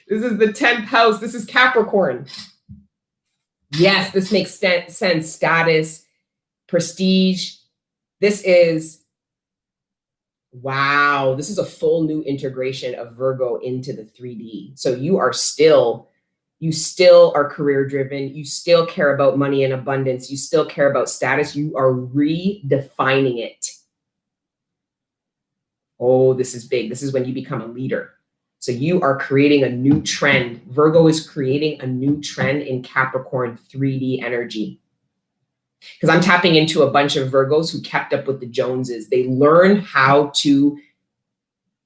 This is the 10th house. This is Capricorn. Yes, this makes sense. Status, prestige. This is, wow. This is a full new integration of Virgo into the 3D. So you still are career driven. You still care about money and abundance. You still care about status. You are redefining it. Oh, this is big. This is when you become a leader. So you are creating a new trend. Virgo is creating a new trend in Capricorn 3D energy. Because I'm tapping into a bunch of Virgos who kept up with the Joneses. They learn how to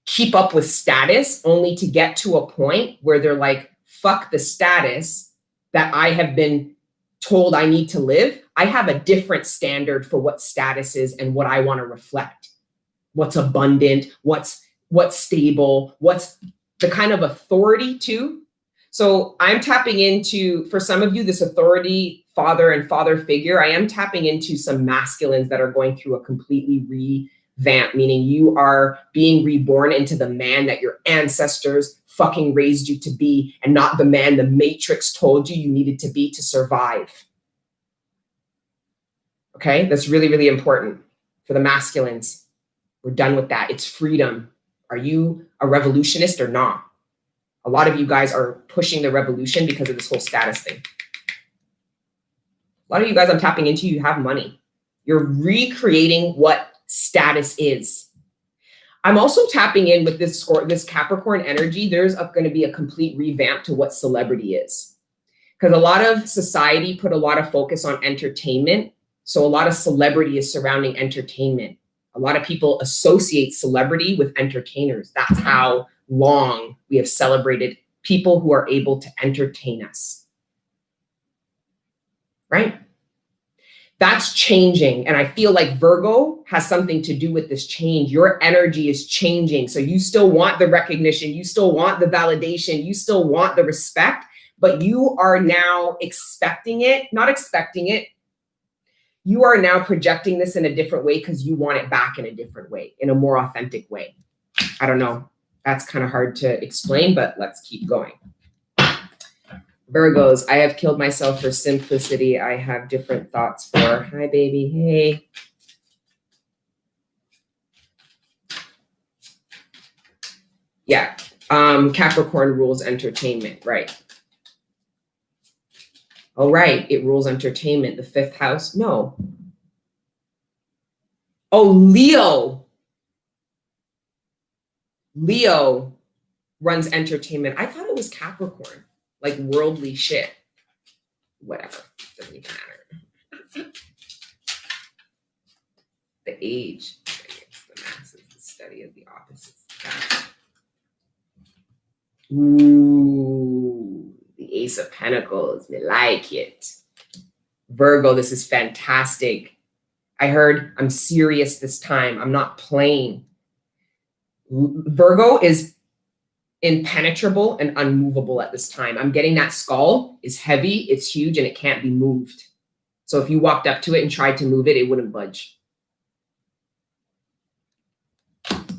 keep up with status only to get to a point where they're like, fuck the status that I have been told I need to live. I have a different standard for what status is and what I want to reflect. What's abundant, what's stable, what's the kind of authority too. So I'm tapping into, for some of you, this authority, father and father figure. I am tapping into some masculines that are going through a completely revamp, meaning you are being reborn into the man that your ancestors fucking raised you to be, and not the man the Matrix told you needed to be to survive. Okay, that's really, really important for the masculines. We're done with that. It's freedom. Are you a revolutionist or not? A lot of you guys are pushing the revolution because of this whole status thing. A lot of you guys I'm tapping into, you have money. You're recreating what status is. I'm also tapping in with this Capricorn energy. There's going to be a complete revamp to what celebrity is. Because a lot of society put a lot of focus on entertainment. So a lot of celebrity is surrounding entertainment. A lot of people associate celebrity with entertainers. That's how long we have celebrated people who are able to entertain us. Right? That's changing. And I feel like Virgo has something to do with this change. Your energy is changing. So you still want the recognition. You still want the validation. You still want the respect, but you are now expecting it, not expecting it. You are now projecting this in a different way because you want it back in a different way, in a more authentic way. I don't know. That's kind of hard to explain, but let's keep going. Virgos, I have killed myself for simplicity. I have different thoughts for. Hi, baby. Hey. Yeah. Capricorn rules entertainment. Right. Oh, right. It rules entertainment. The 5th house. No. Oh, Leo. Leo runs entertainment. I thought it was Capricorn. Like worldly shit. Whatever. Doesn't even matter. The age. The masses, the study of the opposites. Ooh, the Ace of Pentacles. We like it. Virgo, this is fantastic. I heard I'm serious this time. I'm not playing. Virgo is impenetrable and unmovable at this time. I'm getting that skull is heavy, it's huge, and it can't be moved. So if you walked up to it and tried to move it, it wouldn't budge.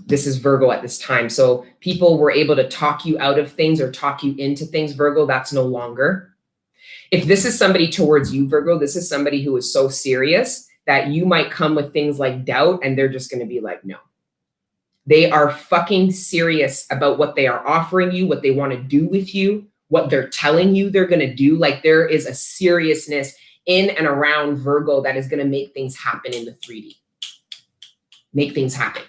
This is Virgo at this time. So people were able to talk you out of things or talk you into things. Virgo, that's no longer. If this is somebody towards you, Virgo, this is somebody who is so serious that you might come with things like doubt and they're just going to be like, no. They are fucking serious about what they are offering you, what they want to do with you, what they're telling you they're going to do. Like there is a seriousness in and around Virgo that is going to make things happen in the 3D. Make things happen.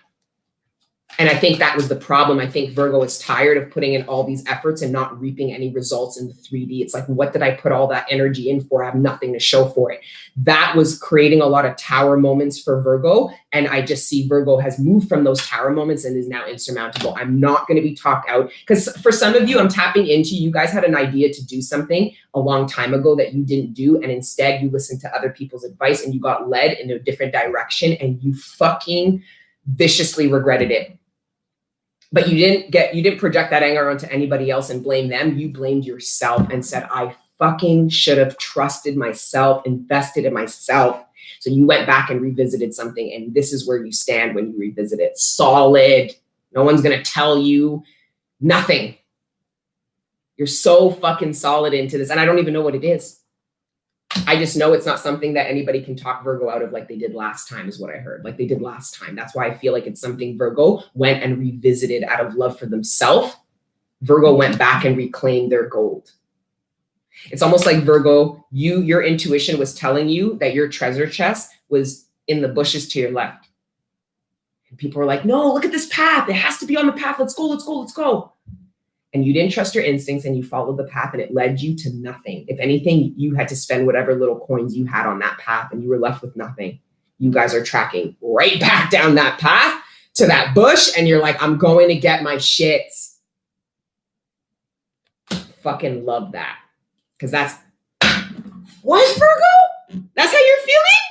And I think that was the problem. I think Virgo is tired of putting in all these efforts and not reaping any results in the 3D. It's like, what did I put all that energy in for? I have nothing to show for it. That was creating a lot of tower moments for Virgo. And I just see Virgo has moved from those tower moments and is now insurmountable. I'm not going to be talked out because for some of you, I'm tapping into, you guys had an idea to do something a long time ago that you didn't do. And instead you listened to other people's advice and you got led in a different direction and you fucking viciously regretted it. But you didn't project that anger onto anybody else and blame them. You blamed yourself and said, I fucking should have trusted myself, invested in myself. So you went back and revisited something. And this is where you stand when you revisit it. Solid. No one's going to tell you nothing. You're so fucking solid into this. And I don't even know what it is. I just know it's not something that anybody can talk Virgo out of like they did last time is what I heard. Like they did last time. That's why I feel like it's something Virgo went and revisited out of love for themselves. Virgo went back and reclaimed their gold. It's almost like Virgo, your intuition was telling you that your treasure chest was in the bushes to your left. And people were like, no, look at this path. It has to be on the path. Let's go, let's go, let's go. And you didn't trust your instincts and you followed the path and it led you to nothing. If anything, you had to spend whatever little coins you had on that path and you were left with nothing. You guys are tracking right back down that path to that bush and you're like, I'm going to get my shits. Fucking love that. Because that's, what, Virgo? That's how you're feeling?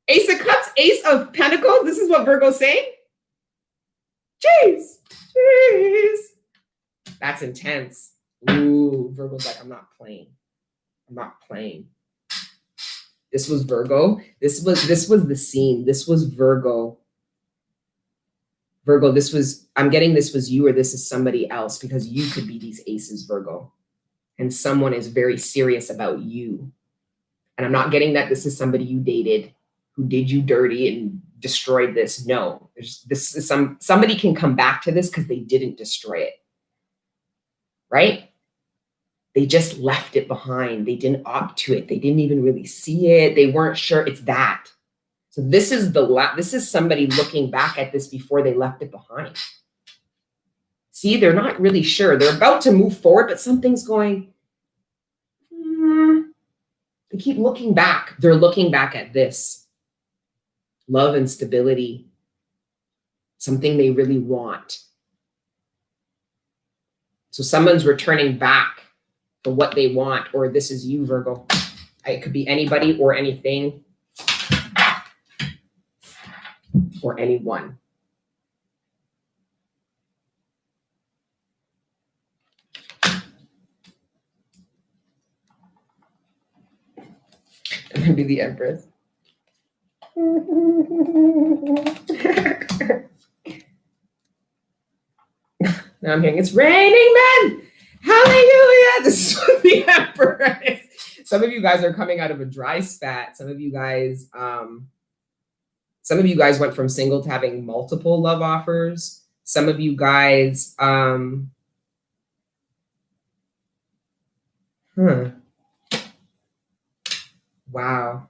Ace of Cups, Ace of Pentacles. This is what Virgo's saying? Jeez. Jeez. That's intense. Ooh, Virgo's like, I'm not playing. I'm not playing. This was Virgo. This was the scene. This was Virgo. Virgo, this was, I'm getting this was you or this is somebody else because you could be these aces, Virgo. And someone is very serious about you. And I'm not getting that this is somebody you dated who did you dirty and destroyed this. No, this is somebody can come back to this because they didn't destroy it. Right? They just left it behind. They didn't opt to it. They didn't even really see it. They weren't sure it's that. So this is somebody looking back at this before they left it behind. See, they're not really sure. They're about to move forward, but something's going, They keep looking back. They're looking back at this. Love and stability. Something they really want. So someone's returning back for what they want, or this is you, Virgo. It could be anybody or anything or anyone. I'm gonna be the Empress. Now I'm hearing it's raining men. Hallelujah. This is what the Empress. Some of you guys are coming out of a dry spat. Some of you guys went from single to having multiple love offers. Some of you guys, wow.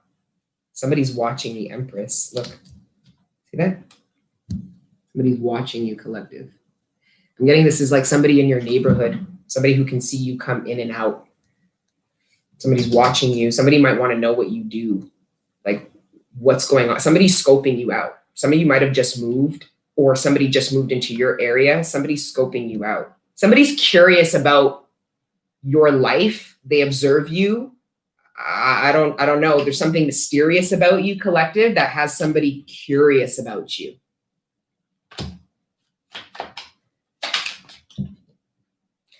Somebody's watching the Empress. Look, see that? Somebody's watching you, collective. I'm getting this is like somebody in your neighborhood, somebody who can see you come in and out. Somebody's watching you. Somebody might want to know what you do. Like what's going on. Somebody's scoping you out. Some of you might have just moved, or somebody just moved into your area. Somebody's scoping you out. Somebody's curious about your life. They observe you. I don't know. There's something mysterious about you, collective, that has somebody curious about you.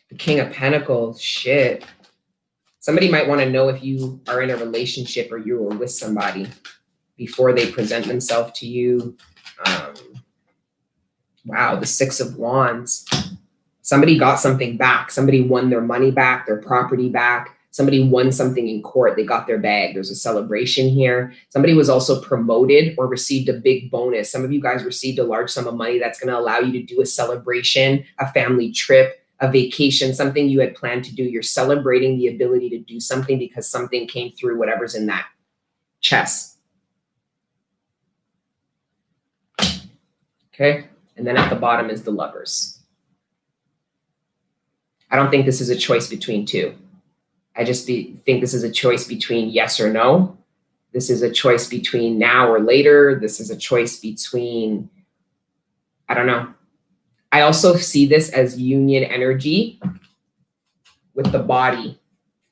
The King of Pentacles, shit. Somebody might want to know if you are in a relationship or you are with somebody before they present themselves to you. Wow, the Six of Wands. Somebody got something back. Somebody won their money back, their property back. Somebody won something in court. They got their bag. There's a celebration here. Somebody was also promoted or received a big bonus. Some of you guys received a large sum of money that's going to allow you to do a celebration, a family trip, a vacation, something you had planned to do. You're celebrating the ability to do something because something came through, whatever's in that chest. Okay. And then at the bottom is the Lovers. I don't think this is a choice between two. I just think this is a choice between yes or no. This is a choice between now or later. This is a choice between, I don't know. I also see this as union energy with the body.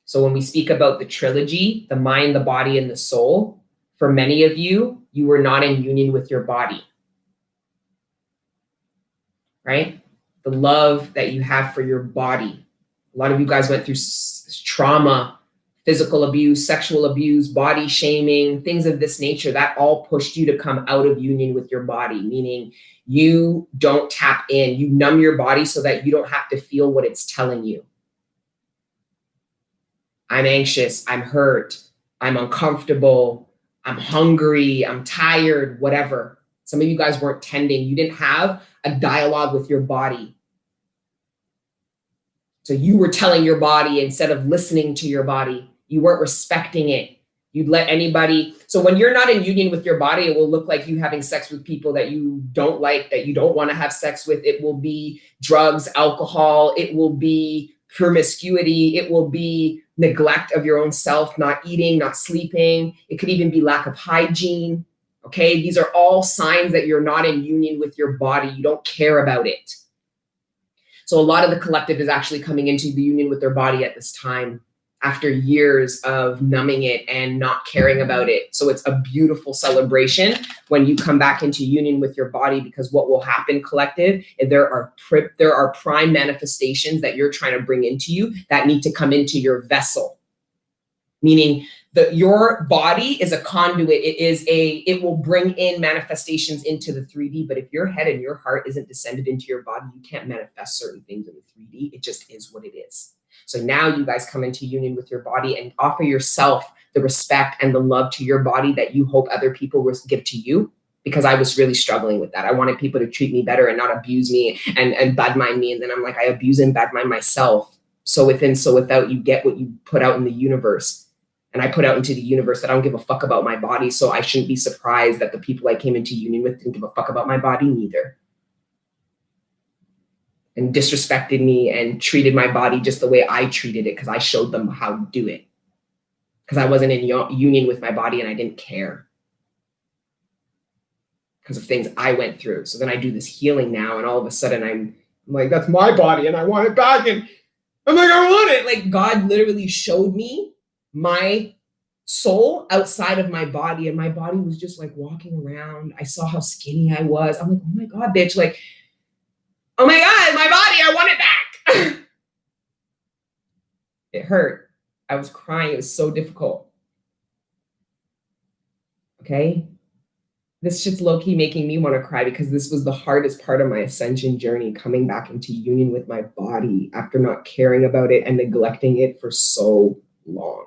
So when we speak about the trilogy, the mind, the body, and the soul, for many of you, you were not in union with your body. Right? The love that you have for your body. A lot of you guys went through trauma, physical abuse, sexual abuse, body shaming, things of this nature. That all pushed you to come out of union with your body, meaning you don't tap in. You numb your body so that you don't have to feel what it's telling you. I'm anxious, I'm hurt, I'm uncomfortable, I'm hungry, I'm tired, whatever. Some of you guys weren't tending. You didn't have a dialogue with your body. So you were telling your body instead of listening to your body. You weren't respecting it. You'd let anybody. So when you're not in union with your body, it will look like you having sex with people that you don't like, that you don't want to have sex with. It will be drugs, alcohol. It will be promiscuity. It will be neglect of your own self, not eating, not sleeping. It could even be lack of hygiene. Okay, these are all signs that you're not in union with your body. You don't care about it. So a lot of the collective is actually coming into the union with their body at this time after years of numbing it and not caring about it. So it's a beautiful celebration when you come back into union with your body, because what will happen, collective, is there are prime manifestations that you're trying to bring into you that need to come into your vessel. Meaning your body is a conduit. It will bring in manifestations into the 3D. But if your head and your heart isn't descended into your body, you can't manifest certain things in the 3D. It just is what it is. So now you guys come into union with your body and offer yourself the respect and the love to your body that you hope other people will give to you. Because I was really struggling with that. I wanted people to treat me better and not abuse me and bad mind me. And then I'm like, I abuse and bad mind myself. So within, so without, you get what you put out in the universe. And I put out into the universe that I don't give a fuck about my body. So I shouldn't be surprised that the people I came into union with didn't give a fuck about my body neither. And disrespected me and treated my body just the way I treated it because I showed them how to do it. Because I wasn't in union with my body and I didn't care. Because of things I went through. So then I do this healing now and all of a sudden I'm like, that's my body and I want it back. And I'm like, I want it. Like God literally showed me my soul outside of my body, and my body was just like walking around. I saw how skinny I was. I'm like, oh my God, bitch. Like, oh my God, my body, I want it back. It hurt. I was crying. It was so difficult. Okay. This shit's low-key making me want to cry because this was the hardest part of my ascension journey, coming back into union with my body after not caring about it and neglecting it for so long.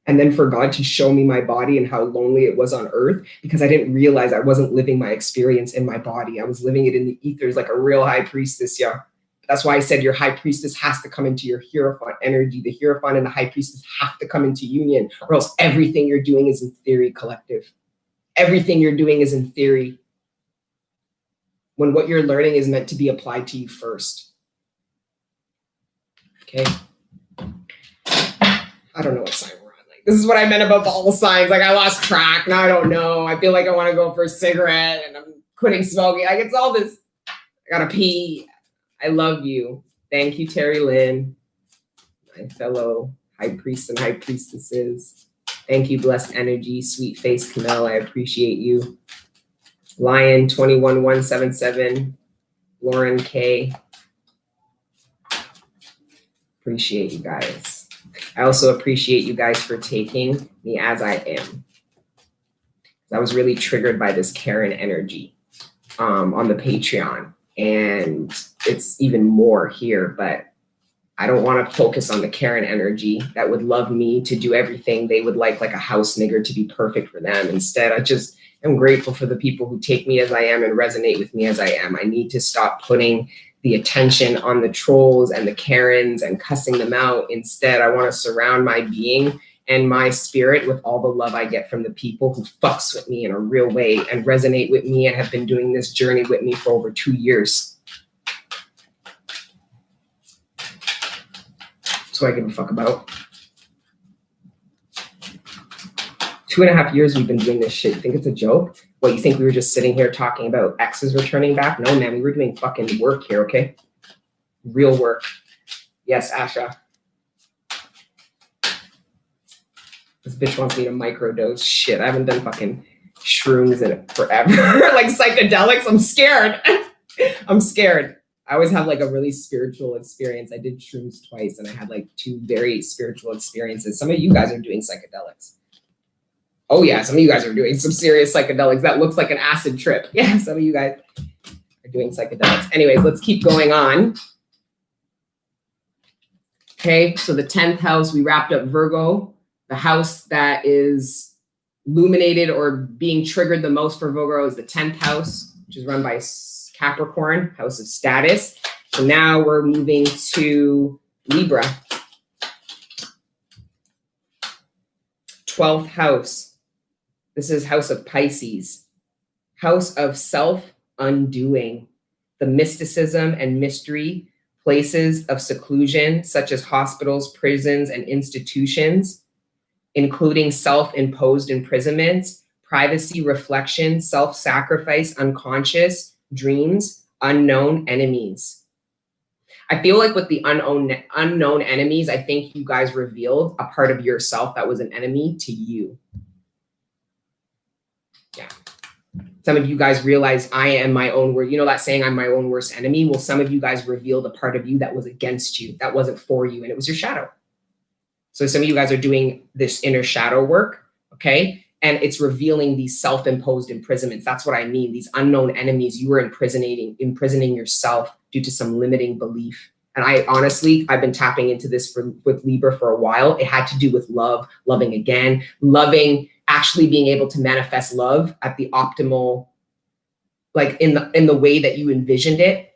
And then for God to show me my body and how lonely it was on earth, because I didn't realize I wasn't living my experience in my body. I was living it in the ethers like a real high priestess, yeah. That's why I said your high priestess has to come into your Hierophant energy. The Hierophant and the high priestess have to come into union, or else everything you're doing is in theory, collective. Everything you're doing is in theory, when what you're learning is meant to be applied to you first. Okay. I don't know what sign we're on. This is what I meant about all the signs. Like I lost track. Now I don't know. I feel like I want to go for a cigarette and I'm quitting smoking. Like it's all this. I gotta pee. I love you. Thank you, Terry Lynn, my fellow high priests and high priestesses. Thank you, Blessed Energy, Sweet Face Camille. I appreciate you. Lion 21177, Lauren K. Appreciate you guys. I also appreciate you guys for taking me as I am. I was really triggered by this Karen energy on the Patreon. And it's even more here, but I don't want to focus on the Karen energy that would love me to do everything they would like a house nigger to be perfect for them. Instead, I just am grateful for the people who take me as I am and resonate with me as I am. I need to stop putting the attention on the trolls and the Karens and cussing them out. Instead, I want to surround my being and my spirit with all the love I get from the people who fucks with me in a real way and resonate with me and have been doing this journey with me for over 2 years. That's what I give a fuck about. 2.5 years we've been doing this shit. You think it's a joke? What, you think we were just sitting here talking about exes returning back? No, man, we were doing fucking work here, okay? Real work. Yes, Asha. This bitch wants me to microdose. Shit, I haven't done fucking shrooms in forever. Like psychedelics, I'm scared. I'm scared. I always have like a really spiritual experience. I did shrooms twice and I had like 2 very spiritual experiences. Some of you guys are doing psychedelics. Oh yeah, some of you guys are doing some serious psychedelics. That looks like an acid trip. Yeah, some of you guys are doing psychedelics. Anyways, let's keep going on. Okay, so the 10th house, we wrapped up Virgo. The house that is illuminated or being triggered the most for Virgo is the 10th house, which is run by Capricorn, house of status. So now we're moving to Libra. 12th house. This is house of Pisces. House of self-undoing. The mysticism and mystery, places of seclusion, such as hospitals, prisons, and institutions, including self-imposed imprisonments, privacy, reflection, self-sacrifice, unconscious, dreams, unknown enemies. I feel like with the unknown enemies, I think you guys revealed a part of yourself that was an enemy to you. Yeah. Some of you guys realized I am my own worst. You know that saying, I'm my own worst enemy? Well, some of you guys revealed a part of you that was against you, that wasn't for you, and it was your shadow. So some of you guys are doing this inner shadow work, okay? And it's revealing these self-imposed imprisonments. That's what I mean. These unknown enemies, you were imprisoning yourself due to some limiting belief. And I've been tapping into this with Libra for a while. It had to do with love, loving again, actually being able to manifest love at the optimal, like in the way that you envisioned it.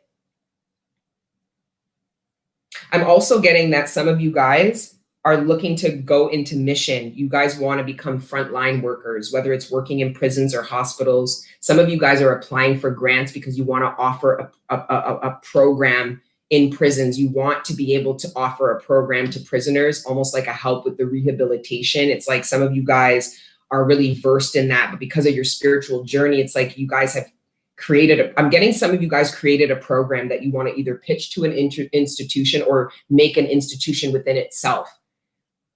I'm also getting that some of you guys are looking to go into mission. You guys want to become frontline workers, whether it's working in prisons or hospitals. Some of you guys are applying for grants because you want to offer a program in prisons. You want to be able to offer a program to prisoners, almost like a help with the rehabilitation. It's like some of you guys are really versed in that, but because of your spiritual journey, it's like you guys have created, I'm getting some of you guys created a program that you want to either pitch to an institution or make an institution within itself.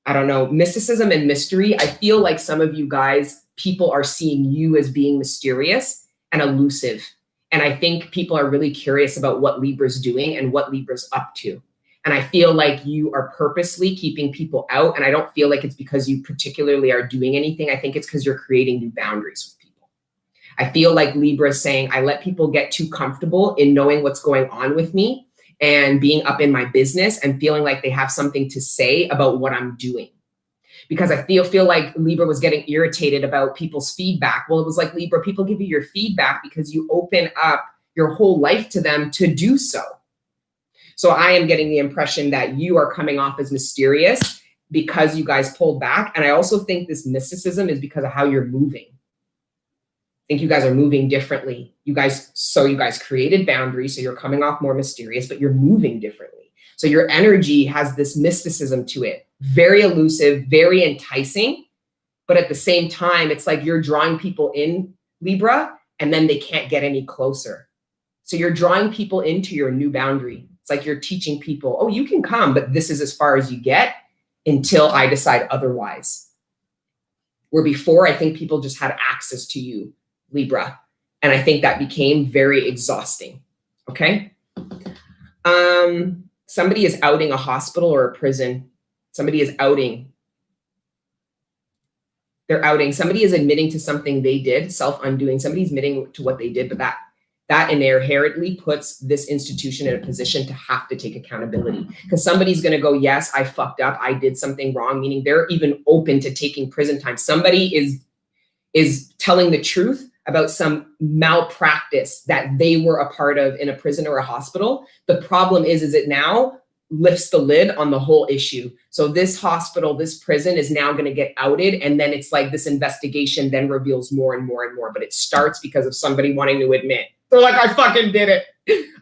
I don't know, mysticism and mystery. I feel like some of you guys, people are seeing you as being mysterious and elusive. And I think people are really curious about what Libra's doing and what Libra's up to. And I feel like you are purposely keeping people out. And I don't feel like it's because you particularly are doing anything. I think it's because you're creating new boundaries with people. I feel like Libra is saying, I let people get too comfortable in knowing what's going on with me and being up in my business and feeling like they have something to say about what I'm doing. Because I feel like Libra was getting irritated about people's feedback. Well, it was like, Libra, people give you your feedback because you open up your whole life to them to do so. So I am getting the impression that you are coming off as mysterious because you guys pulled back. And I also think this mysticism is because of how you're moving. I think you guys are moving differently. You guys created boundaries, so you're coming off more mysterious, but you're moving differently. So your energy has this mysticism to it. very elusive, very enticing. But at the same time, it's like you're drawing people in, Libra, and then they can't get any closer. So you're drawing people into your new boundary. It's like you're teaching people, oh, you can come, but this is as far as you get until I decide otherwise. Where before, I think people just had access to you, Libra. And I think that became very exhausting. Okay. Somebody is outing a hospital or a prison. Somebody is outing. They're outing. Somebody is admitting to something they did, self-undoing. Somebody's admitting to what they did, but that inherently puts this institution in a position to have to take accountability. Because somebody's going to go, yes, I fucked up. I did something wrong, meaning they're even open to taking prison time. Somebody is telling the truth about some malpractice that they were a part of in a prison or a hospital. The problem is it now lifts the lid on the whole issue. So this hospital, this prison is now going to get outed. And then it's like this investigation then reveals more and more and more. But it starts because of somebody wanting to admit. They're like, I fucking did it.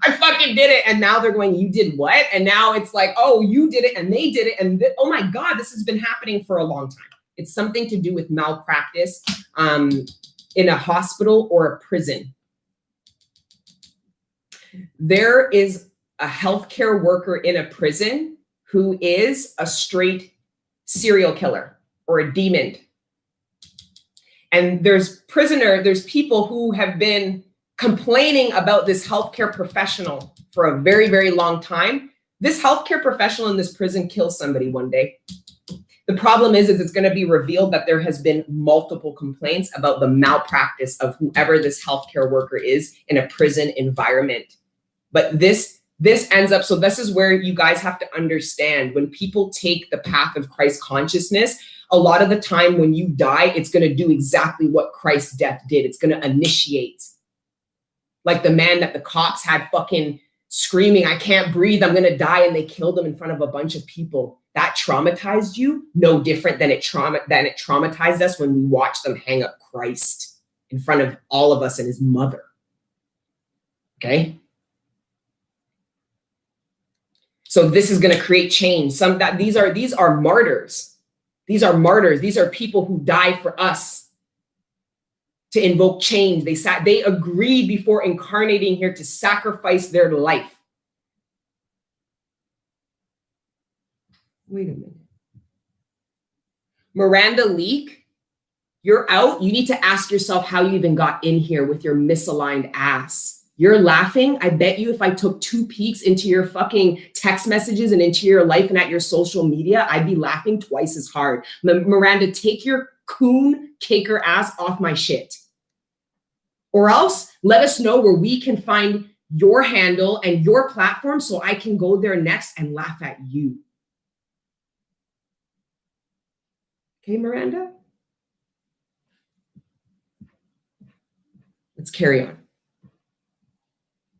I fucking did it. And now they're going, you did what? And now it's like, oh, you did it and they did it. And oh my God, this has been happening for a long time. It's something to do with malpractice in a hospital or a prison. There is a healthcare worker in a prison who is a straight serial killer or a demon. And there's people who have been complaining about this healthcare professional for a very, very long time. This healthcare professional in this prison kills somebody one day. The problem is it's going to be revealed that there has been multiple complaints about the malpractice of whoever this healthcare worker is in a prison environment. But this ends up, so this is where you guys have to understand when people take the path of Christ consciousness, a lot of the time when you die, it's going to do exactly what Christ's death did. It's going to initiate. Like the man that the cops had fucking screaming, I can't breathe, I'm going to die. And they killed him in front of a bunch of people. That traumatized you no different than it traumatized us when we watched them hang up Christ in front of all of us and his mother. Okay. So this is going to create change. These are martyrs. These are martyrs. These are people who die for us to invoke change. They agreed before incarnating here to sacrifice their life. Wait a minute. Miranda Leak, you're out. You need to ask yourself how you even got in here with your misaligned ass. You're laughing. I bet you if I took 2 peeks into your fucking text messages and into your life and at your social media, I'd be laughing twice as hard. Miranda, take your coon caker ass off my shit. Or else let us know where we can find your handle and your platform so I can go there next and laugh at you. Okay, Miranda? Let's carry on.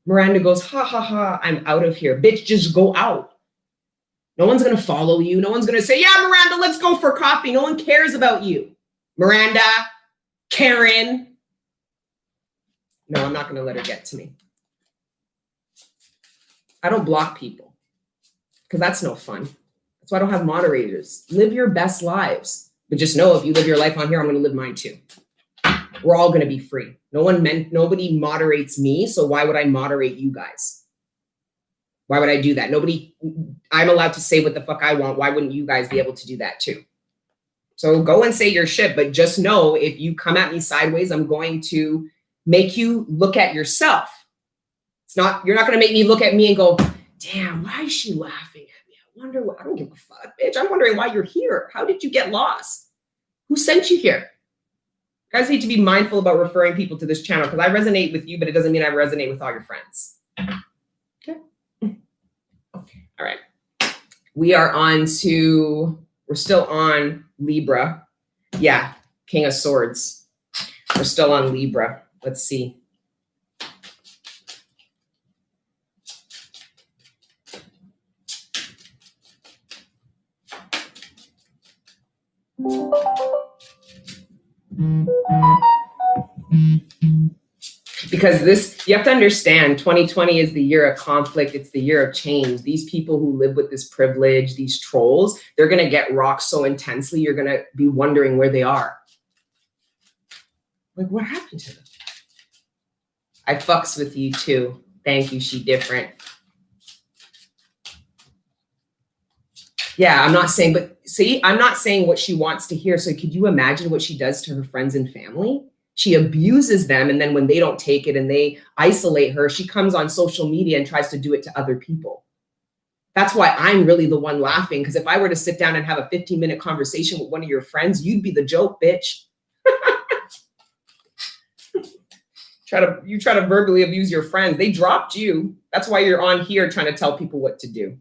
Miranda goes, ha, ha, ha, I'm out of here. Bitch, just go out. No one's going to follow you. No one's going to say, yeah, Miranda, let's go for coffee. No one cares about you. Miranda, Karen. No, I'm not going to let her get to me. I don't block people because that's no fun. That's why I don't have moderators. Live your best lives. But just know if you live your life on here, I'm going to live mine too. We're all going to be free. Nobody moderates me. So why would I moderate you guys? Why would I do that? I'm allowed to say what the fuck I want. Why wouldn't you guys be able to do that too? So go and say your shit, but just know if you come at me sideways, I'm going to make you look at yourself. You're not going to make me look at me and go, damn, why is she laughing at me? I wonder I don't give a fuck, bitch. I'm wondering why you're here. How did you get lost? Who sent you here? You guys need to be mindful about referring people to this channel because I resonate with you, but it doesn't mean I resonate with all your friends. Okay. All right. We're still on Libra. Yeah. King of Swords. We're still on Libra. Let's see. Because you have to understand, 2020 is the year of conflict. It's the year of change. These people who live with this privilege, these trolls, they're going to get rocked so intensely, you're going to be wondering where they are. Like, what happened to them? I fucks with you too. Thank you, she different. Yeah, I'm not saying, but see, I'm not saying what she wants to hear. So could you imagine what she does to her friends and family? She abuses them, and then when they don't take it and they isolate her, she comes on social media and tries to do it to other people. That's why I'm really the one laughing, because if I were to sit down and have a 15-minute conversation with one of your friends, you'd be the joke, bitch. You try to verbally abuse your friends. They dropped you. That's why you're on here trying to tell people what to do.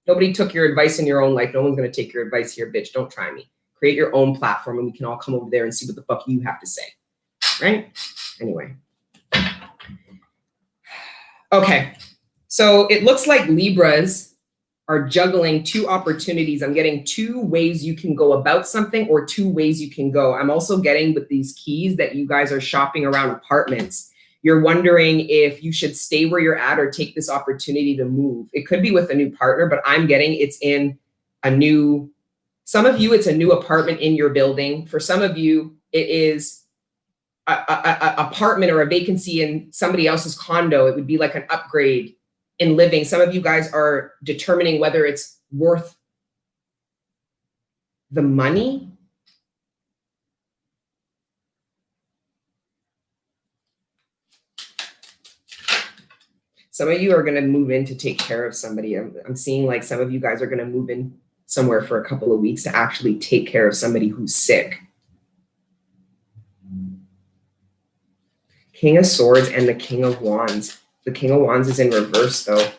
Nobody took your advice in your own life. No one's going to take your advice here, bitch. Don't try me. Create your own platform and we can all come over there and see what the fuck you have to say. Right? Anyway. Okay. So it looks like Libras are juggling two opportunities. I'm getting two ways you can go about something or two ways you can go. I'm also getting with these keys that you guys are shopping around apartments. You're wondering if you should stay where you're at or take this opportunity to move. It could be with a new partner, but I'm getting it's in a new, some of you, it's a new apartment in your building. For some of you, it is a apartment or a vacancy in somebody else's condo. It would be like an upgrade in living. Some of you guys are determining whether it's worth the money. Some of you are going to move in to take care of somebody. I'm seeing like some of you guys are going to move in somewhere for a couple of weeks to actually take care of somebody who's sick. King of Swords and the King of Wands. The King of Wands is in reverse though.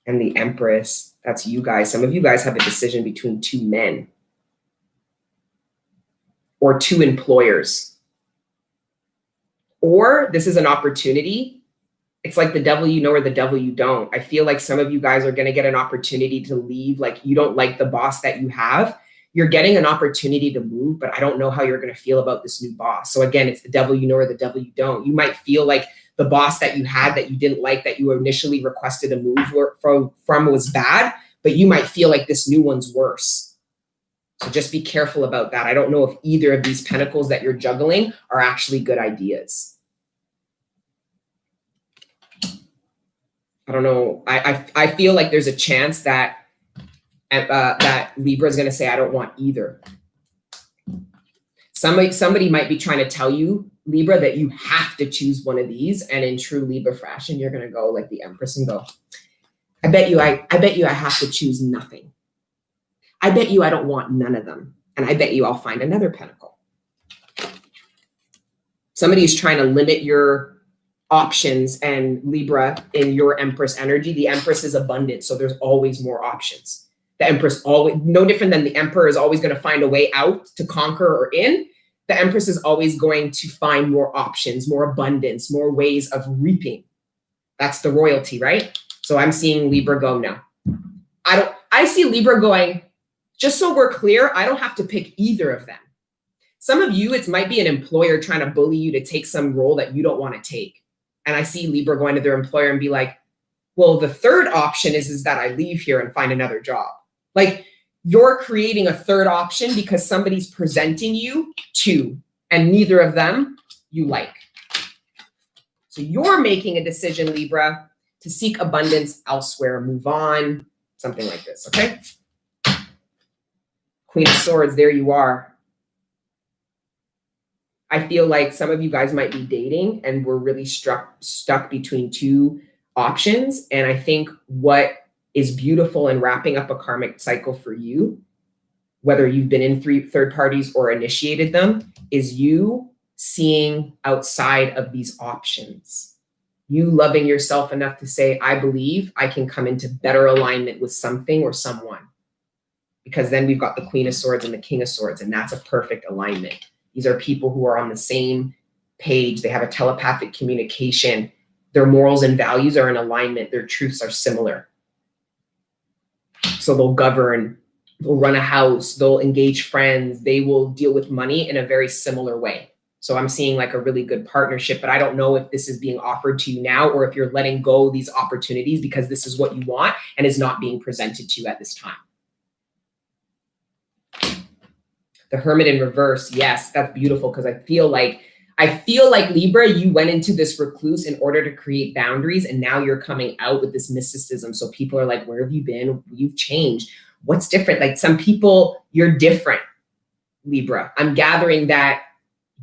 And the Empress, that's you guys. Some of you guys have a decision between two men or two employers. Or this is an opportunity. It's like the devil you know or the devil you don't. I feel like some of you guys are going to get an opportunity to leave. Like you don't like the boss that you have. You're getting an opportunity to move, but I don't know how you're going to feel about this new boss. So again, it's the devil you know or the devil you don't. You might feel like the boss that you had that you didn't like, that you initially requested a move from was bad, but you might feel like this new one's worse. So just be careful about that. I don't know if either of these pentacles that you're juggling are actually good ideas. I don't know. I feel like there's a chance that that Libra is going to say, I don't want either. Somebody might be trying to tell you, Libra, that you have to choose one of these. And in true Libra fashion, you're going to go like the Empress and go, I bet you I have to choose nothing. I bet you I don't want none of them. And I bet you I'll find another pentacle. Somebody's trying to limit your options, and Libra in your Empress energy, the Empress is abundant. So there's always more options. The Empress always, no different than the Emperor is always going to find a way out to conquer or in. The Empress is always going to find more options, more abundance, more ways of reaping. That's the royalty, right? So I'm seeing Libra go, no. I see Libra going, just so we're clear, I don't have to pick either of them. Some of you, it might be an employer trying to bully you to take some role that you don't want to take. And I see Libra going to their employer and be like, well, the third option is that I leave here and find another job. Like you're creating a third option because somebody's presenting you two, and neither of them you like. So you're making a decision, Libra, to seek abundance elsewhere, move on, something like this, okay? Queen of Swords, there you are. I feel like some of you guys might be dating and we're really stuck between two options. And I think what is beautiful in wrapping up a karmic cycle for you, whether you've been in third parties or initiated them, is you seeing outside of these options. You loving yourself enough to say, I believe I can come into better alignment with something or someone. Because then we've got the Queen of Swords and the King of Swords, and that's a perfect alignment. These are people who are on the same page. They have a telepathic communication. Their morals and values are in alignment. Their truths are similar. So they'll govern, they'll run a house, they'll engage friends, they will deal with money in a very similar way. So I'm seeing like a really good partnership, but I don't know if this is being offered to you now or if you're letting go these opportunities because this is what you want and is not being presented to you at this time. The Hermit in reverse. Yes, that's beautiful because I feel like Libra, you went into this recluse in order to create boundaries, and now you're coming out with this mysticism. So people are like, where have you been? You've changed. What's different? Like some people, you're different, Libra. I'm gathering that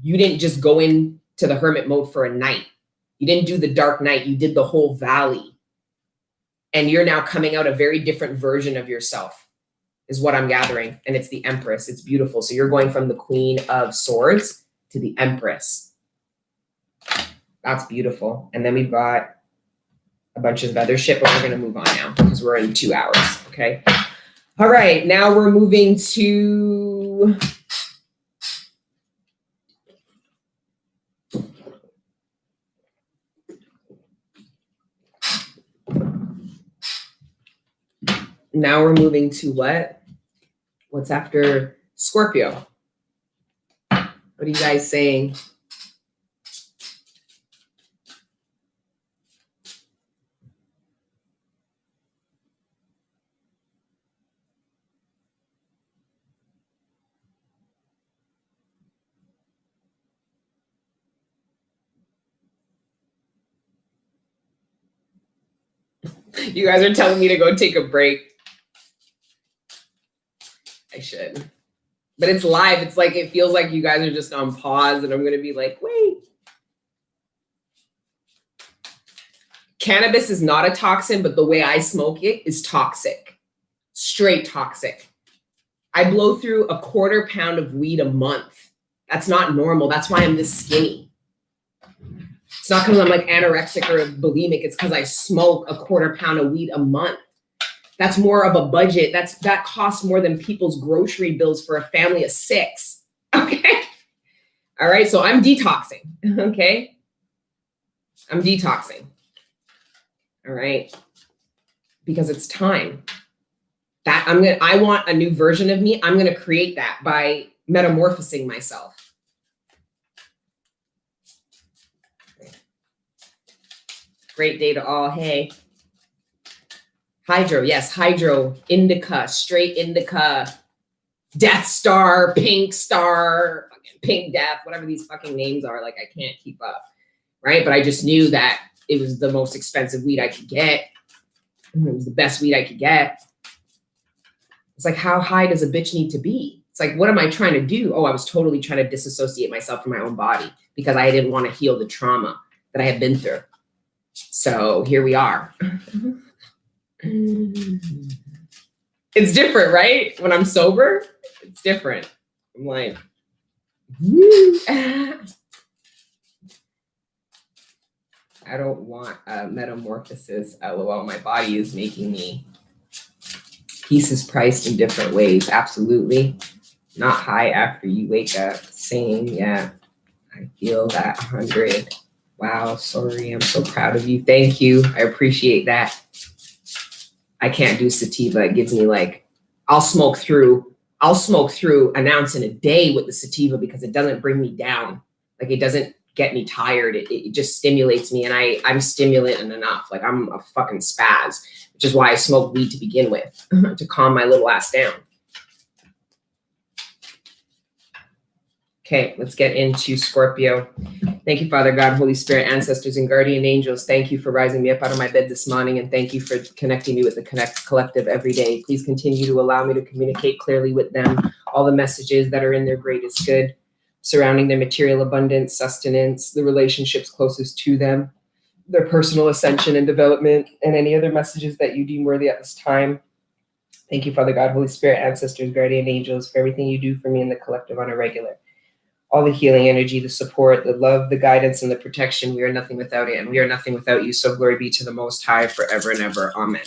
you didn't just go into the hermit mode for a night. You didn't do the dark night. You did the whole valley. And you're now coming out a very different version of yourself is what I'm gathering. And it's the Empress. It's beautiful. So you're going from the Queen of Swords to the Empress. That's beautiful. And then we've got a bunch of other shit, but we're going to move on now because we're in 2 hours. Okay. All right. Now we're moving to what? What's after Scorpio? What are you guys saying? You guys are telling me to go take a break. I should. But it's live. It's like, it feels like you guys are just on pause and I'm going to be like, wait. Cannabis is not a toxin, but the way I smoke it is toxic. Straight toxic. I blow through a 1/4 pound of weed a month. That's not normal. That's why I'm this skinny. It's not because I'm like anorexic or bulimic. It's because I smoke a 1/4 pound of weed a month. That's more of a budget. That costs more than people's grocery bills for a family of 6. Okay. All right. So I'm detoxing. Okay. I'm detoxing. All right. Because it's time. I want a new version of me. I'm going to create that by metamorphosing myself. Great day to all. Hey. Hydro, yes, hydro, indica, straight indica, Death Star, Pink Star, Pink Death, whatever these fucking names are. Like, I can't keep up, right? But I just knew that it was the most expensive weed I could get. It was the best weed I could get. It's like, how high does a bitch need to be? It's like, what am I trying to do? Oh, I was totally trying to disassociate myself from my own body because I didn't want to heal the trauma that I had been through. So here we are. It's different, right? When I'm sober, it's different. I'm like, I don't want a metamorphosis. LOL, my body is making me. Peace is priced in different ways. Absolutely. Not high after you wake up. Same, yeah. I feel that 100. Wow, sorry. I'm so proud of you. Thank you. I appreciate that. I can't do sativa. It gives me like, I'll smoke through an ounce in a day with the sativa because it doesn't bring me down. Like it doesn't get me tired. It just stimulates me and I'm stimulant enough. Like I'm a fucking spaz, which is why I smoke weed to begin with, to calm my little ass down. Okay, let's get into Scorpio. Thank you, Father God, Holy Spirit, ancestors, and guardian angels. Thank you for rising me up out of my bed this morning, and thank you for connecting me with the Collective every day. Please continue to allow me to communicate clearly with them all the messages that are in their greatest good, surrounding their material abundance, sustenance, the relationships closest to them, their personal ascension and development, and any other messages that you deem worthy at this time. Thank you, Father God, Holy Spirit, ancestors, guardian angels, for everything you do for me in the Collective on a regular. All the healing energy, the support, the love, the guidance, and the protection. We are nothing without it, and we are nothing without you. So glory be to the Most High forever and ever. Amen.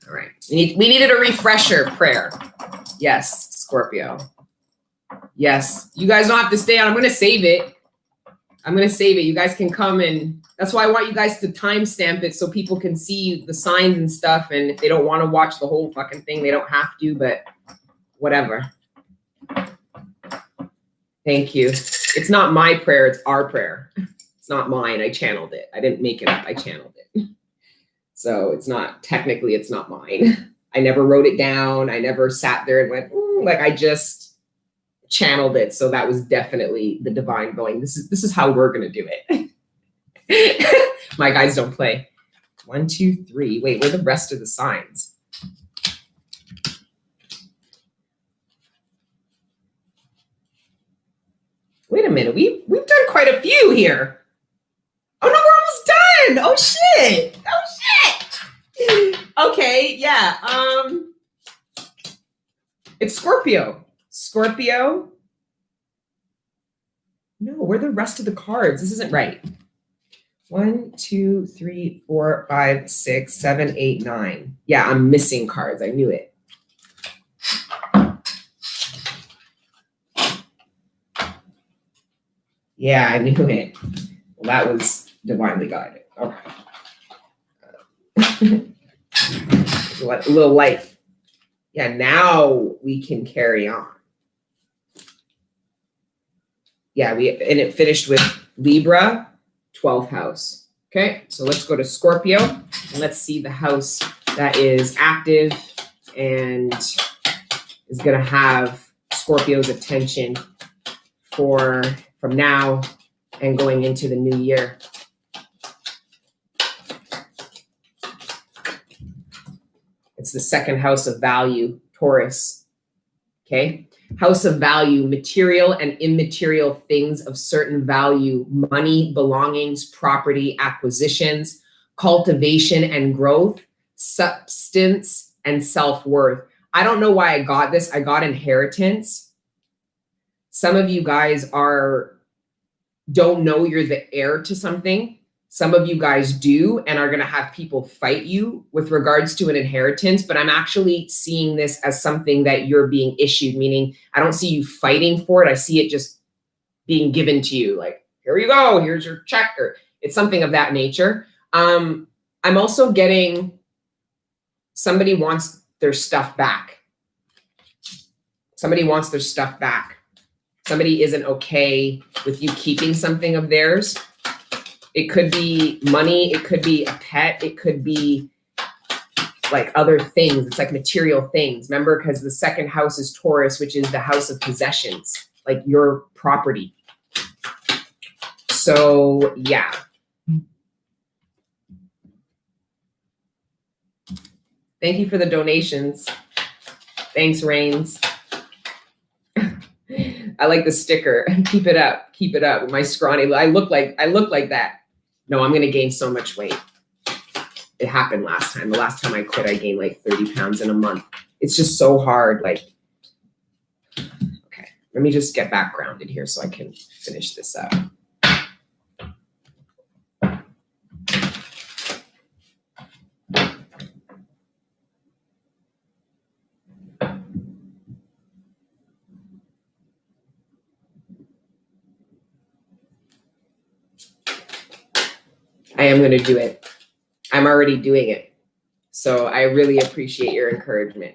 All right. We needed a refresher prayer. Yes, Scorpio. Yes. You guys don't have to stay on. I'm going to save it. You guys can come, and that's why I want you guys to timestamp it so people can see the signs and stuff. And if they don't want to watch the whole fucking thing, they don't have to, but whatever. Thank you. It's not my prayer, it's our prayer. It's not mine. I channeled it. I didn't make it up. I channeled it. So it's not, technically, it's not mine. I never wrote it down. I never sat there and went, like I just channeled it. So that was definitely the divine going, this is how we're going to do it. My guys don't play. 1, 2, 3. Wait, where are the rest of the signs? Wait a minute. We've done quite a few here. Oh no, we're almost done. Oh shit. Okay, yeah. It's Scorpio. Scorpio. No, where are the rest of the cards? This isn't right. 1, 2, 3, 4, 5, 6, 7, 8, 9. Yeah, I'm missing cards. I knew it. Yeah, I knew it. Well, that was divinely guided. Okay. A little light. Yeah, now we can carry on. Yeah, and it finished with Libra, 12th house. Okay, so let's go to Scorpio and let's see the house that is active and is going to have Scorpio's attention from now and going into the new year. It's the second house of value, Taurus. Okay. House of value, material and immaterial things of certain value, money, belongings, property, acquisitions, cultivation and growth, substance, and self-worth. I don't know why I got this. I got inheritance. Some of you guys don't know you're the heir to something. Some of you guys do and are going to have people fight you with regards to an inheritance, but I'm actually seeing this as something that you're being issued, meaning I don't see you fighting for it. I see it just being given to you. Like, here you go, here's your check, or it's something of that nature. I'm also getting somebody wants their stuff back. Somebody wants their stuff back. Somebody isn't okay with you keeping something of theirs. It could be money. It could be a pet. It could be like other things. It's like material things. Remember, because the second house is Taurus, which is the house of possessions, like your property. So, yeah. Thank you for the donations. Thanks, Rains. I like the sticker. Keep it up. Keep it up. With my scrawny, I look like that. No, I'm going to gain so much weight. It happened last time. The last time I quit, I gained like 30 pounds in a month. It's just so hard. Like, okay, let me just get back grounded here so I can finish this up. I am going to do it. I'm already doing it. So I really appreciate your encouragement.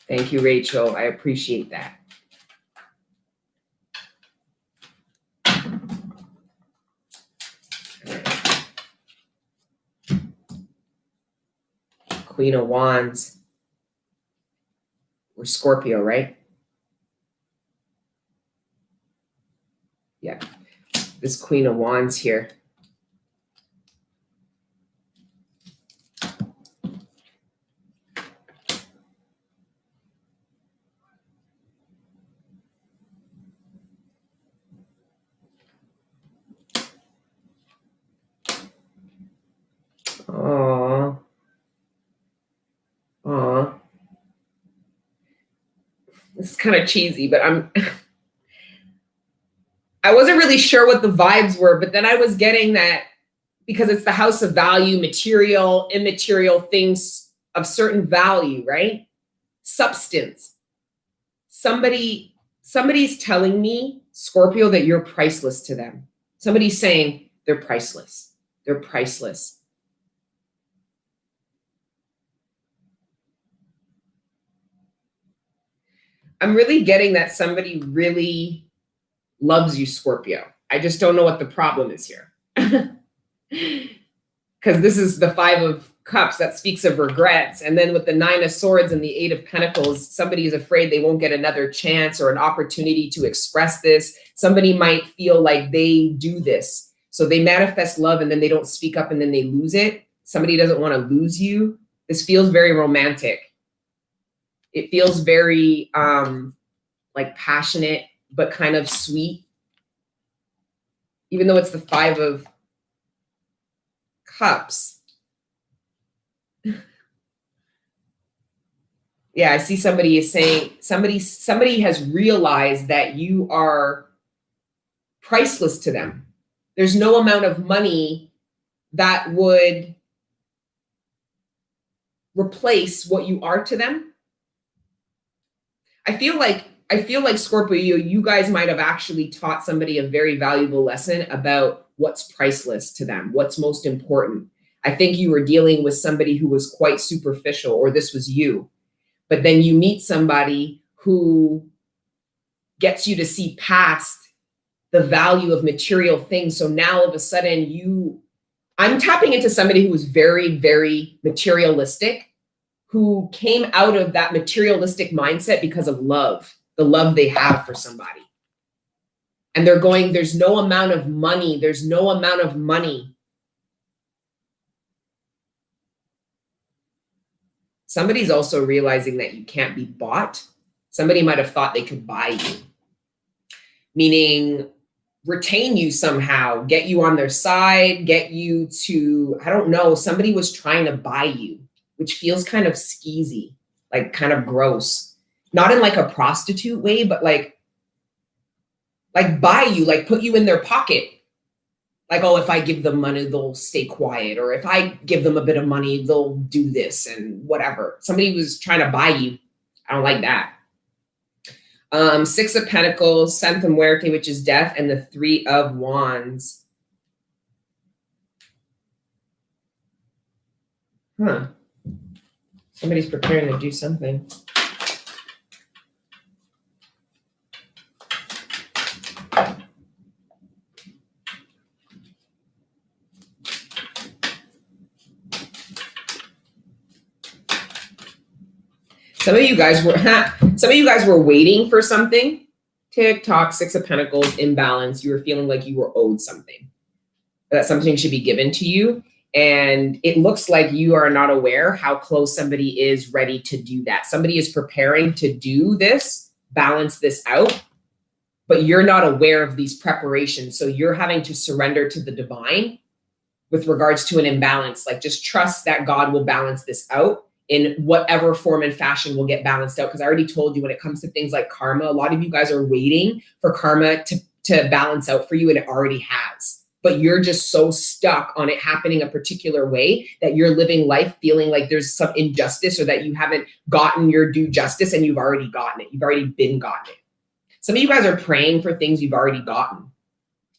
Thank you, Rachel. I appreciate that. Queen of Wands. We're Scorpio, right? Yeah. This Queen of Wands here. Aww. Aww. This is kind of cheesy, but I wasn't really sure what the vibes were, but then I was getting that because it's the house of value, material, immaterial things of certain value, right? Substance. Somebody's telling me, Scorpio, that you're priceless to them. Somebody's saying they're priceless. They're priceless. I'm really getting that somebody really loves you, Scorpio. I just don't know what the problem is here. Because this is the 5 of Cups that speaks of regrets. And then with the 9 of Swords and the 8 of Pentacles, somebody is afraid they won't get another chance or an opportunity to express this. Somebody might feel like they do this. So they manifest love and then they don't speak up and then they lose it. Somebody doesn't want to lose you. This feels very romantic. It feels very like passionate, but kind of sweet. Even though it's the 5 of Cups. Yeah, I see somebody is saying, somebody has realized that you are priceless to them. There's no amount of money that would replace what you are to them. I feel like Scorpio, you guys might have actually taught somebody a very valuable lesson about what's priceless to them, what's most important. I think you were dealing with somebody who was quite superficial, or this was you. But then you meet somebody who gets you to see past the value of material things. So now all of a sudden I'm tapping into somebody who was very, very materialistic, who came out of that materialistic mindset because of love, the love they have for somebody. And they're going, there's no amount of money. There's no amount of money. Somebody's also realizing that you can't be bought. Somebody might have thought they could buy you, meaning retain you somehow, get you on their side, get you to, I don't know, somebody was trying to buy you, which feels kind of skeezy, like kind of gross. Not in like a prostitute way, but like buy you, like put you in their pocket. Like, oh, if I give them money, they'll stay quiet. Or if I give them a bit of money, they'll do this and whatever. Somebody was trying to buy you. I don't like that. 6 of Pentacles, Santa Muerte, which is death, and the 3 of Wands. Huh. Somebody's preparing to do something. Some of you guys were waiting for something. TikTok, 6 of Pentacles, imbalance. You were feeling like you were owed something. That something should be given to you. And it looks like you are not aware how close somebody is ready to do that. Somebody is preparing to do this, balance this out, but you're not aware of these preparations. So you're having to surrender to the divine with regards to an imbalance. Like, just trust that God will balance this out. In whatever form and fashion will get balanced out. Because I already told you, when it comes to things like karma, a lot of you guys are waiting for karma to balance out for you, and it already has. But you're just so stuck on it happening a particular way that you're living life feeling like there's some injustice, or that you haven't gotten your due justice, and you've already gotten it. You've already been gotten it. Some of you guys are praying for things you've already gotten.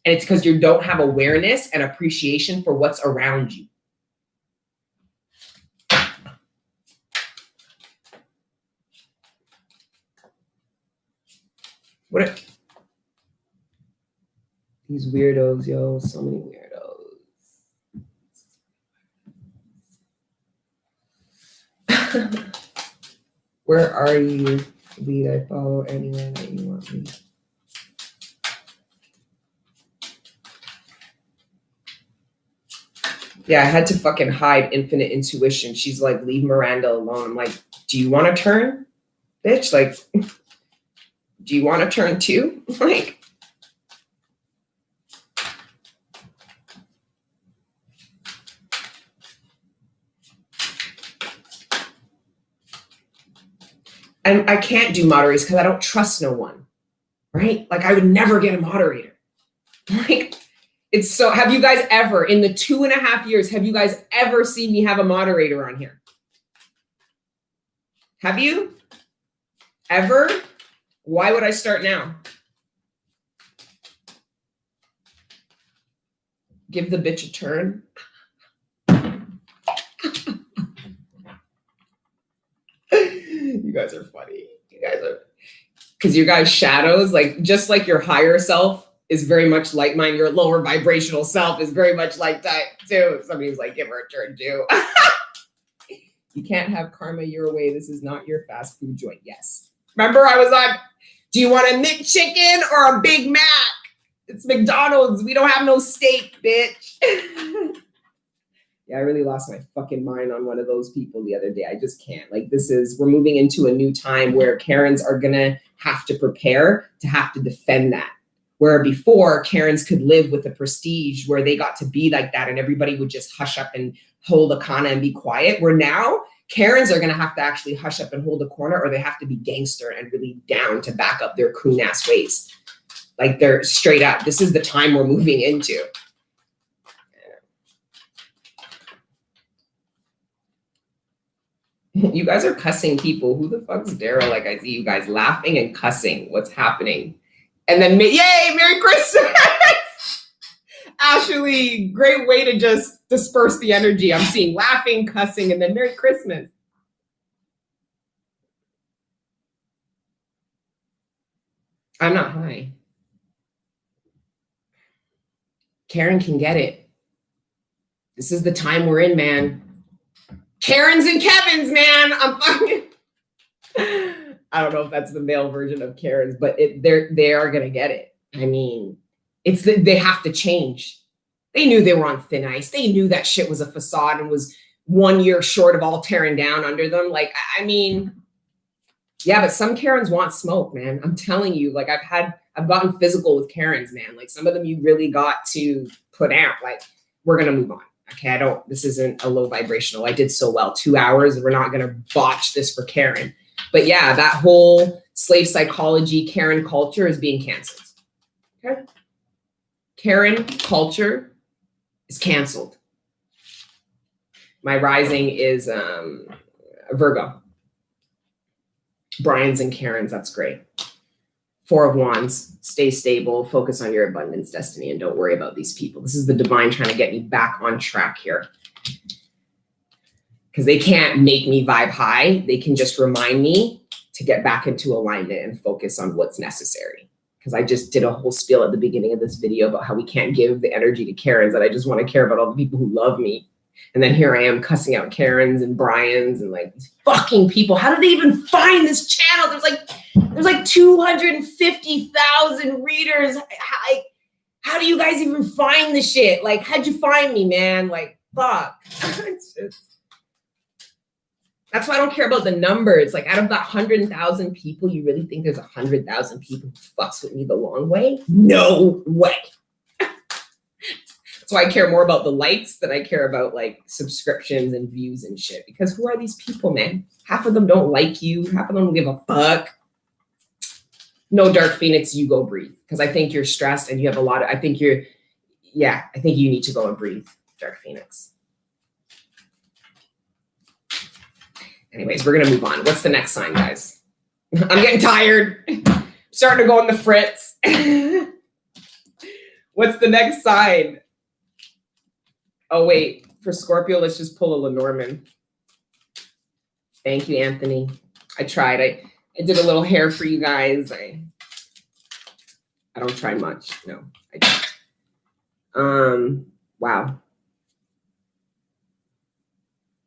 And it's because you don't have awareness and appreciation for what's around you. These weirdos, yo, so many weirdos. Where are you? Lead, I follow anywhere that you want me. Yeah, I had to fucking hide infinite intuition. She's like, leave Miranda alone. I'm like, do you want to turn, bitch? Like, do you want to turn too? Like, and I can't do moderators because I don't trust no one, right? Like, I would never get a moderator. Like, it's so, have you guys ever, in the 2.5 years, have you guys ever seen me have a moderator on here? Have you? Ever? Why would I start now? Give the bitch a turn. You guys are funny. You guys are. Because you guys shadows, like just like your higher self is very much like mine, your lower vibrational self is very much like that too. Somebody's like, give her a turn too. You can't have karma your way. This is not your fast food joint. Yes. Remember I was on, do you want a McChicken or a Big Mac? It's McDonald's. We don't have no steak, bitch. Yeah, I really lost my fucking mind on one of those people the other day. I just can't. Like, we're moving into a new time where Karens are going to have to prepare to have to defend that. Where before, Karens could live with the prestige where they got to be like that and everybody would just hush up and hold a kana and be quiet. Where now, Karens are going to have to actually hush up and hold a corner, or they have to be gangster and really down to back up their coon ass ways. Like, they're straight up. This is the time we're moving into. You guys are cussing people. Who the fuck's Daryl? Like, I see you guys laughing and cussing. What's happening? And then, yay, Merry Christmas! Actually, great way to just disperse the energy. I'm seeing laughing, cussing, and then Merry Christmas. I'm not high. Karen can get it. This is the time we're in, man. Karens and Kevins, man. I'm fucking. I don't know if that's the male version of Karens, but they are gonna get it. I mean, they have to change. They knew they were on thin ice. They knew that shit was a facade and was 1 year short of all tearing down under them. Like, I mean, yeah, but some Karens want smoke, man. I'm telling you, like, I've gotten physical with Karens, man. Like, some of them you really got to put out. Like, we're gonna move on. Okay, this isn't a low vibrational. I did so well, 2 hours. We're not gonna botch this for Karen. But yeah, that whole slave psychology, Karen culture is being canceled. Okay? Karen culture is canceled. My rising is Virgo. Brian's and Karen's, that's great. 4 of Wands, stay stable, focus on your abundance destiny, and don't worry about these people. This is the divine trying to get me back on track here. Because they can't make me vibe high. They can just remind me to get back into alignment and focus on what's necessary. Because I just did a whole spiel at the beginning of this video about how we can't give the energy to Karens, that I just want to care about all the people who love me. And then here I am cussing out Karens and Brians and like these fucking people. How did they even find this channel? There's like 250,000 readers. How do you guys even find the shit? Like, how'd you find me, man? Like, fuck. That's why I don't care about the numbers. Like, out of that 100,000 people, you really think there's 100,000 people who fucks with me the long way? No way. That's why I care more about the likes than I care about like subscriptions and views and shit. Because who are these people, man? Half of them don't like you. Half of them don't give a fuck. No, Dark Phoenix, you go breathe. Because I think you're stressed and you have a lot of, I think you need to go and breathe, Dark Phoenix. Anyways, we're going to move on. What's the next sign, guys? I'm getting tired. I'm starting to go on the fritz. What's the next sign? Oh, wait. For Scorpio, let's just pull a Lenormand. Thank you, Anthony. I tried. I did a little hair for you guys. I don't try much. No, I don't. Wow.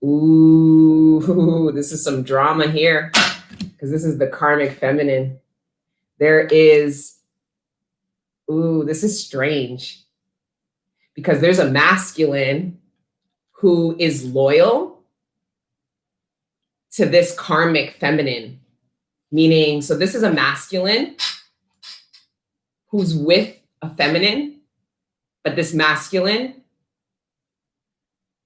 Ooh, this is some drama here because this is the karmic feminine. This is strange because there's a masculine who is loyal to this karmic feminine, meaning, so this is a masculine who's with a feminine, but this masculine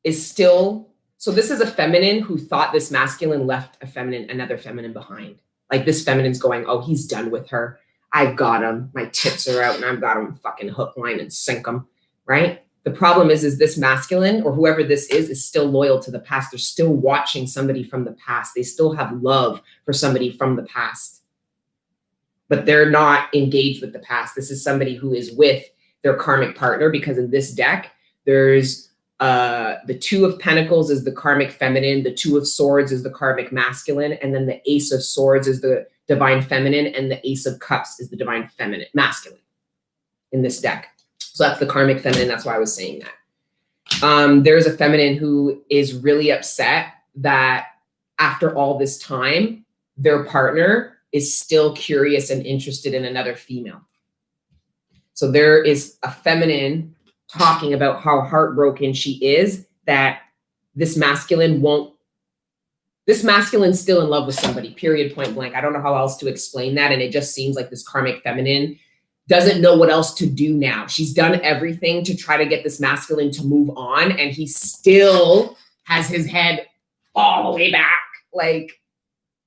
is still, so this is a feminine who thought this masculine left another feminine behind. Like this feminine's going, oh, he's done with her. I've got him. My tits are out and I've got him fucking hook, line, and sink him, right? The problem is this masculine or whoever this is still loyal to the past. They're still watching somebody from the past. They still have love for somebody from the past, but they're not engaged with the past. This is somebody who is with their karmic partner because in this deck, there's the 2 of Pentacles is the karmic feminine, the 2 of Swords is the karmic masculine, and then the Ace of Swords is the divine feminine, and the Ace of Cups is the divine feminine, masculine in this deck. So that's the karmic feminine. That's why I was saying that. There's a feminine who is really upset that after all this time, their partner is still curious and interested in another female. So there is a feminine talking about how heartbroken she is that this masculine's still in love with somebody, period, point blank. I don't know how else to explain that. And it just seems like this karmic feminine doesn't know what else to do now. She's done everything to try to get this masculine to move on, and he still has his head all the way back. Like,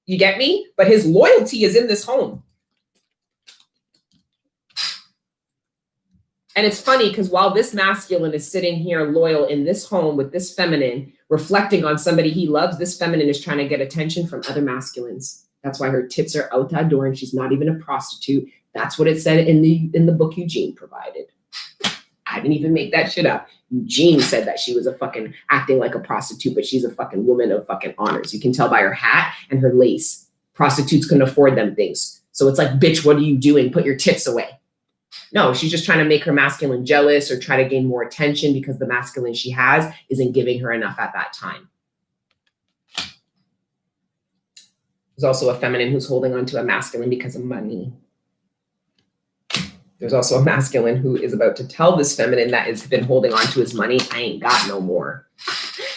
you get me? But his loyalty is in this home. And it's funny because while this masculine is sitting here loyal in this home with this feminine, reflecting on somebody he loves, this feminine is trying to get attention from other masculines. That's why her tits are out that door and she's not even a prostitute. That's what it said in the book Eugene provided. I didn't even make that shit up. Eugene said that she was a fucking acting like a prostitute, but she's a fucking woman of fucking honors. You can tell by her hat and her lace. Prostitutes couldn't afford them things. So it's like, bitch, what are you doing? Put your tits away. No, she's just trying to make her masculine jealous or try to gain more attention because the masculine she has isn't giving her enough at that time. There's also a feminine who's holding on to a masculine because of money. There's also a masculine who is about to tell this feminine that has been holding on to his money, I ain't got no more.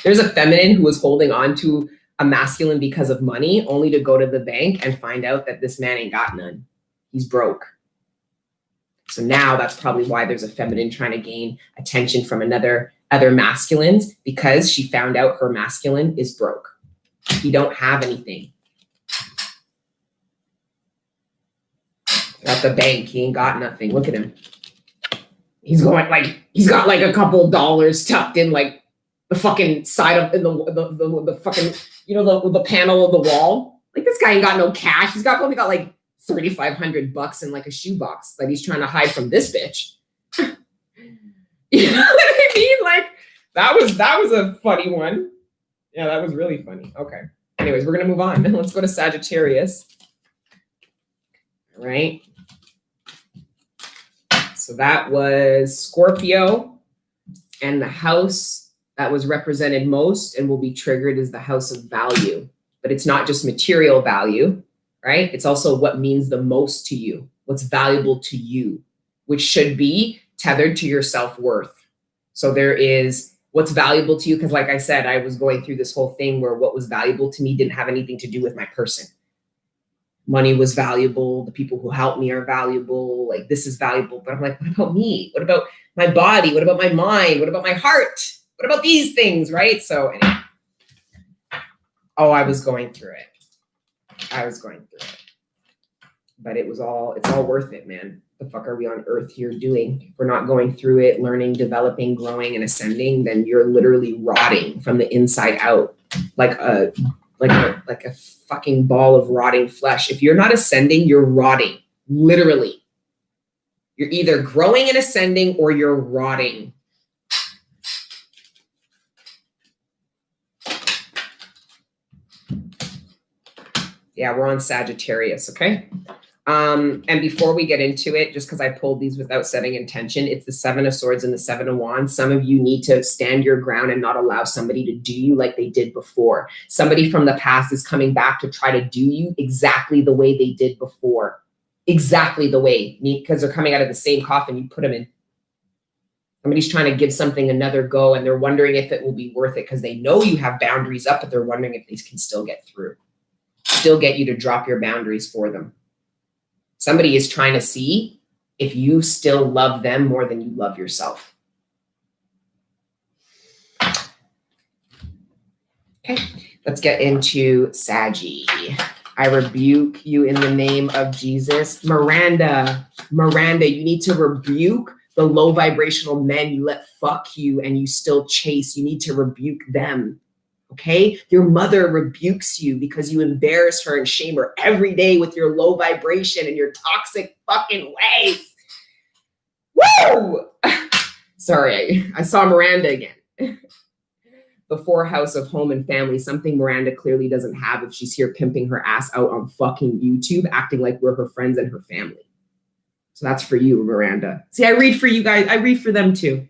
There's a feminine who is holding on to a masculine because of money, only to go to the bank and find out that this man ain't got none. He's broke. So now that's probably why there's a feminine trying to gain attention from other masculines, because she found out her masculine is broke. He don't have anything. At the bank, he ain't got nothing. Look at him. He's going like, he's got like a couple dollars tucked in like the fucking side of the fucking, you know, the panel of the wall. Like, this guy ain't got no cash. He's probably got like $3,500 in like a shoebox that he's trying to hide from this bitch. You know what I mean? Like, that was a funny one. Yeah, that was really funny. Okay. Anyways, we're gonna move on. Let's go to Sagittarius. All right. So that was Scorpio, and the house that was represented most and will be triggered is the house of value. But it's not just material value, right? It's also what means the most to you, what's valuable to you, which should be tethered to your self-worth. So there is what's valuable to you, because like I said, I was going through this whole thing where what was valuable to me didn't have anything to do with my person. Money was valuable. The people who helped me are valuable. Like, this is valuable. But I'm like, what about me? What about my body? What about my mind? What about my heart? What about these things, right? So anyway. Oh, I was going through it. But it's all worth it, man. The fuck are we on earth here doing? If we're not going through it, learning, developing, growing, and ascending, then you're literally rotting from the inside out. Like a fucking ball of rotting flesh. If you're not ascending, you're rotting. Literally. You're either growing and ascending or you're rotting. Yeah, we're on Sagittarius, okay? And before we get into it, just because I pulled these without setting intention, it's the 7 of Swords and the 7 of Wands. Some of you need to stand your ground and not allow somebody to do you like they did before. Somebody from the past is coming back to try to do you exactly the way they did before. Exactly the way, because they're coming out of the same coffin you put them in. Somebody's trying to give something another go, and they're wondering if it will be worth it because they know you have boundaries up, but they're wondering if these can still get through. Still get you to drop your boundaries for them. Somebody is trying to see if you still love them more than you love yourself. Okay, let's get into Saggy. I rebuke you in the name of Jesus. Miranda, you need to rebuke the low vibrational men you let fuck you and you still chase. You need to rebuke them. Okay, your mother rebukes you because you embarrass her and shame her every day with your low vibration and your toxic fucking ways. Woo! Sorry, I saw Miranda again. the 4 house of home and family, something Miranda clearly doesn't have if she's here pimping her ass out on fucking YouTube, acting like we're her friends and her family. So that's for you, Miranda. See, I read for you guys. I read for them too.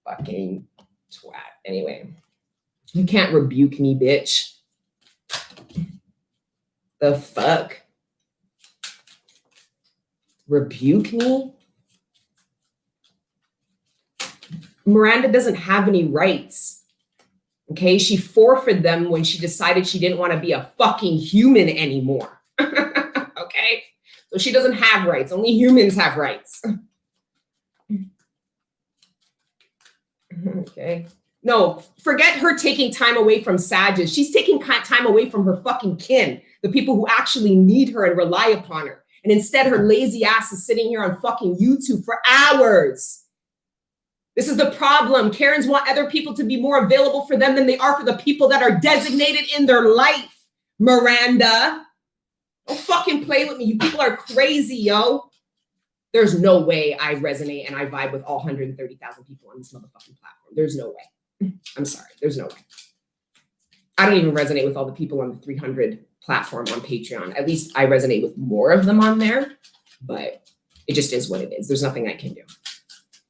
Fucking twat. Anyway, you can't rebuke me, bitch. The fuck? Rebuke me? Miranda doesn't have any rights. Okay, she forfeited them when she decided she didn't want to be a fucking human anymore. Okay, so she doesn't have rights. Only humans have rights. Okay. No, forget her taking time away from Sagittarius. She's taking time away from her fucking kin, the people who actually need her and rely upon her. And instead, her lazy ass is sitting here on fucking YouTube for hours. This is the problem. Karens want other people to be more available for them than they are for the people that are designated in their life. Miranda, don't fucking play with me. You people are crazy, yo. There's no way I resonate and I vibe with all 130,000 people on this motherfucking platform. There's no way. I'm sorry. There's no way. I don't even resonate with all the people on the 300 platform on Patreon. At least I resonate with more of them on there, but it just is what it is. There's nothing I can do.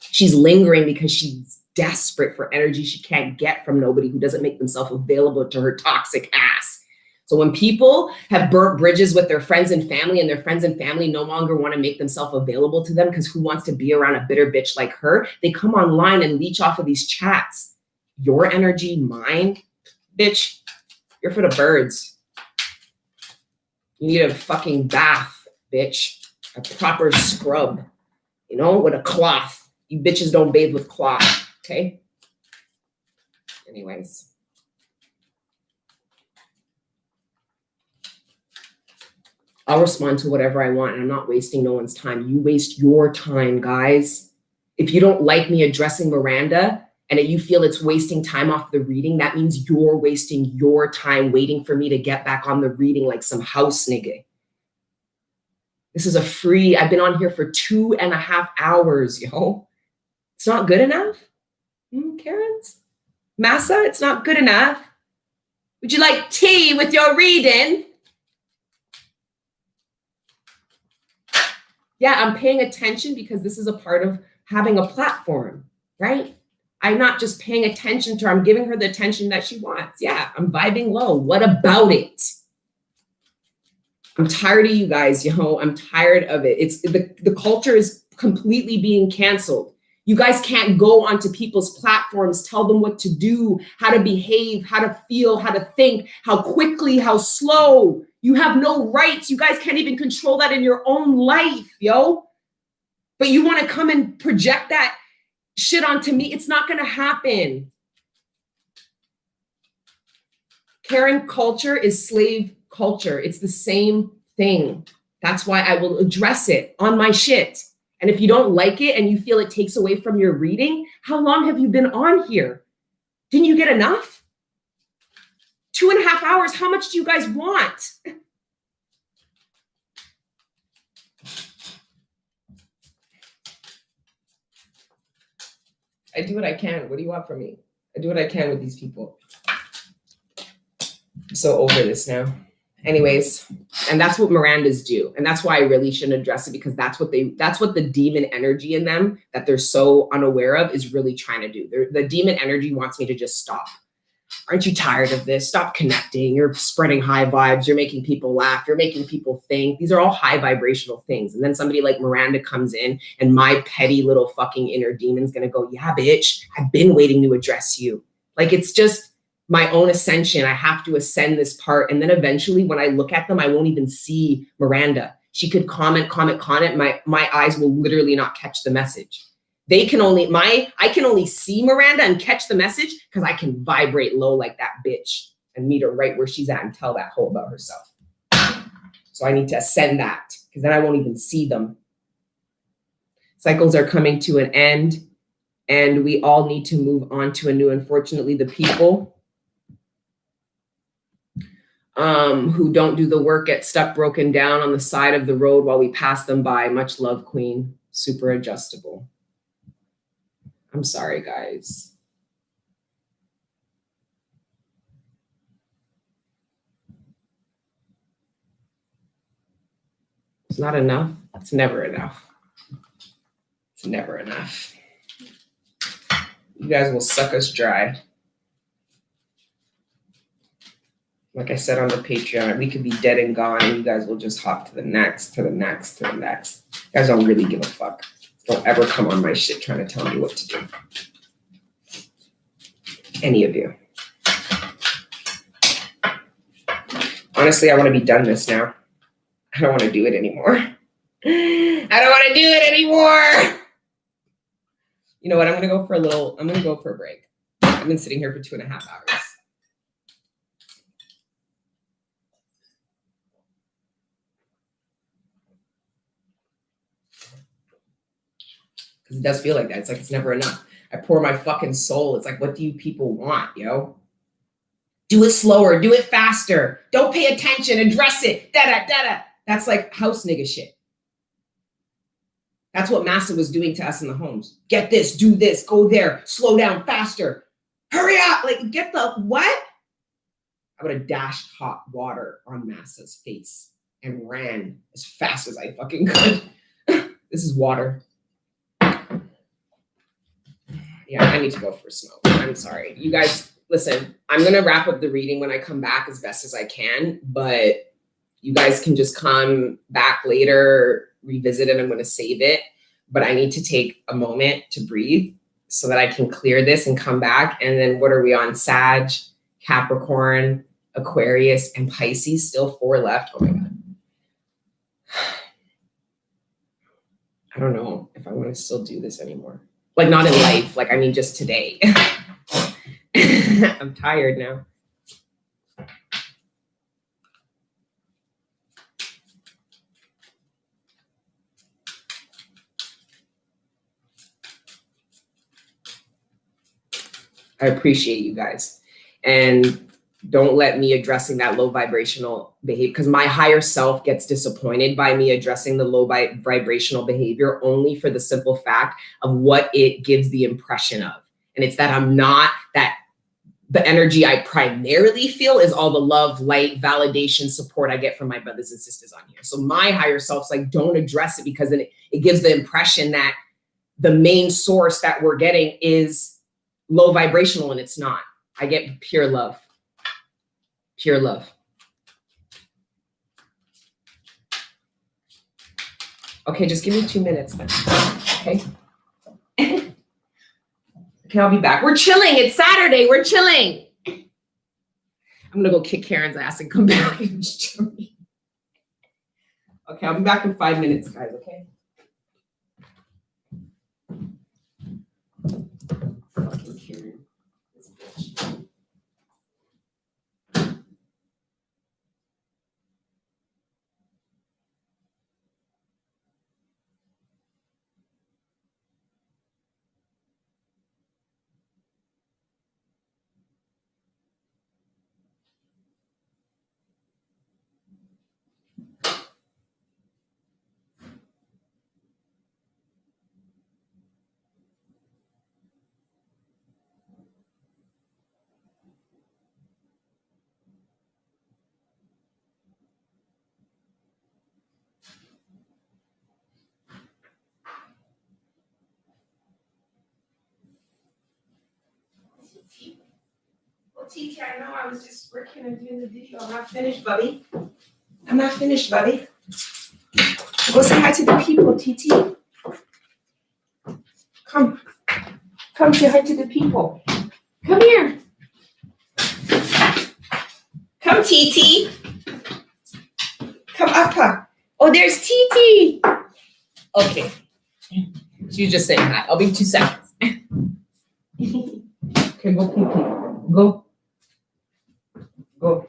She's lingering because she's desperate for energy she can't get from nobody who doesn't make themselves available to her toxic ass. So when people have burnt bridges with their friends and family, and their friends and family no longer want to make themselves available to them because who wants to be around a bitter bitch like her, they come online and leech off of these chats. Your energy, mine, bitch, you're for the birds. You need a fucking bath, bitch. A proper scrub, you know, with a cloth. You bitches don't bathe with cloth, okay? Anyways. I'll respond to whatever I want, and I'm not wasting no one's time. You waste your time, guys. If you don't like me addressing Miranda and you feel it's wasting time off the reading, that means you're wasting your time waiting for me to get back on the reading like some house nigga. This is a free, I've been on here for 2.5 hours, yo. It's not good enough? Karens? Massa, it's not good enough. Would you like tea with your reading? Yeah, I'm paying attention because this is a part of having a platform, right? I'm not just paying attention to her. I'm giving her the attention that she wants. Yeah, I'm vibing low. What about it? I'm tired of you guys, I'm tired of it. It's the culture is completely being canceled. You guys can't go onto people's platforms, tell them what to do, how to behave, how to feel, how to think, how quickly, how slow. You have no rights. You guys can't even control that in your own life, yo. But you want to come and project that shit onto me. It's not going to happen. Karen culture is slave culture. It's the same thing. That's why I will address it on my shit. And if you don't like it and you feel it takes away from your reading, how long have you been on here? Didn't you get enough? 2.5 hours. How much do you guys want? I do what I can. What do you want from me? I do what I can with these people. I'm so over this now. Anyways, and that's what Mirandas do. And that's why I really shouldn't address it, because that's what the demon energy in them that they're so unaware of is really trying to do. The demon energy wants me to just stop. Aren't you tired of this? Stop connecting. You're spreading high vibes. You're making people laugh. You're making people think. These are all high vibrational things. And then somebody like Miranda comes in and my petty little fucking inner demon's going to go, yeah, bitch, I've been waiting to address you. Like, it's just my own ascension. I have to ascend this part. And then eventually when I look at them, I won't even see Miranda. She could comment. My eyes will literally not catch the message. I can only see Miranda and catch the message because I can vibrate low like that bitch and meet her right where she's at and tell that whole about herself. So I need to ascend that because then I won't even see them. Cycles are coming to an end and we all need to move on to a new. Unfortunately, the people who don't do the work get stuck broken down on the side of the road while we pass them by. Much love, Queen. Super adjustable. I'm sorry, guys. not enough. It's never enough. It's never enough. You guys will suck us dry. Like I said on the Patreon, we could be dead and gone, and you guys will just hop to the next, to the next, to the next. You guys don't really give a fuck. Don't ever come on my shit trying to tell me what to do. Any of you. Honestly, I want to be done this now. I don't want to do it anymore. I don't want to do it anymore. You know what? I'm going to go for a break. I've been sitting here for 2.5 hours. Because it does feel like that. It's like it's never enough. I pour my fucking soul. It's like, what do you people want, yo? Do it slower. Do it faster. Don't pay attention. Address it. Da-da. That's like house nigga shit. That's what Massa was doing to us in the homes. Get this, do this, go there, slow down, faster. Hurry up. Like, get the what? I would have dashed hot water on Massa's face and ran as fast as I fucking could. This is water. Yeah, I need to go for a smoke. I'm sorry. You guys, listen, I'm going to wrap up the reading when I come back as best as I can, but you guys can just come back later, revisit it. I'm going to save it, but I need to take a moment to breathe so that I can clear this and come back. And then what are we on? Sag, Capricorn, Aquarius, and Pisces. Still 4 left. Oh my God. I don't know if I want to still do this anymore. Like, not in life. Like, I mean, just today. I'm tired now. I appreciate you guys. And don't let me addressing that low vibrational behavior, because my higher self gets disappointed by me addressing the low vibrational behavior only for the simple fact of what it gives the impression of. And it's that I'm not, that the energy I primarily feel is all the love, light, validation, support I get from my brothers and sisters on here. So my higher self's like, don't address it, because then it gives the impression that the main source that we're getting is low vibrational, and it's not. I get pure love. Pure love. Okay, just give me 2 minutes then. Okay. Okay, I'll be back. We're chilling. It's Saturday. We're chilling. I'm gonna go kick Karen's ass and come back. Okay, I'll be back in 5 minutes, guys. Okay. Fucking Karen. This bitch. Well, TT, I know I was just working and doing the video. I'm not finished, Bubby. I'm not finished, Bubby. Go say hi to the people, TT. Come. Come say hi to the people. Come here. Come, TT. Come up. Oh, there's TT. Okay. She's just saying hi. I'll be 2 seconds. Okay, go pee pee. Go. Go.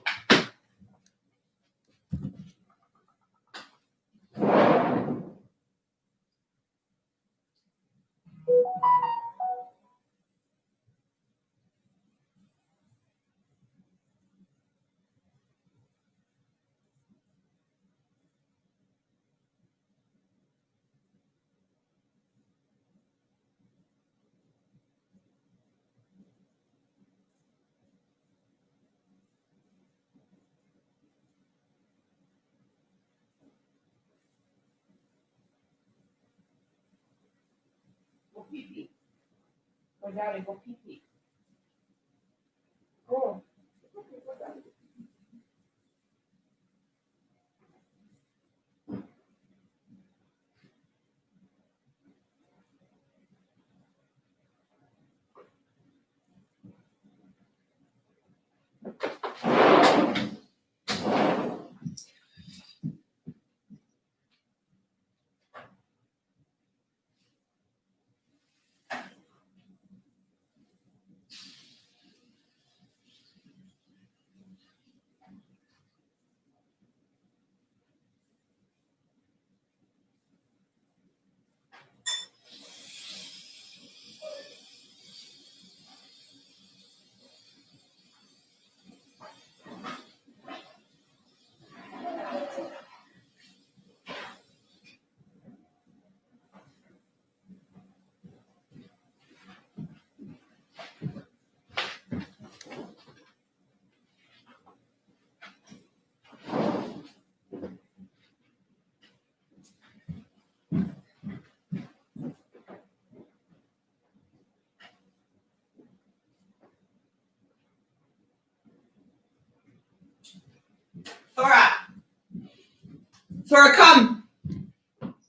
pee-pee. Go down and go pee-pee. Go. Go down. Thora, come.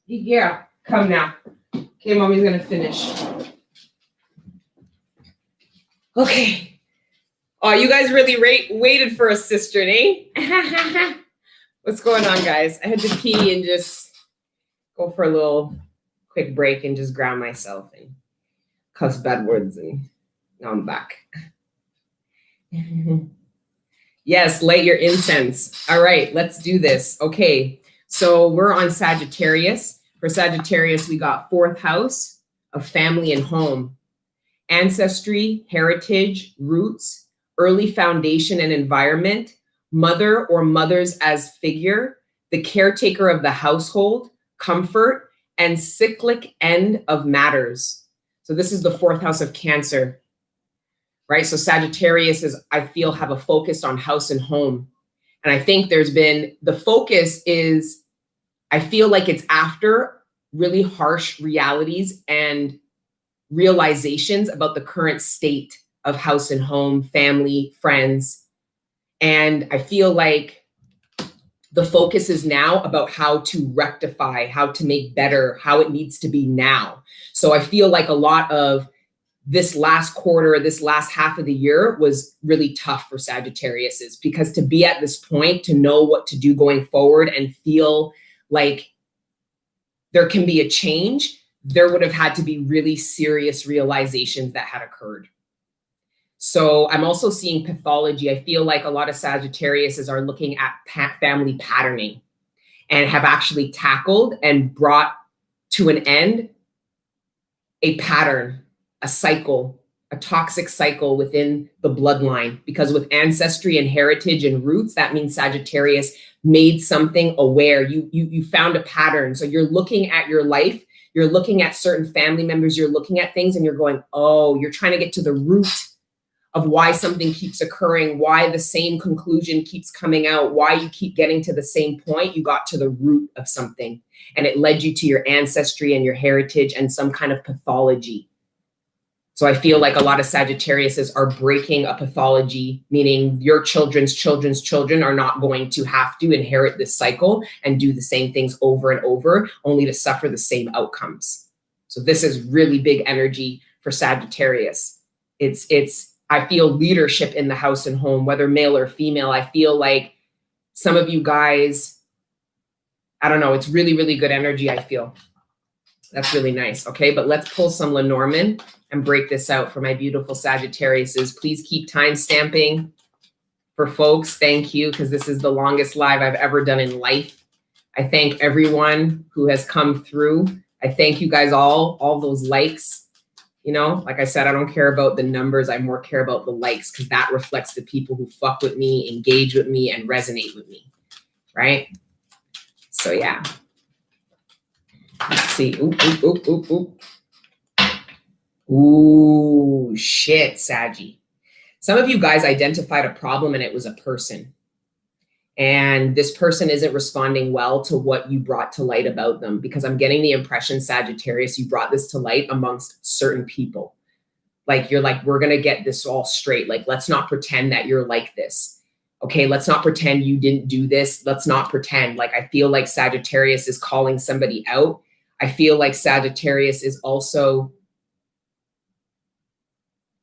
Yeah, come now. Okay, mommy's gonna finish. Okay. Oh, you guys really waited for a sister, eh? What's going on, guys? I had to pee and just go for a little quick break and just ground myself and cuss bad words, and now I'm back. Yes, light your incense. All right, let's do this. Okay, so we're on Sagittarius. For Sagittarius, we got 4th house of family and home, ancestry, heritage, roots, early foundation and environment, mother or mothers as figure, the caretaker of the household, comfort, and cyclic end of matters. So this is the 4th house of Cancer. Right? So Sagittarius is, I feel, have a focus on house and home. And I think the focus is, I feel like it's after really harsh realities and realizations about the current state of house and home, family, friends. And I feel like the focus is now about how to rectify, how to make better, how it needs to be now. So I feel like a lot of this last quarter, this last half of the year was really tough for Sagittariuses, because to be at this point, to know what to do going forward and feel like there can be a change, there would have had to be really serious realizations that had occurred. So I'm also seeing pathology. I feel like a lot of Sagittariuses are looking at family patterning and have actually tackled and brought to an end a pattern, a cycle, a toxic cycle within the bloodline. Because with ancestry and heritage and roots, that means Sagittarius made something aware. You found a pattern. So you're looking at your life, you're looking at certain family members, you're looking at things and you're going, oh, you're trying to get to the root of why something keeps occurring, why the same conclusion keeps coming out, why you keep getting to the same point. You got to the root of something and it led you to your ancestry and your heritage and some kind of pathology. So I feel like a lot of Sagittariuses are breaking a pathology, meaning your children's children's children are not going to have to inherit this cycle and do the same things over and over, only to suffer the same outcomes. So this is really big energy for Sagittarius. I feel leadership in the house and home, whether male or female. I feel like some of you guys, I don't know, it's really, really good energy, I feel. That's really nice. Okay, but let's pull some Lenormand and break this out for my beautiful Sagittariuses. Please keep time stamping for folks. Thank you, because this is the longest live I've ever done in life. I thank everyone who has come through. I thank you guys all those likes. You know, like I said, I don't care about the numbers. I more care about the likes, because that reflects the people who fuck with me, engage with me, and resonate with me, right? So yeah. Let's see. Ooh, shit, Saggy. Some of you guys identified a problem and it was a person. And this person isn't responding well to what you brought to light about them, because I'm getting the impression, Sagittarius, you brought this to light amongst certain people. Like, you're like, we're going to get this all straight. Like, let's not pretend that you're like this. Okay, let's not pretend you didn't do this. Let's not pretend. Like, I feel like Sagittarius is calling somebody out. I feel like Sagittarius is also,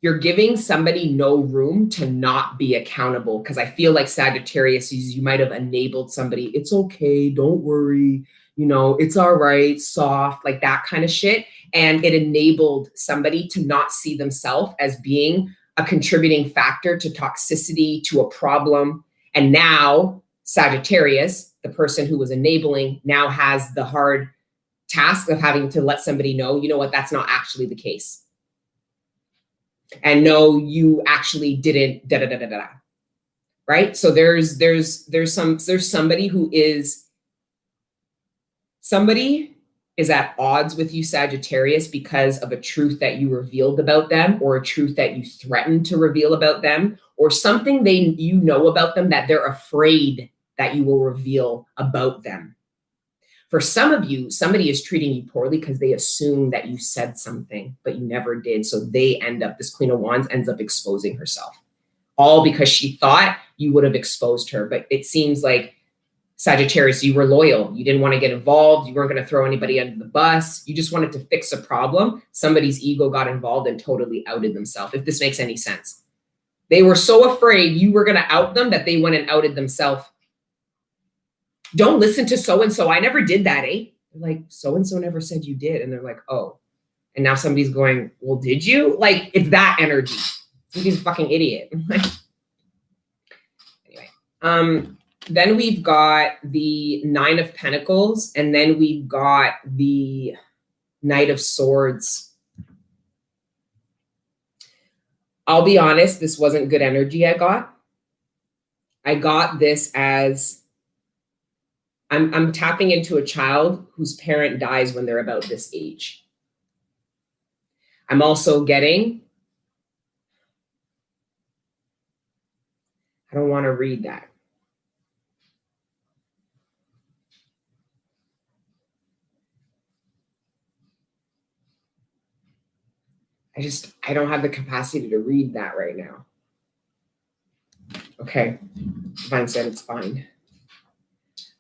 you're giving somebody no room to not be accountable, because I feel like Sagittarius, you might have enabled somebody. It's okay, don't worry, you know, it's all right, soft, like that kind of shit. And it enabled somebody to not see themselves as being a contributing factor to toxicity, to a problem. And now Sagittarius, the person who was enabling, now has the hard task of having to let somebody know, you know what, that's not actually the case. And no, you actually didn't da da da da da. Right? So there's somebody who is, somebody is at odds with you, Sagittarius, because of a truth that you revealed about them, or a truth that you threatened to reveal about them, or something you know about them that they're afraid that you will reveal about them. For some of you, somebody is treating you poorly because they assume that you said something, but you never did. So they end up, this Queen of Wands ends up exposing herself, all because she thought you would have exposed her. But it seems like, Sagittarius, you were loyal. You didn't want to get involved. You weren't going to throw anybody under the bus. You just wanted to fix a problem. Somebody's ego got involved and totally outed themselves, if this makes any sense. They were so afraid you were going to out them that they went and outed themselves. Don't listen to so-and-so. I never did that, eh? They're like, so-and-so never said you did. And they're like, oh. And now somebody's going, well, did you? Like, it's that energy. He's a fucking idiot. Anyway. Then we've got the Nine of Pentacles, and then we've got the Knight of Swords. I'll be honest, this wasn't good energy I got. I got this as, I'm tapping into a child whose parent dies when they're about this age. I'm also getting, I don't want to read that. I don't have the capacity to read that right now. Okay. Divine said it's fine.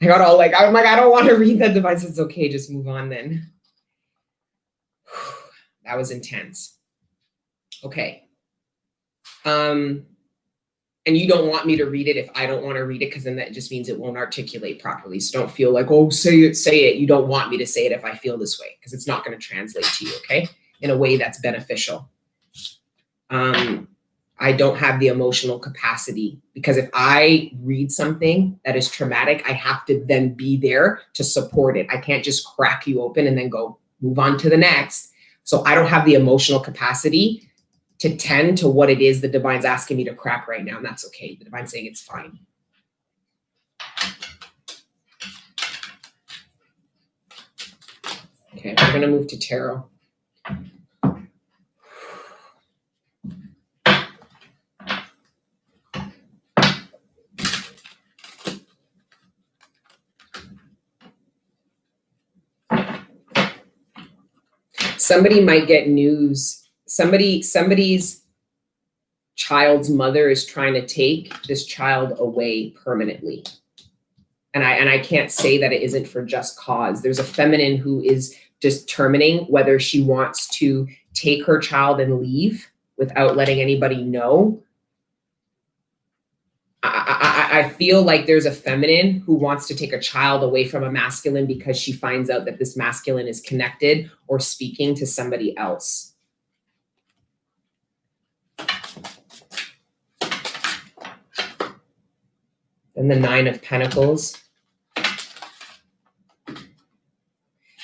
I got all like, I'm like, I don't want to read that. Divine said it's okay. Just move on then. That was intense. Okay. And you don't want me to read it if I don't want to read it, because then that just means it won't articulate properly. So don't feel like, oh, say it. You don't want me to say it if I feel this way, because it's not going to translate to you, okay? In a way that's beneficial. I don't have the emotional capacity, because if I read something that is traumatic, I have to then be there to support it. I can't just crack you open and then go move on to the next. So I don't have the emotional capacity to tend to what it is the divine's asking me to crack right now. And that's okay. The divine's saying it's fine. Okay, we're going to move to tarot. Somebody might get news. Somebody's child's mother is trying to take this child away permanently. And I can't say that it isn't for just cause. There's a feminine who is determining whether she wants to take her child and leave without letting anybody know. I feel like there's a feminine who wants to take a child away from a masculine because she finds out that this masculine is connected or speaking to somebody else. Then the Nine of Pentacles.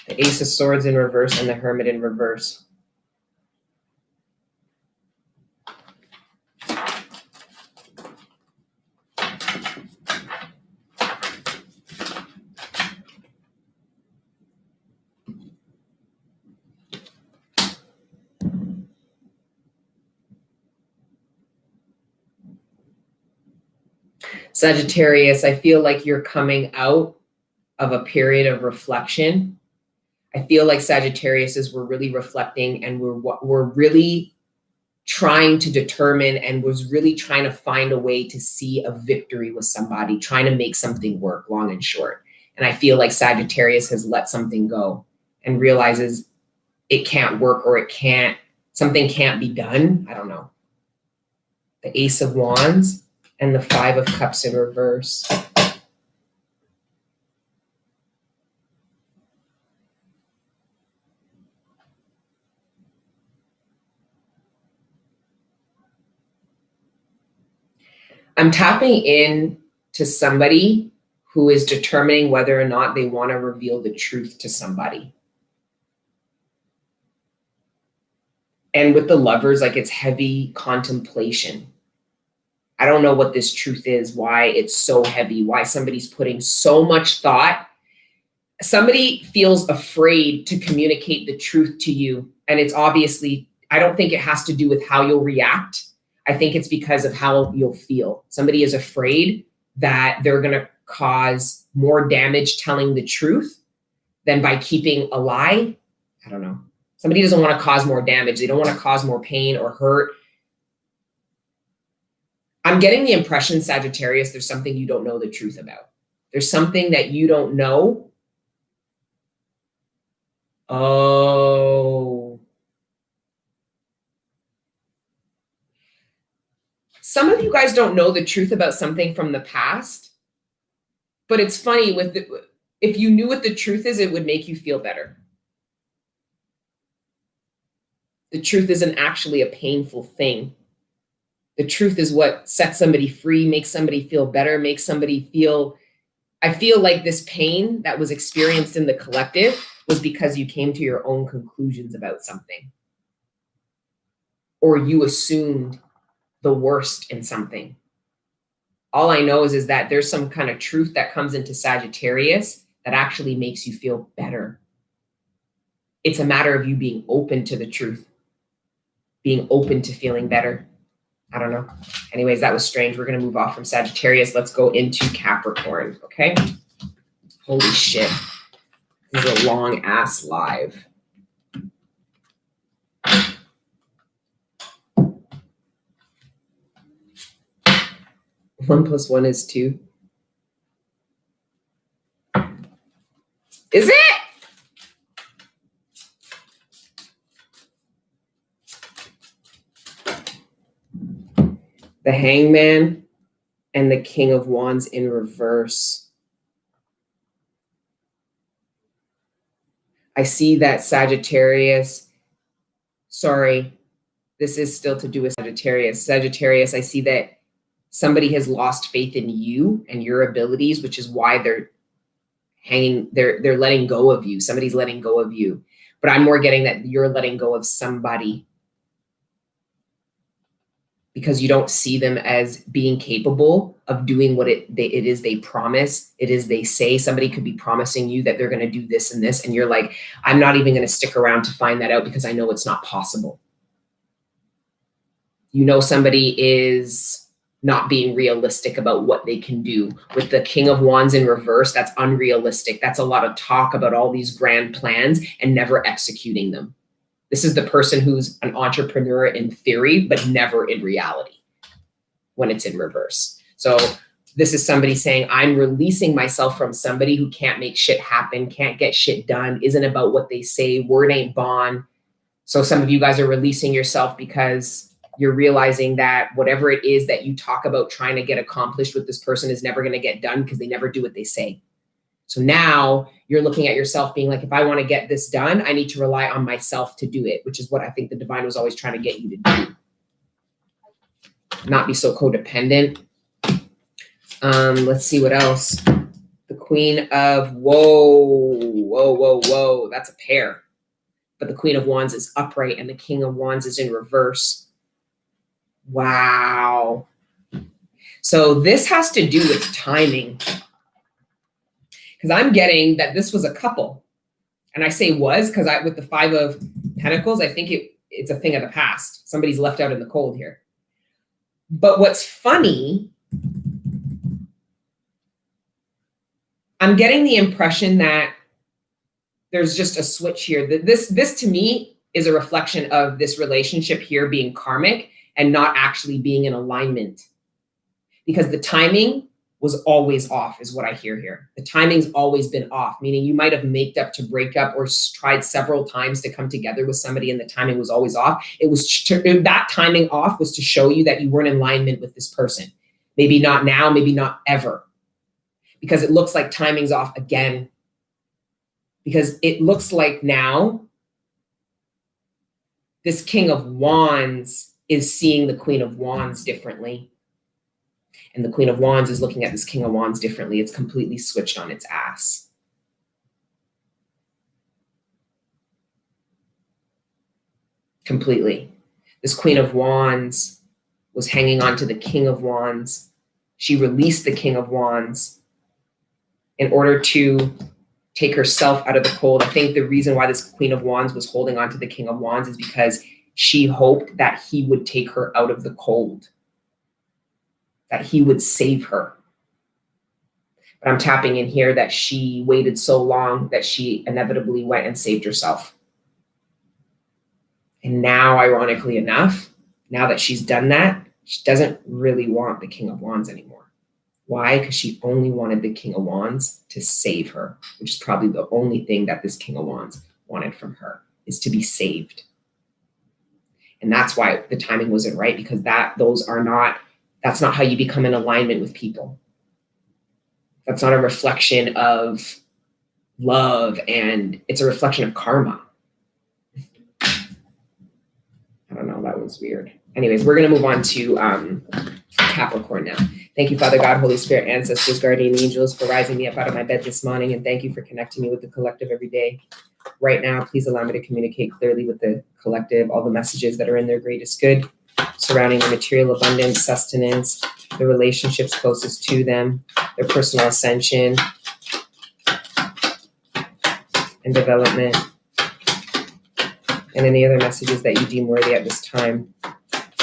The Ace of Swords in reverse and the Hermit in reverse. Sagittarius, I feel like you're coming out of a period of reflection. I feel like Sagittarius is we're really reflecting and we're really trying to determine and was really trying to find a way to see a victory with somebody, trying to make something work, long and short. And I feel like Sagittarius has let something go and realizes it can't work or something can't be done. I don't know. The Ace of Wands and the Five of Cups in reverse. I'm tapping in to somebody who is determining whether or not they want to reveal the truth to somebody. And with the Lovers, like it's heavy contemplation. I don't know what this truth is, why it's so heavy, why somebody's putting so much thought. Somebody feels afraid to communicate the truth to you. And it's obviously, I don't think it has to do with how you'll react. I think it's because of how you'll feel. Somebody is afraid that they're going to cause more damage telling the truth than by keeping a lie. I don't know. Somebody doesn't want to cause more damage. They don't want to cause more pain or hurt. I'm getting the impression, Sagittarius, there's something you don't know the truth about. There's something that you don't know. Oh. Some of you guys don't know the truth about something from the past, but it's funny if you knew what the truth is, it would make you feel better. The truth isn't actually a painful thing. The truth is what sets somebody free, makes somebody feel better, makes somebody feel, I feel like this pain that was experienced in the collective was because you came to your own conclusions about something. Or you assumed the worst in something. All I know is that there's some kind of truth that comes into Sagittarius that actually makes you feel better. It's a matter of you being open to the truth, being open to feeling better. I don't know. Anyways, that was strange. We're going to move off from Sagittarius. Let's go into Capricorn, okay? Holy shit. This is a long ass live. One plus one is two. Is it? The Hangman and the King of Wands in reverse. I see that Sagittarius, sorry, this is still to do with Sagittarius. Sagittarius, I see that somebody has lost faith in you and your abilities, which is why they're letting go of you. Somebody's letting go of you. But I'm more getting that you're letting go of somebody because you don't see them as being capable of doing what it is they promise, it is they say. Somebody could be promising you that they're going to do this and this, and you're like, I'm not even going to stick around to find that out because I know it's not possible. You know somebody is not being realistic about what they can do. With the King of Wands in reverse, that's unrealistic. That's a lot of talk about all these grand plans and never executing them. This is the person who's an entrepreneur in theory, but never in reality when it's in reverse. So this is somebody saying, I'm releasing myself from somebody who can't make shit happen, can't get shit done, isn't about what they say, word ain't bond. So some of you guys are releasing yourself because you're realizing that whatever it is that you talk about trying to get accomplished with this person is never going to get done because they never do what they say. So now you're looking at yourself being like, if I want to get this done, I need to rely on myself to do it, which is what I think the divine was always trying to get you to do. Not be so codependent. Let's see what else. The Queen of, whoa. That's a pair. But the Queen of Wands is upright and the King of Wands is in reverse. Wow. So this has to do with timing. Because I'm getting that this was a couple. And I say was because with the Five of Pentacles, I think it's a thing of the past. Somebody's left out in the cold here. But what's funny I'm getting the impression that there's just a switch here. This to me is a reflection of this relationship here being karmic and not actually being in alignment, because the timing was always off is what I hear here. The timing's always been off, meaning you might have made up to break up or tried several times to come together with somebody and the timing was always off. It was that timing off was to show you that you weren't in alignment with this person. Maybe not now, maybe not ever, because it looks like timing's off again. Because it looks like now this King of Wands is seeing the Queen of Wands differently. And the Queen of Wands is looking at this King of Wands differently. It's completely switched on its ass. Completely. This Queen of Wands was hanging on to the King of Wands. She released the King of Wands in order to take herself out of the cold. I think the reason why this Queen of Wands was holding on to the King of Wands is because she hoped that he would take her out of the cold, that he would save her. But I'm tapping in here that she waited so long that she inevitably went and saved herself. And now, ironically enough, now that she's done that, she doesn't really want the King of Wands anymore. Why? Because she only wanted the King of Wands to save her, which is probably the only thing that this King of Wands wanted from her, is to be saved. And that's why the timing wasn't right, because that's not how you become in alignment with people. That's not a reflection of love, and it's a reflection of karma. I don't know, that was weird. Anyways, we're going to move on to Capricorn now. Thank you, Father God, Holy Spirit, ancestors, guardian angels, for rising me up out of my bed this morning. And thank you for connecting me with the collective every day. Right now, please allow me to communicate clearly with the collective, all the messages that are in their greatest good, surrounding the material abundance, sustenance, the relationships closest to them, their personal ascension and development, and any other messages that you deem worthy at this time.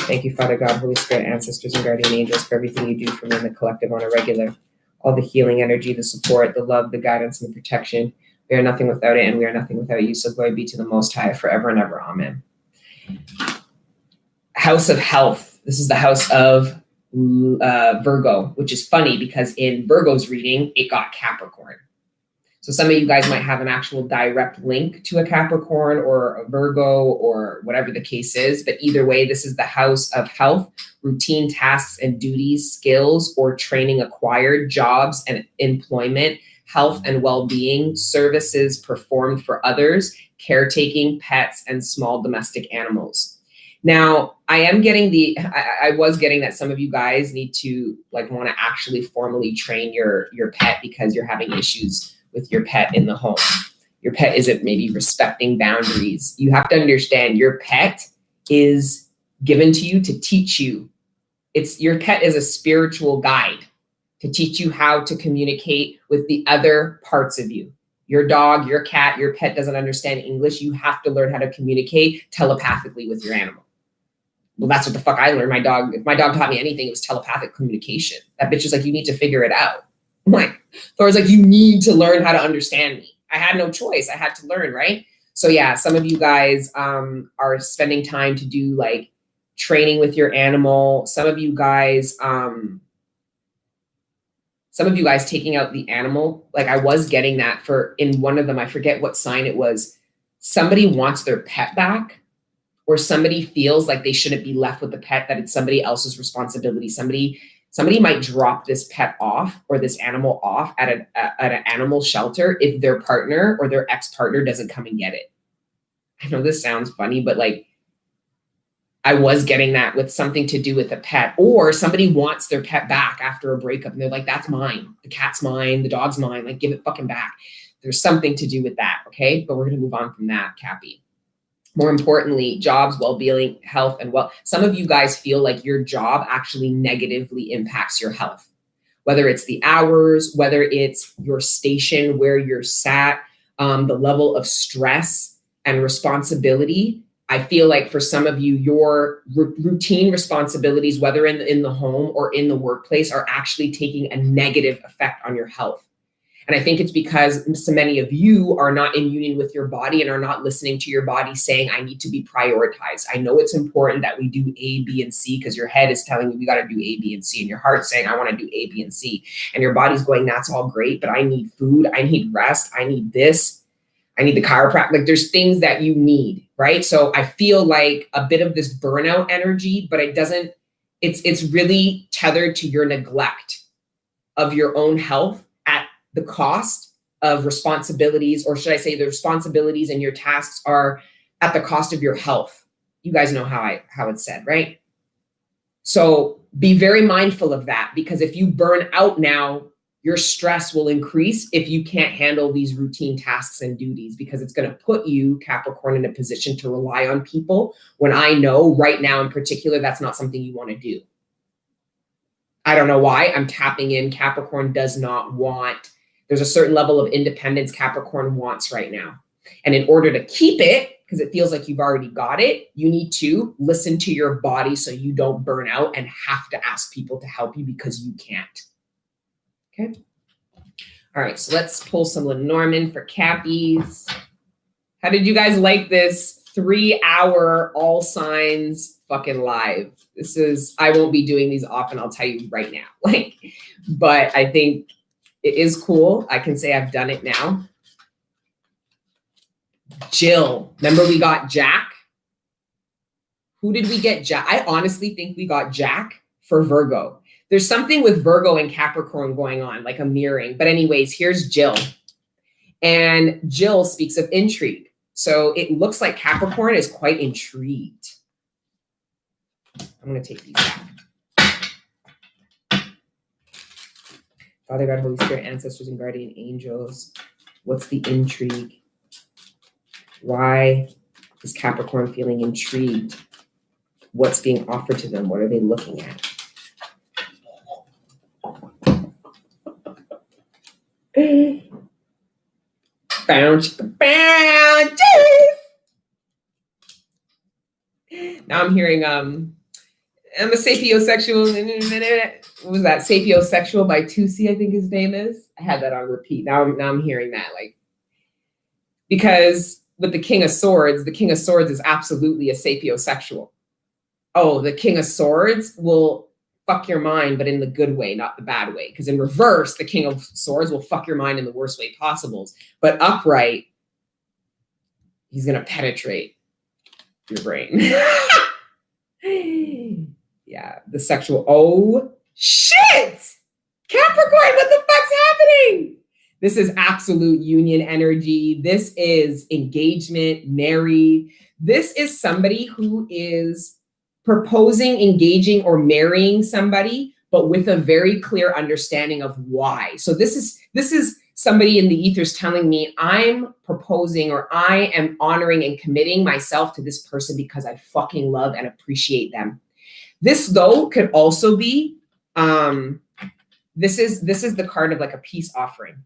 Thank you, Father God, Holy Spirit, ancestors, and guardian angels, for everything you do for me in the collective on a regular. All the healing energy, the support, the love, the guidance, and the protection. We are nothing without it, and we are nothing without you. So glory be to the Most High forever and ever. Amen. House of Health. This is the house of Virgo, which is funny because in Virgo's reading, it got Capricorn. So some of you guys might have an actual direct link to a Capricorn or a Virgo or whatever the case is. But either way, this is the house of health, routine tasks and duties, skills or training acquired, jobs and employment, health and well-being, services performed for others, caretaking, pets, and small domestic animals. Now, I was getting that some of you guys need to want to actually formally train your pet because you're having issues with your pet in the home. Your pet isn't maybe respecting boundaries. You have to understand your pet is given to you to teach you. Your pet is a spiritual guide to teach you how to communicate with the other parts of you. Your dog, your cat, your pet doesn't understand English. You have to learn how to communicate telepathically with your animal. Well, that's what the fuck I learned. If my dog taught me anything, it was telepathic communication. That bitch is like, you need to figure it out. I'm like, Thor's like, you need to learn how to understand me. I had no choice. I had to learn, right? So yeah, some of you guys are spending time to do training with your animal. Some of you guys taking out the animal. I was getting that in one of them, I forget what sign it was. Somebody wants their pet back, or somebody feels like they shouldn't be left with the pet, that it's somebody else's responsibility. Somebody might drop this pet off or this animal off at an animal shelter if their partner or their ex-partner doesn't come and get it. I know this sounds funny, but I was getting that with something to do with a pet, or somebody wants their pet back after a breakup and they're like, that's mine. The cat's mine. The dog's mine. Give it fucking back. There's something to do with that. Okay. But we're going to move on from that, Cappy. More importantly, jobs, well-being, health, and some of you guys feel like your job actually negatively impacts your health, whether it's the hours, whether it's your station, where you're sat, the level of stress and responsibility. I feel like for some of you, your routine responsibilities, whether in the home or in the workplace, are actually taking a negative effect on your health. And I think it's because so many of you are not in union with your body and are not listening to your body saying, I need to be prioritized. I know it's important that we do A, B, and C because your head is telling you we got to do A, B, and C. And your heart's saying, I want to do A, B, and C. And your body's going, that's all great, but I need food. I need rest. I need this. I need the chiropractic. Like there's things that you need, right? So I feel like a bit of this burnout energy, but it doesn't, it's really tethered to your neglect of your own health at the cost of responsibilities, or should I say the responsibilities and your tasks are at the cost of your health. You guys know how it's said, right? So be very mindful of that, because if you burn out now, your stress will increase if you can't handle these routine tasks and duties, because it's going to put you, Capricorn, in a position to rely on people when I know right now in particular, that's not something you want to do. I don't know why. I'm tapping in. Capricorn does not want. There's a certain level of independence Capricorn wants right now. And in order to keep it, because it feels like you've already got it, you need to listen to your body so you don't burn out and have to ask people to help you because you can't. Okay. All right. So let's pull some Lenormand for Cappies. How did you guys like this 3-hour all signs fucking live? This is, I won't be doing these often. I'll tell you right now, but I think it is cool. I can say I've done it now. Jill, remember we got Jack? Who did we get Jack? I honestly think we got Jack for Virgo. There's something with Virgo and Capricorn going on, like a mirroring. But anyways, here's Jill. And Jill speaks of intrigue. So it looks like Capricorn is quite intrigued. I'm going to take these back. Father God, Holy Spirit, ancestors, and guardian angels. What's the intrigue? Why is Capricorn feeling intrigued? What's being offered to them? What are they looking at? Bounce. Now I'm hearing I'm a sapiosexual in a minute. What was that? Sapiosexual by 2C, I think his name is. I had that on repeat. Now I'm hearing that, because with the King of Swords is absolutely a sapiosexual. Oh, the King of Swords will fuck your mind, but in the good way, not the bad way. Because in reverse, the King of Swords will fuck your mind in the worst way possible. But upright, he's going to penetrate your brain. Yeah, the sexual. Oh, shit! Capricorn, what the fuck's happening? This is absolute union energy. This is engagement, married. This is somebody who is proposing, engaging, or marrying somebody, but with a very clear understanding of why. So this is somebody in the ethers telling me I'm proposing, or I am honoring and committing myself to this person because I fucking love and appreciate them. This though could also be, this is the card of like a peace offering.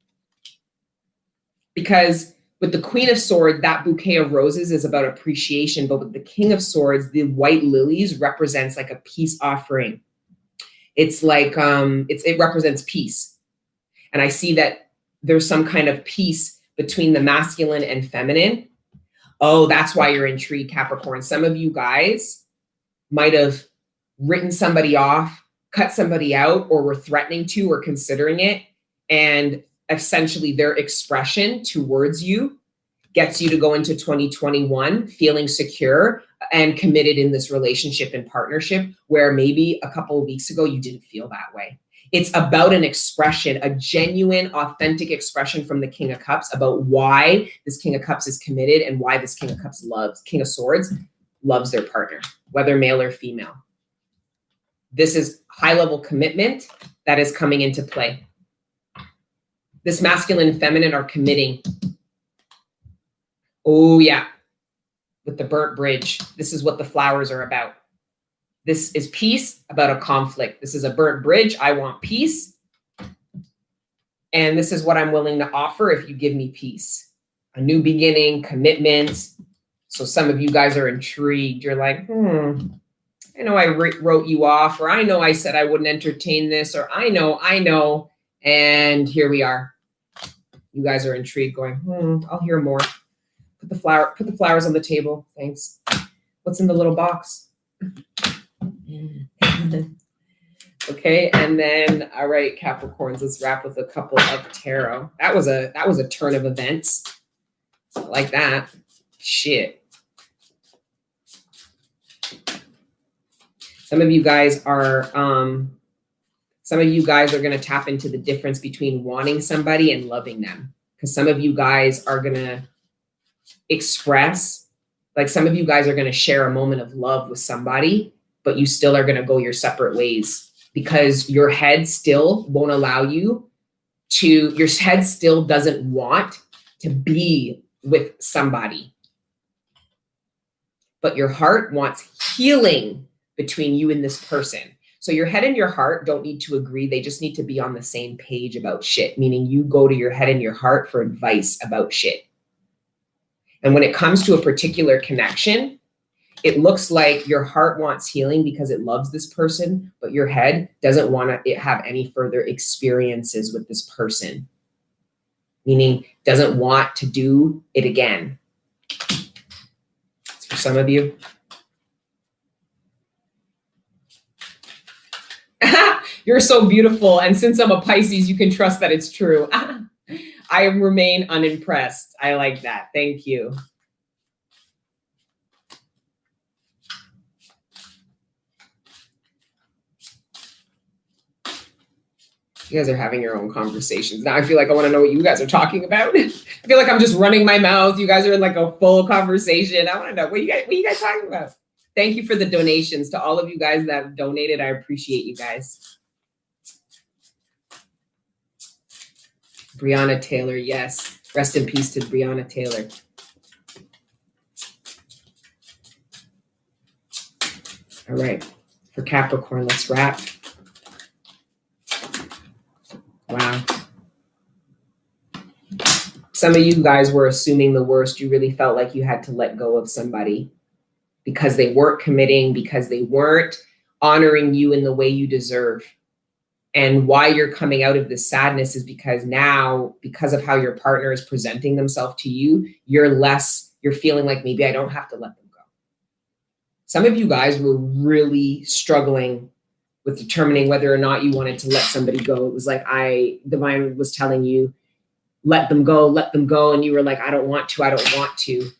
Because with the Queen of Swords, that bouquet of roses is about appreciation. But with the King of Swords, the white lilies represents like a peace offering. It's like, it represents peace. And I see that there's some kind of peace between the masculine and feminine. Oh, that's why you're intrigued, Capricorn. Some of you guys might have written somebody off, cut somebody out, or were threatening to or considering it. And essentially their expression towards you gets you to go into 2021 feeling secure and committed in this relationship and partnership, where maybe a couple of weeks ago you didn't feel that way. It's about an expression, a genuine, authentic expression from the King of Cups about why this King of Cups is committed and why this King of Cups King of Swords loves their partner, whether male or female. This is high-level commitment that is coming into play. This masculine and feminine are committing. Oh, yeah. With the burnt bridge. This is what the flowers are about. This is peace about a conflict. This is a burnt bridge. I want peace. And this is what I'm willing to offer if you give me peace. A new beginning, commitment. So some of you guys are intrigued. You're like, I know I wrote you off, or I know I said I wouldn't entertain this, or I know. And here we are. You guys are intrigued, going, I'll hear more. Put the flowers on the table. Thanks. What's in the little box? Okay, and then, all right, Capricorns, let's wrap with a couple of tarot. That was a turn of events. I like that. Shit. Some of you guys are going to tap into the difference between wanting somebody and loving them. Because some of you guys are going to express, like some of you guys are going to share a moment of love with somebody, but you still are going to go your separate ways because your head still won't allow you to, your head still doesn't want to be with somebody. But your heart wants healing between you and this person. So your head and your heart don't need to agree. They just need to be on the same page about shit, meaning you go to your head and your heart for advice about shit. And when it comes to a particular connection, it looks like your heart wants healing because it loves this person, but your head doesn't want to have any further experiences with this person, meaning doesn't want to do it again. It's for some of you. You're so beautiful. And since I'm a Pisces, you can trust that it's true. I remain unimpressed. I like that. Thank you. You guys are having your own conversations. Now I feel like I want to know what you guys are talking about. I feel like I'm just running my mouth. You guys are in like a full conversation. I want to know what you guys talking about. Thank you for the donations. To all of you guys that have donated, I appreciate you guys. Breonna Taylor, yes. Rest in peace to Breonna Taylor. All right, for Capricorn, let's wrap. Wow. Some of you guys were assuming the worst. You really felt like you had to let go of somebody because they weren't committing, because they weren't honoring you in the way you deserve. And why you're coming out of this sadness is because now, because of how your partner is presenting themselves to you, you're feeling like maybe I don't have to let them go. Some of you guys were really struggling with determining whether or not you wanted to let somebody go. It was like divine was telling you, let them go. And you were like, I don't want to.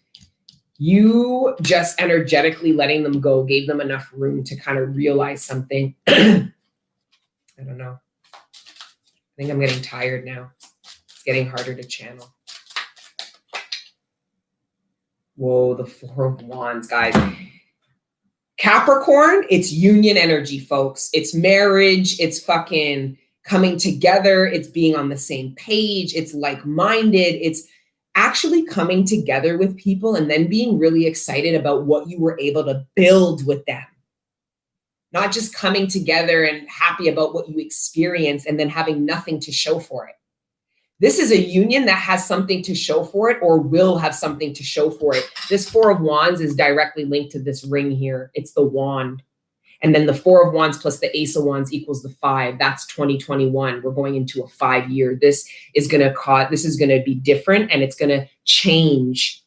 You just energetically letting them go gave them enough room to kind of realize something. I don't know. I think I'm getting tired now. It's getting harder to channel. Whoa, the Four of Wands, guys. Capricorn, it's union energy, folks. It's marriage. It's fucking coming together. It's being on the same page. It's like-minded. It's actually coming together with people and then being really excited about what you were able to build with them. Not just coming together and happy about what you experienced and then having nothing to show for it. This is a union that has something to show for it or will have something to show for it. This Four of Wands is directly linked to this ring here. It's the wand. And then the Four of Wands plus the Ace of Wands equals the 5. That's 2021. We're going into a 5-year. This is going to be different and it's going to change.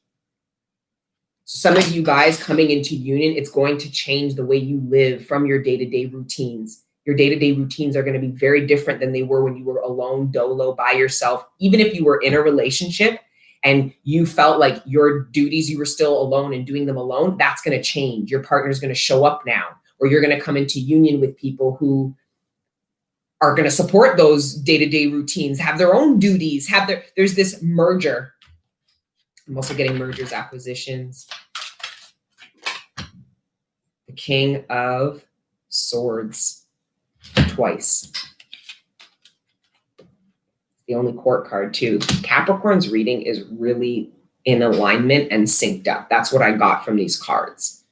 So some of you guys coming into union, it's going to change the way you live from your day-to-day routines. Your day-to-day routines are going to be very different than they were when you were alone, dolo, by yourself. Even if you were in a relationship and you felt like your duties, you were still alone and doing them alone, that's going to change. Your partner's going to show up now, or you're going to come into union with people who are going to support those day-to-day routines, have their own duties, there's this merger. I'm also getting mergers, acquisitions. The King of Swords twice. The only court card too. Capricorn's reading is really in alignment and synced up. That's what I got from these cards.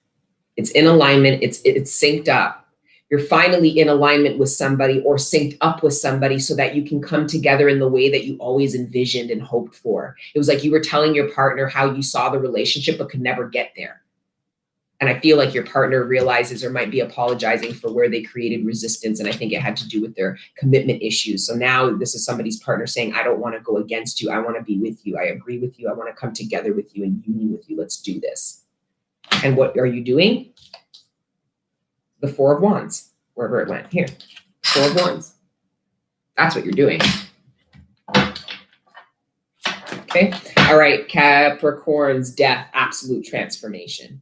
It's in alignment. It's synced up. You're finally in alignment with somebody or synced up with somebody so that you can come together in the way that you always envisioned and hoped for. It was like you were telling your partner how you saw the relationship but could never get there. And I feel like your partner realizes or might be apologizing for where they created resistance. And I think it had to do with their commitment issues. So now this is somebody's partner saying, I don't want to go against you. I want to be with you. I agree with you. I want to come together with you and union with you. Let's do this. And what are you doing? The Four of Wands, wherever it went. Here, Four of Wands. That's what you're doing. Okay. All right. Capricorn's death, absolute transformation.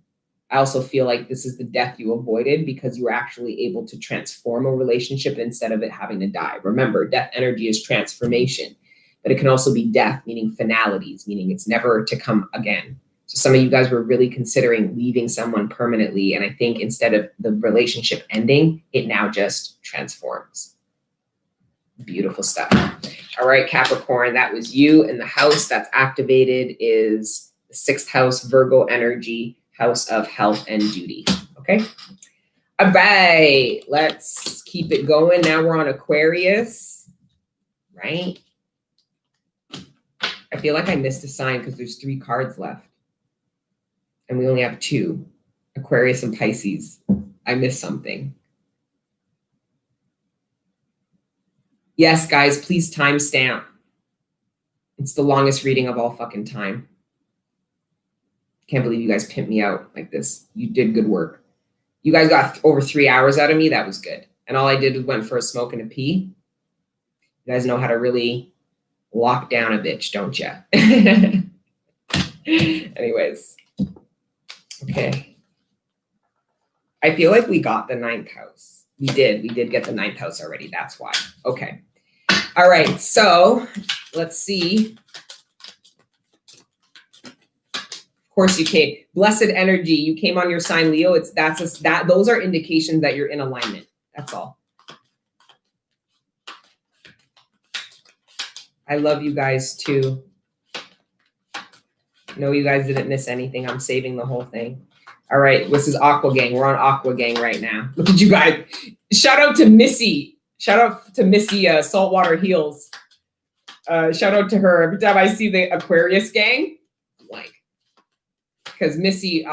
I also feel like this is the death you avoided because you were actually able to transform a relationship instead of it having to die. Remember, death energy is transformation, but it can also be death, meaning finalities, meaning it's never to come again. So some of you guys were really considering leaving someone permanently. And I think instead of the relationship ending, it now just transforms. Beautiful stuff. All right, Capricorn, that was you. And the house that's activated is the 6th house, Virgo energy, house of health and duty. Okay. All right. Let's keep it going. Now we're on Aquarius, right? I feel like I missed a sign because there's 3 cards left. And we only have 2, Aquarius and Pisces. I missed something. Yes, guys, please timestamp. It's the longest reading of all fucking time. Can't believe you guys pimped me out like this. You did good work. You guys got over 3 hours out of me. That was good. And all I did was went for a smoke and a pee. You guys know how to really lock down a bitch, don't you? Anyways. Okay. I feel like we got the 9th house. We did get the 9th house already. That's why. Okay. All right. So let's see. Of course you came. Blessed energy. You came on your sign, Leo. Those are indications that you're in alignment. That's all. I love you guys too. No, you guys didn't miss anything. I'm saving the whole thing. All right. This is Aqua Gang. We're on Aqua Gang right now. Look at you guys. Shout out to Missy. Shout out to Missy Saltwater Heels. Shout out to her. Every time I see the Aquarius gang, like, because Missy,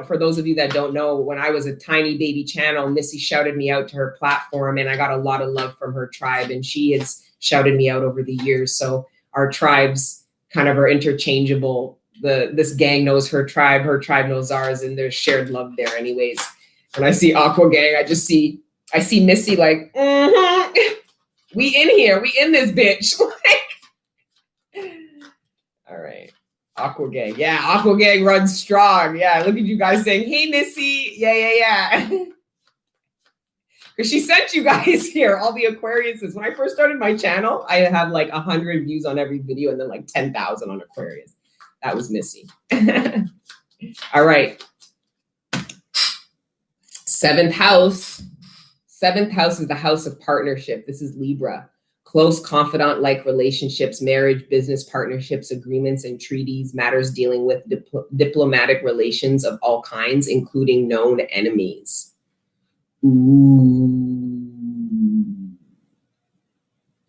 for those of you that don't know, when I was a tiny baby channel, Missy shouted me out to her platform and I got a lot of love from her tribe and she has shouted me out over the years. So our tribes kind of are interchangeable. This gang knows her tribe knows ours, and there's shared love there anyways. When I see Aqua Gang, I see Missy like, we in here, we in this bitch. All right. Aqua Gang. Yeah, Aqua Gang runs strong. Yeah, look at you guys saying, hey, Missy. Yeah. Because she sent you guys here, all the Aquariuses. When I first started my channel, I had like 100 views on every video and then like 10,000 on Aquarius. That was Missy. All right. 7th house. 7th house is the house of partnership. This is Libra. Close, confidant-like relationships, marriage, business partnerships, agreements, and treaties, matters dealing with diplomatic relations of all kinds, including known enemies. Ooh.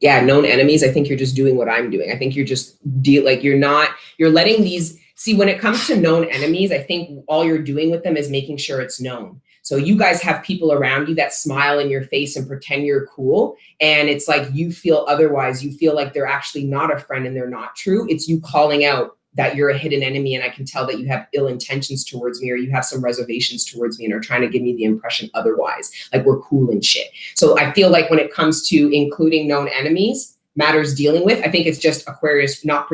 Yeah, known enemies. I think you're just doing what I'm doing. I think you're just you're letting these, see, when it comes to known enemies, I think all you're doing with them is making sure it's known. So you guys have people around you that smile in your face and pretend you're cool. And it's like you feel otherwise. You feel like they're actually not a friend and they're not true. It's you calling out that you're a hidden enemy and I can tell that you have ill intentions towards me or you have some reservations towards me and are trying to give me the impression otherwise, like we're cool and shit. So I feel like when it comes to including known enemies, matters dealing with, I think it's just Aquarius not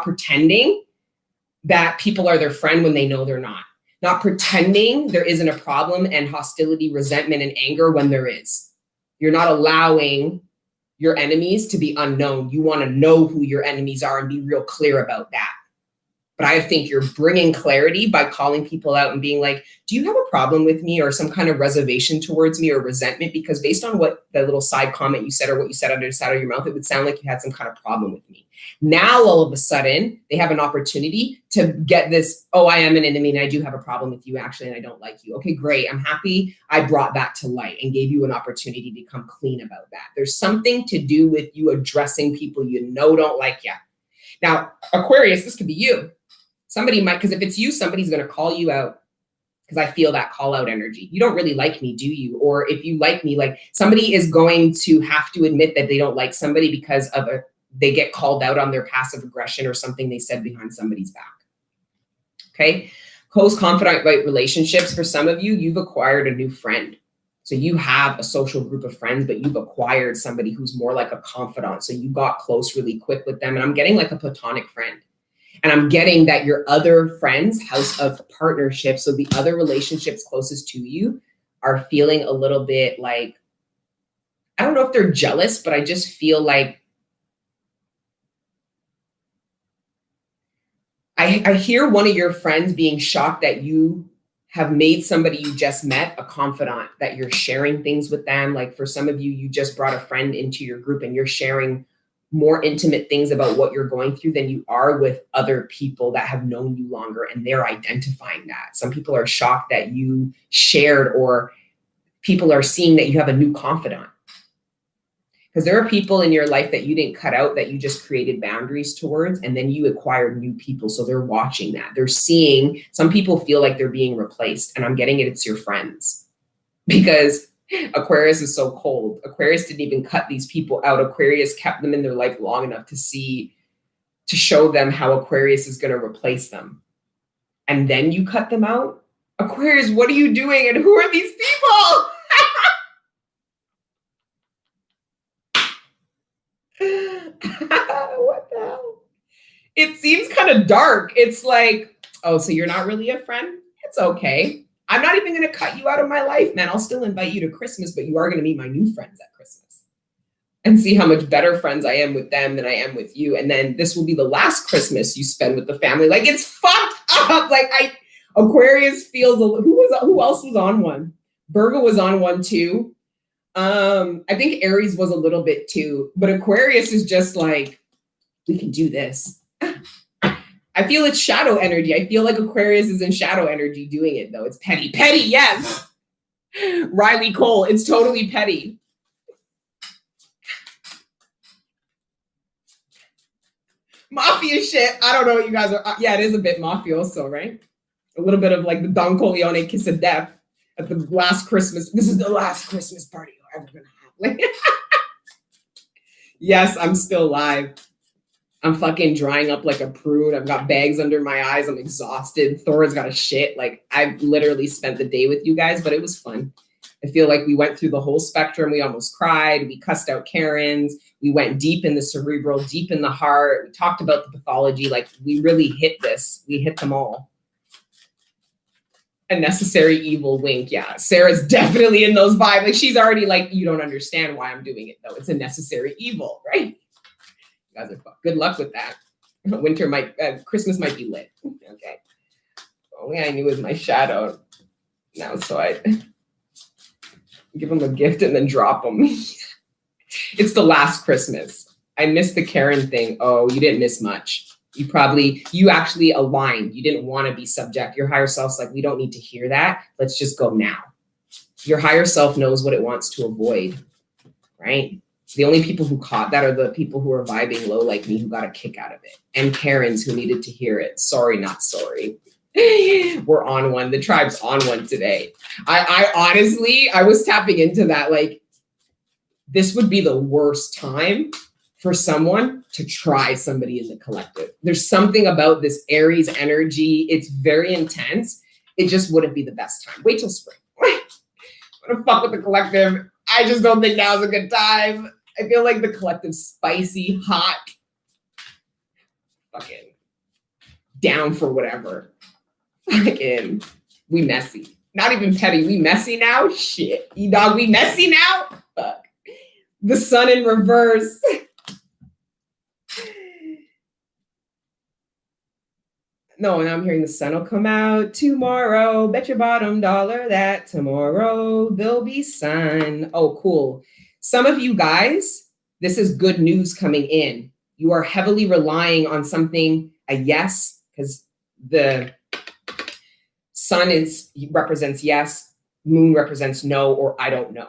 pretending that people are their friend when they know they're not. Not pretending there isn't a problem and hostility, resentment, and anger when there is. You're not allowing your enemies to be unknown. You want to know who your enemies are and be real clear about that. But I think you're bringing clarity by calling people out and being like, do you have a problem with me or some kind of reservation towards me or resentment? Because based on what the little side comment you said or what you said under the side of your mouth, it would sound like you had some kind of problem with me. Now, all of a sudden, they have an opportunity to get this, oh, I am an enemy and I do have a problem with you actually and I don't like you. Okay, great. I'm happy I brought that to light and gave you an opportunity to come clean about that. There's something to do with you addressing people you know don't like you. Now, Aquarius, this could be you. Somebody might, because if it's you, somebody's going to call you out because I feel that call out energy. You don't really like me, do you? Or if you like me, like somebody is going to have to admit that they don't like somebody because of they get called out on their passive aggression or something they said behind somebody's back. Okay. Close, confidant relationships. For some of you, you've acquired a new friend. So you have a social group of friends, but you've acquired somebody who's more like a confidant. So you got close really quick with them. And I'm getting like a platonic friend. And I'm getting that your other friends, house of partnership, so the other relationships closest to you are feeling a little bit like, I don't know if they're jealous, but I just feel like I hear one of your friends being shocked that you have made somebody you just met a confidant, that you're sharing things with them. Like for some of you, you just brought a friend into your group and you're sharing more intimate things about what you're going through than you are with other people that have known you longer, and they're identifying that. Some people are shocked that you shared, or people are seeing that you have a new confidant. Because there are people in your life that you didn't cut out, that you just created boundaries towards, and then you acquired new people. So they're watching that. They're seeing, some people feel like they're being replaced, and I'm getting it's your friends. Because Aquarius is so cold. Aquarius didn't even cut these people out. Aquarius kept them in their life long enough to show them how Aquarius is going to replace them. And then you cut them out? Aquarius, what are you doing? And who are these people? What the hell? It seems kind of dark. It's like, oh, so you're not really a friend? It's okay. I'm not even going to cut you out of my life, man. I'll still invite you to Christmas, but you are going to meet my new friends at Christmas and see how much better friends I am with them than I am with you. And then this will be the last Christmas you spend with the family. Like, it's fucked up. Like, Aquarius feels, who else was on one? Virgo was on one too. I think Aries was a little bit too, but Aquarius is just like, we can do this. I feel it's shadow energy. I feel like Aquarius is in shadow energy doing it, though. It's petty. Petty, yes. Riley Cole, it's totally petty. Mafia shit. I don't know what you guys are. Yeah, it is a bit mafioso, right? A little bit of like the Don Corleone kiss of death at the last Christmas. This is the last Christmas party you're ever going to have. Like, yes, I'm still alive. I'm fucking drying up like a prude. I've got bags under my eyes. I'm exhausted. Thor's got a shit. Like, I've literally spent the day with you guys, but it was fun. I feel like we went through the whole spectrum. We almost cried. We cussed out Karens. We went deep in the cerebral, deep in the heart. We talked about the pathology. Like, we really hit this. We hit them all. A necessary evil wink. Yeah, Sarah's definitely in those vibes. Like, she's already like, you don't understand why I'm doing it, though. It's a necessary evil, right? You guys are fucked. Good luck with that. Christmas might be lit. Okay. Only I knew was my shadow. Now, so I give them a gift and then drop them. It's the last Christmas. I missed the Karen thing. Oh, you didn't miss much. You actually aligned. You didn't want to be subject. Your higher self's like, we don't need to hear that. Let's just go now. Your higher self knows what it wants to avoid, right? The only people who caught that are the people who are vibing low like me, who got a kick out of it. And Karens who needed to hear it. Sorry, not sorry. We're on one. The tribe's on one today. I honestly, I was tapping into that. Like, this would be the worst time for someone to try somebody in the collective. There's something about this Aries energy. It's very intense. It just wouldn't be the best time. Wait till spring. I'm gonna fuck with the collective. I just don't think now's a good time. I feel like the collective's spicy, hot, fucking down for whatever. Fucking, we messy. Not even petty. We messy now? Shit. E-dog, we messy now? Fuck. The sun in reverse. No, and I'm hearing the sun will come out tomorrow. Bet your bottom dollar that tomorrow there'll be sun. Oh, cool. Some of you guys, this is good news coming in. You are heavily relying on something, a yes, because the sun represents yes, moon represents no, or I don't know.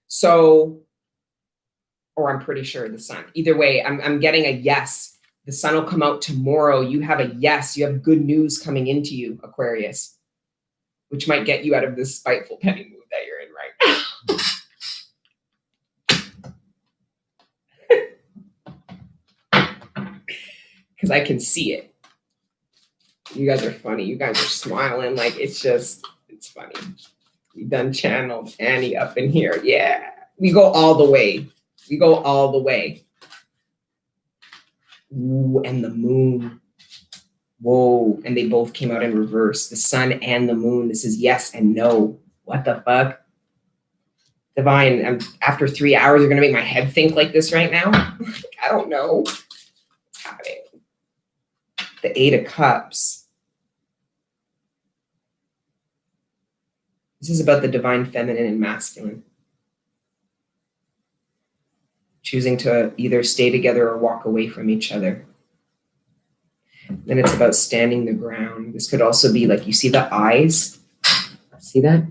So, or I'm pretty sure the sun. Either way, I'm getting a yes. The sun will come out tomorrow. You have a yes. You have good news coming into you, Aquarius. which might get you out of this spiteful petty mood that you're in right now. Because I can see it. You guys are funny. You guys are smiling like it's funny. We done channeled Annie up in here. Yeah. We go all the way. We go all the way. Ooh, and the moon. Whoa. And they both came out in reverse. The sun and the moon. This is yes and no. What the fuck? Divine, after 3 hours, you're going to make my head think like this right now? I don't know. What's happening? The Eight of Cups. This is about the divine feminine and masculine. Choosing to either stay together or walk away from each other. Then it's about standing the ground. This could also be like, you see the eyes? See that?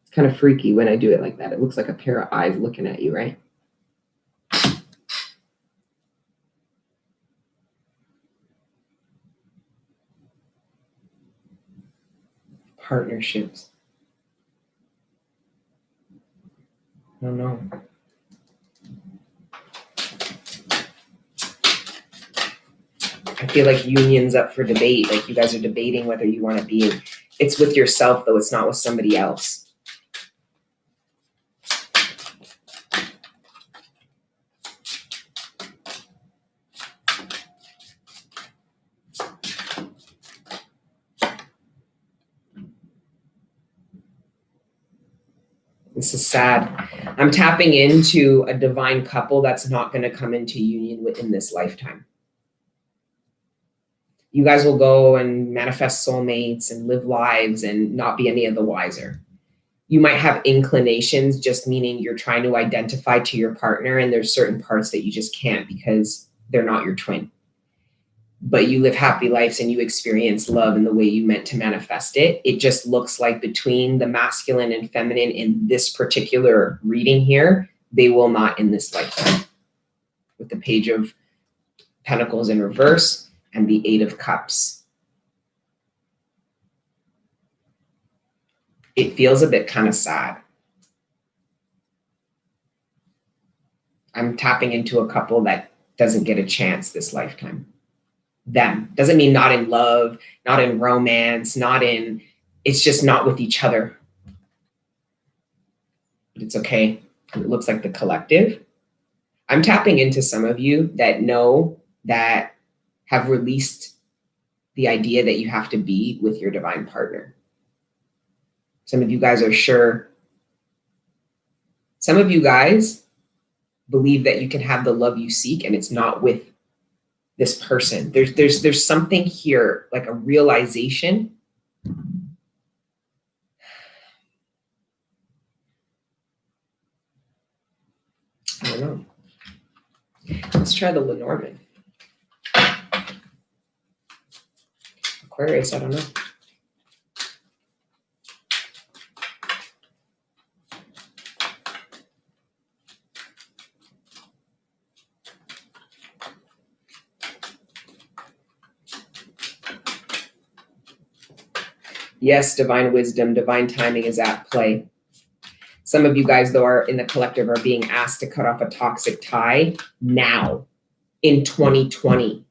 It's kind of freaky when I do it like that. It looks like a pair of eyes looking at you, right? Partnerships. I don't know. I feel like union's up for debate. Like you guys are debating whether you want to be in. It's with yourself, though. It's not with somebody else. This is sad. I'm tapping into a divine couple that's not going to come into union within this lifetime. You guys will go and manifest soulmates and live lives and not be any of the wiser. You might have inclinations, just meaning you're trying to identify to your partner, and there's certain parts that you just can't because they're not your twin. But you live happy lives and you experience love in the way you meant to manifest it. It just looks like between the masculine and feminine in this particular reading here, they will not in this lifetime. With the Page of Pentacles in reverse and the Eight of Cups. It feels a bit kind of sad. I'm tapping into a couple that doesn't get a chance this lifetime. Them. Doesn't mean not in love, not in romance, it's just not with each other. But it's okay. It looks like the collective. I'm tapping into some of you that know that have released the idea that you have to be with your divine partner. Some of you guys are sure. Some of you guys believe that you can have the love you seek and it's not with this person. There's something here, like a realization. I don't know. Let's try the Lenormand. Aquarius, I don't know. Yes, divine wisdom, divine timing is at play. Some of you guys, though, are in the collective are being asked to cut off a toxic tie now in 2020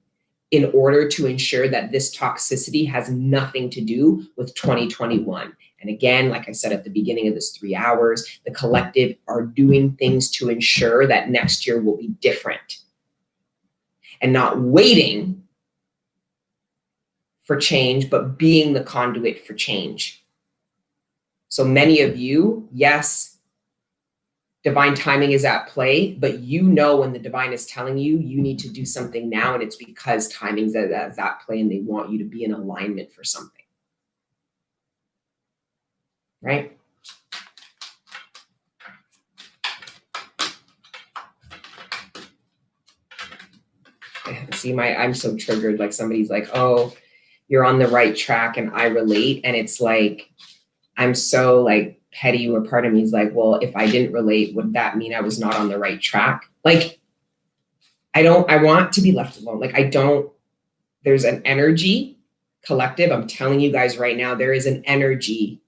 in order to ensure that this toxicity has nothing to do with 2021. And again, like I said at the beginning of this 3 hours, the collective are doing things to ensure that next year will be different and not waiting for change, but being the conduit for change. So many of you, yes, divine timing is at play, but you know when the divine is telling you, you need to do something now, and it's because timing's at play and they want you to be in alignment for something. Right? See, I'm so triggered. Like somebody's like, oh, you're on the right track and I relate. And it's like, I'm so like petty, where part of me is like, well, if I didn't relate, would that mean I was not on the right track? Like, I want to be left alone. Like, there's an energy Collective, I'm telling you guys right now, there is an energy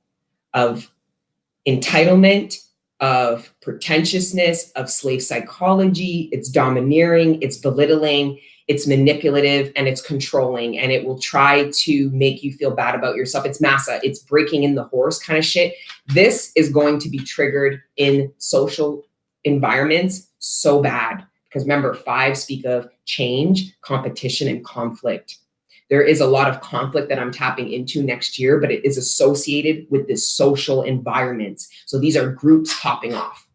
of entitlement, of pretentiousness, of slave psychology. It's domineering, it's belittling, it's manipulative, and it's controlling. And it will try to make you feel bad about yourself. It's massa, it's breaking in the horse kind of shit. This is going to be triggered in social environments so bad. Because remember, 5 speak of change, competition, and conflict. There is a lot of conflict that I'm tapping into next year, but it is associated with this social environment. So these are groups popping off,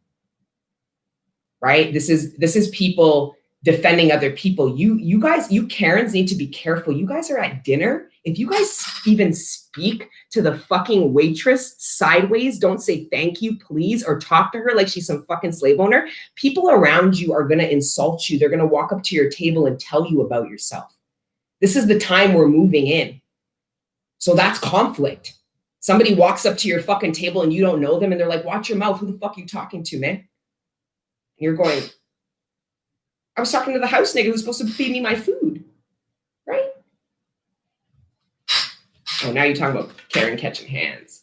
right? This is people defending other people. You guys, you Karens need to be careful. You guys are at dinner. If you guys even speak to the fucking waitress sideways, don't say thank you, please, or talk to her like she's some fucking slave owner, people around you are going to insult you. They're going to walk up to your table and tell you about yourself. This is the time we're moving in. So that's conflict. Somebody walks up to your fucking table and you don't know them and they're like, watch your mouth. Who the fuck are you talking to, man? And you're going, I was talking to the house nigga who's supposed to feed me my food, right? Oh, now you're talking about Karen catching hands.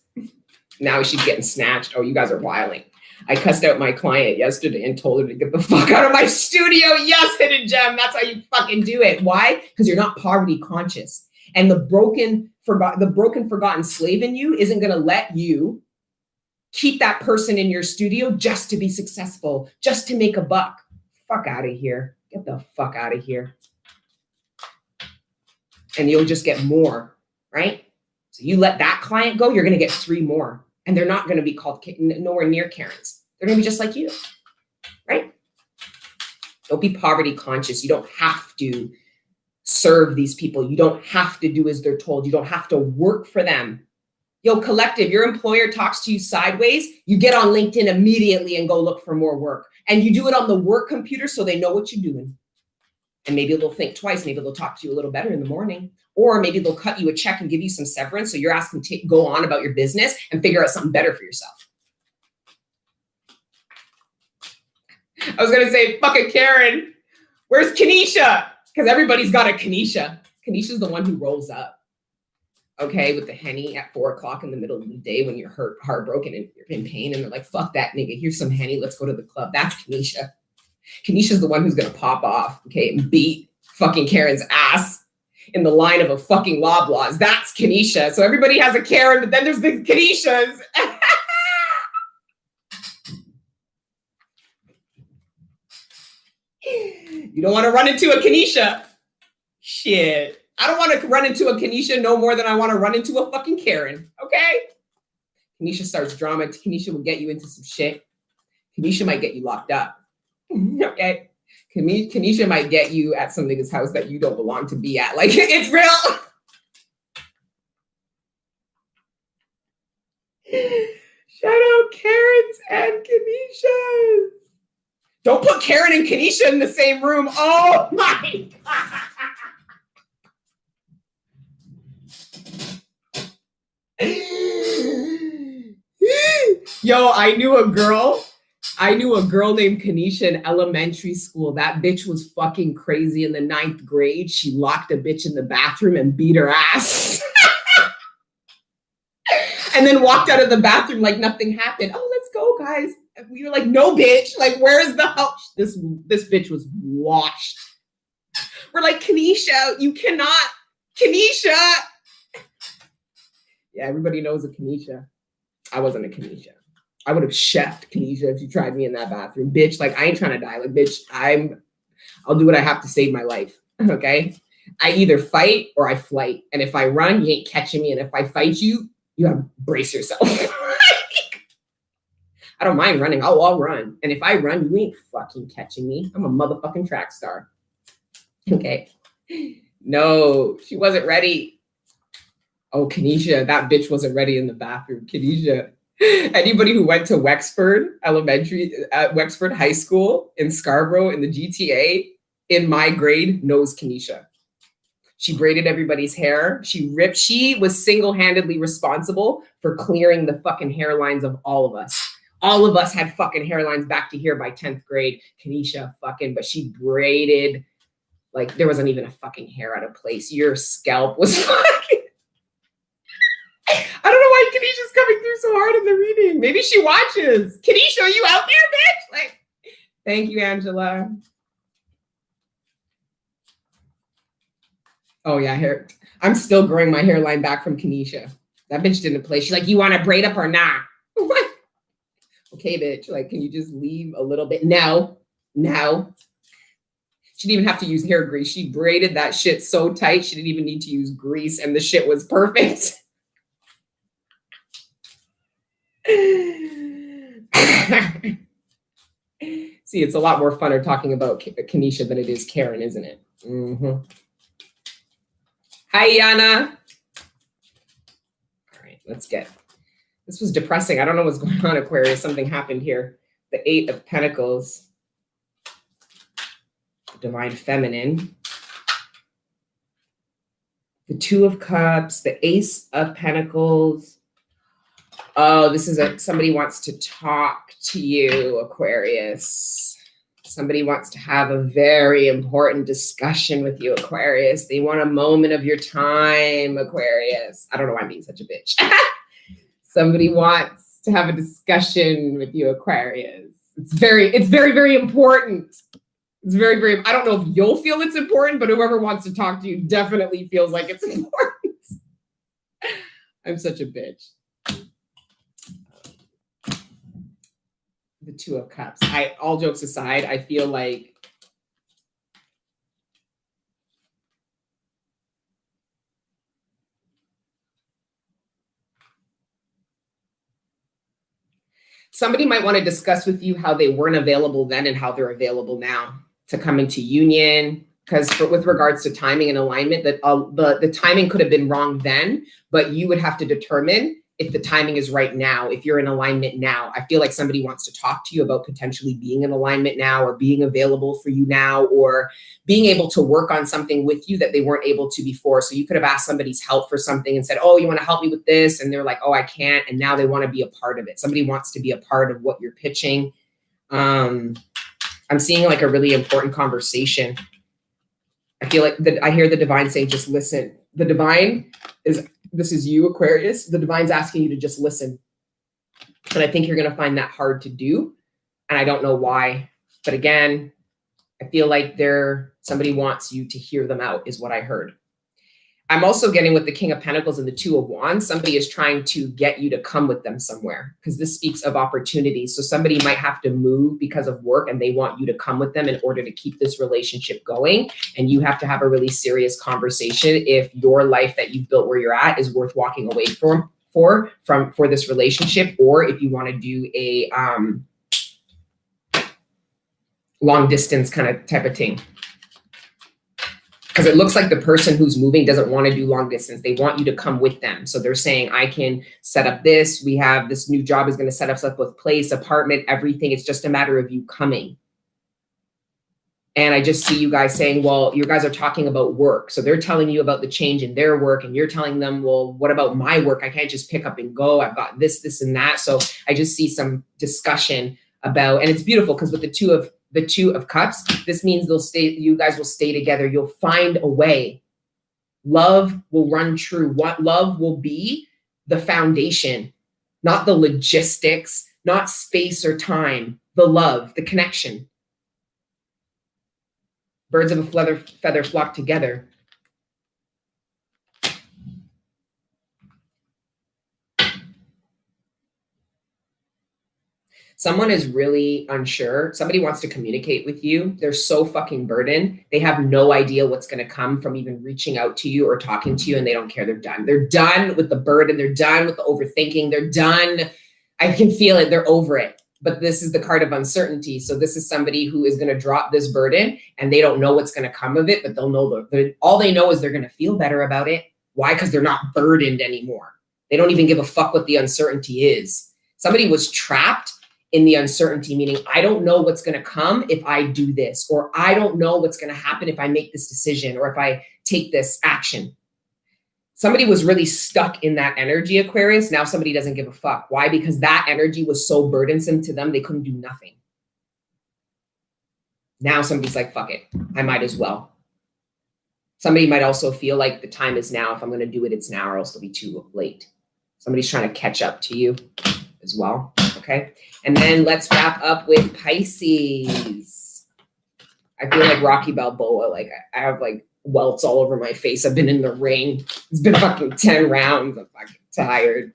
Now she's getting snatched. Oh, you guys are wilding. I cussed out my client yesterday and told her to get the fuck out of my studio. Yes, hidden gem. That's how you fucking do it. Why? Because you're not poverty conscious. And the broken, forgotten slave in you isn't going to let you keep that person in your studio just to be successful, just to make a buck. Fuck out of here. Get the fuck out of here. And you'll just get more, right? So you let that client go, you're going to get 3 more. And they're not going to be called nowhere near Karens. They're going to be just like you, right? Don't be poverty conscious. You don't have to serve these people. You don't have to do as they're told. You don't have to work for them. Yo, collective, your employer talks to you sideways, you get on LinkedIn immediately and go look for more work. And you do it on the work computer so they know what you're doing. And maybe they'll think twice. Maybe they'll talk to you a little better in the morning. Or maybe they'll cut you a check and give you some severance. So you're asked to go on about your business and figure out something better for yourself. I was going to say, fucking Karen, where's Kenesha? Because everybody's got a Kenesha. Kenesha's the one who rolls up, okay, with the Henny at 4 o'clock in the middle of the day when you're hurt, heartbroken, and you're in pain. And they're like, fuck that nigga. Here's some Henny. Let's go to the club. That's Kenesha. Kenesha's the one who's going to pop off, okay, and beat fucking Karen's ass in the line of a fucking Loblaws. That's Kenesha. So everybody has a Karen, but then there's the Keneshas. You don't want to run into a Kenesha. Shit. I don't want to run into a Kenesha no more than I want to run into a fucking Karen, okay? Kenesha starts drama. Kenesha will get you into some shit. Kenesha might get you locked up. Okay, Kenesha might get you at some nigga's house that you don't belong to be at. Like, it's real. Shout out Karens and Keneshas. Don't put Karen and Kenesha in the same room. Oh my God. Yo, I knew a girl named Kenesha in elementary school. That bitch was fucking crazy in the 9th grade. She locked a bitch in the bathroom and beat her ass. And then walked out of the bathroom like nothing happened. Oh, let's go, guys. And we were like, no, bitch. Like, where's the help? This bitch was washed. We're like, Kenesha, you cannot. Kenesha. Yeah, everybody knows a Kenesha. I wasn't a Kenesha. I would have chefed Kenesha if you tried me in that bathroom. Bitch, like, I ain't trying to die. Like, bitch, I'll do what I have to save my life, okay? I either fight or I flight. And if I run, you ain't catching me. And if I fight you, you have to brace yourself. I don't mind running. I'll run. And if I run, you ain't fucking catching me. I'm a motherfucking track star. Okay. No, she wasn't ready. Oh, Kenesha, that bitch wasn't ready in the bathroom. Kenesha. Anybody who went to Wexford Wexford High School in Scarborough in the GTA in my grade knows Kenesha. She braided everybody's hair. She was single-handedly responsible for clearing the fucking hairlines of all of us. All of us had fucking hairlines back to here by 10th grade. Kenesha fucking, but she braided like there wasn't even a fucking hair out of place. Your scalp was fucking so hard in the reading. Maybe she watches. Kanisha, are you out there, bitch? Like, thank you, Angela. Oh yeah, hair. I'm still growing my hairline back from Kanisha. That bitch didn't play. She's like, you want to braid up or not? What? Okay, bitch. Like, can you just leave a little bit? No. She didn't even have to use hair grease. She braided that shit so tight, she didn't even need to use grease, and the shit was perfect. See, it's a lot more funner talking about Kanisha than it is Karen, isn't it? Mm-hmm. Hi, Yana. All right, let's get. This was depressing. I don't know what's going on, Aquarius. Something happened here. The 8 of Pentacles. Divine Feminine, the 2 of Cups, the Ace of Pentacles. Oh, this is somebody wants to talk to you, Aquarius. Somebody wants to have a very important discussion with you, Aquarius. They want a moment of your time, Aquarius. I don't know why I'm being such a bitch. Somebody wants to have a discussion with you, Aquarius. It's very, very important. It's very, very, I don't know if you'll feel it's important, but whoever wants to talk to you definitely feels like it's important. I'm such a bitch. The 2 of Cups. All jokes aside, I feel like somebody might want to discuss with you how they weren't available then and how they're available now to come into union. Because with regards to timing and alignment, that the timing could have been wrong then, but you would have to determine if the timing is right now, if you're in alignment now. I feel like somebody wants to talk to you about potentially being in alignment now, or being available for you now, or being able to work on something with you that they weren't able to before. So you could have asked somebody's help for something and said, oh, you want to help me with this? And they're like, oh, I can't. And now they want to be a part of it. Somebody wants to be a part of what you're pitching. I'm seeing like a really important conversation. I feel like I hear the divine saying, just listen. The divine this is you, Aquarius. The divine's asking you to just listen. And I think you're going to find that hard to do. And I don't know why. But again, I feel like somebody wants you to hear them out is what I heard. I'm also getting with the King of Pentacles and the 2 of Wands. Somebody is trying to get you to come with them somewhere, because this speaks of opportunity. So somebody might have to move because of work and they want you to come with them in order to keep this relationship going. And you have to have a really serious conversation if your life that you've built where you're at is worth walking away for this relationship, or if you want to do a long distance kind of type of thing. Because it looks like the person who's moving doesn't want to do long distance. They want you to come with them. So they're saying, I can set up this. We have this new job is going to set us up with place, apartment, everything. It's just a matter of you coming. And I just see you guys saying, well, you guys are talking about work. So they're telling you about the change in their work. And you're telling them, well, what about my work? I can't just pick up and go. I've got this, and that. So I just see some discussion about, and it's beautiful because with the two of Cups, this means you guys will stay together. You'll find a way. Love will run true. What love will be the foundation, not the logistics, not space or time, the love, the connection. Birds of a feather flock together. Someone is really unsure. Somebody wants to communicate with you. They're so fucking burdened. They have no idea what's going to come from even reaching out to you or talking to you, and they don't care. They're done. They're done with the burden. They're done with the overthinking. They're done. I can feel it. They're over it. But this is the card of uncertainty. So this is somebody who is going to drop this burden, and they don't know what's going to come of it, but they'll know all they know is they're going to feel better about it. Why? Because they're not burdened anymore. They don't even give a fuck what the uncertainty is. Somebody was trapped in the uncertainty, meaning I don't know what's going to come if I do this, or I don't know what's going to happen if I make this decision, or if I take this action. Somebody was really stuck in that energy, Aquarius. Now somebody doesn't give a fuck. Why? Because that energy was so burdensome to them, they couldn't do nothing. Now somebody's like, fuck it, I might as well. Somebody might also feel like the time is now. If I'm going to do it, it's now, or else it'll be too late. Somebody's trying to catch up to you as well. Okay. And then let's wrap up with Pisces. I feel like Rocky Balboa. Like I have like welts all over my face. I've been in the ring. It's been fucking 10 rounds. I'm fucking tired.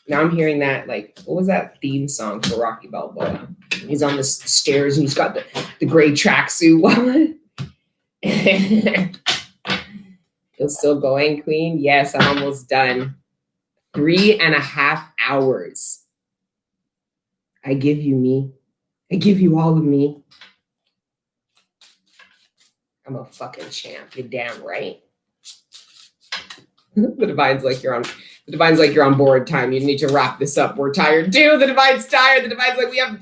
Now I'm hearing that, like, what was that theme song for Rocky Balboa? He's on the stairs and he's got the gray tracksuit. It's still going, Queen? Yes, I'm almost done. 3.5 hours. I give you me. I give you all of me. I'm a fucking champ. You're damn right. The divine's like you're on board time. You need to wrap this up. We're tired too. The divine's tired. The divine's like, we have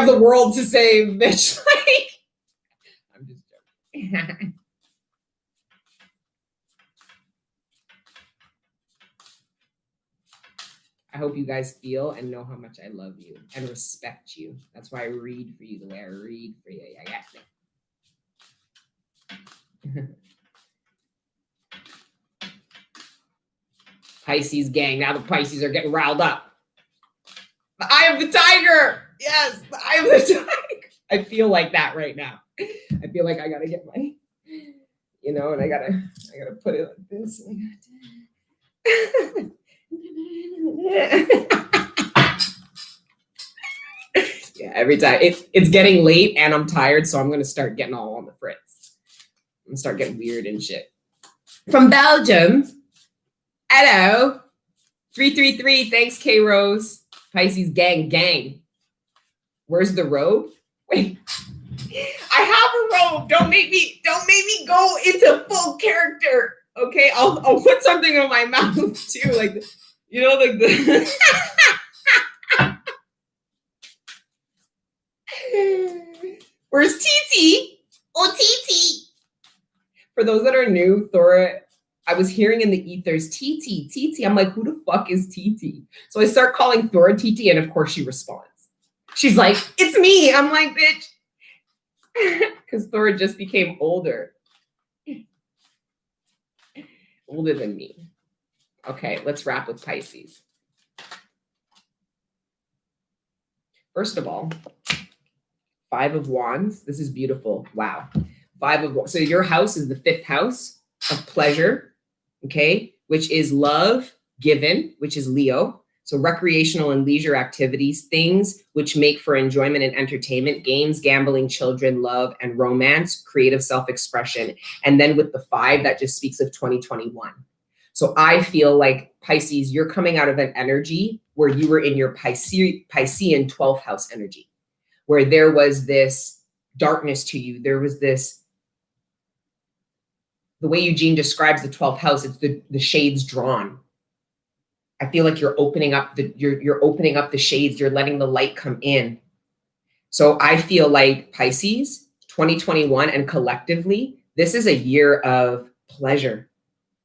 the world to save, bitch. Like, I'm just joking. I hope you guys feel and know how much I love you and respect you. That's why I read for you the way I read for you. Yeah, yeah. Pisces gang. Now the Pisces are getting riled up. The eye of the tiger. Yes, the eye of the tiger. I feel like that right now. I feel like I gotta get my, and I gotta put it like this. Yeah, every time it's getting late and I'm tired, so I'm gonna start getting all on the fritz. I'm gonna start getting weird and shit. From Belgium. Hello. 333. Thanks, K Rose. Pisces gang. Where's the robe? Wait. I have a robe. Don't make me go into full character. Okay, I'll put something in my mouth too, like like the Where's Titi? Oh, Titi. For those that are new, Thora, I was hearing in the ethers, Titi. I'm like, who the fuck is Titi? So I start calling Thora Titi, and of course she responds. She's like, it's me. I'm like, bitch. Because Thora just became older. Older than me. Okay, let's wrap with Pisces. First of all, 5 of Wands. This is beautiful. Wow. 5 of Wands. So your house is the 5th house of pleasure, okay, which is love given, which is Leo. So recreational and leisure activities, things which make for enjoyment and entertainment, games, gambling, children, love, and romance, creative self-expression. And then with the 5, that just speaks of 2021. So I feel like Pisces, you're coming out of an energy where you were in your Piscean 12th house energy, where there was this darkness to you. There was this, the way Eugene describes the 12th house, it's the shades drawn. I feel like you're opening up you're opening up the shades, you're letting the light come in. So I feel like Pisces, 2021 and collectively, this is a year of pleasure.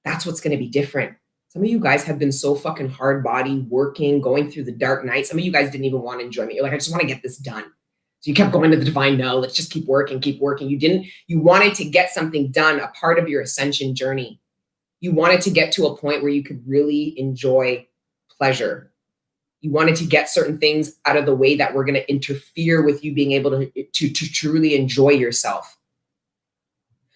That's what's going to be different. Some of you guys have been so fucking hard body working, going through the dark night. Some of you guys didn't even want enjoyment. You're like, I just want to get this done. So you kept going to the divine, no, let's just keep working. You wanted to get something done, a part of your ascension journey. You wanted to get to a point where you could really enjoy pleasure. You wanted to get certain things out of the way that were going to interfere with you being able to truly enjoy yourself.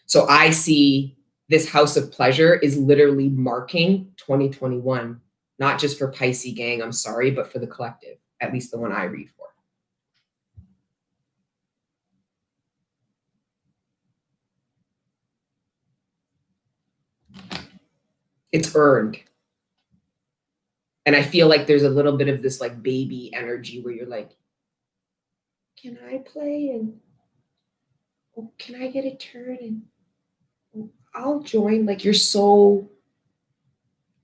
So I see this house of pleasure is literally marking 2021, not just for Pisces gang, I'm sorry, but for the collective, at least the one I read for. It's earned. And I feel like there's a little bit of this like baby energy where you're like, can I play? And oh, can I get a turn? And oh, I'll join. Like you're so,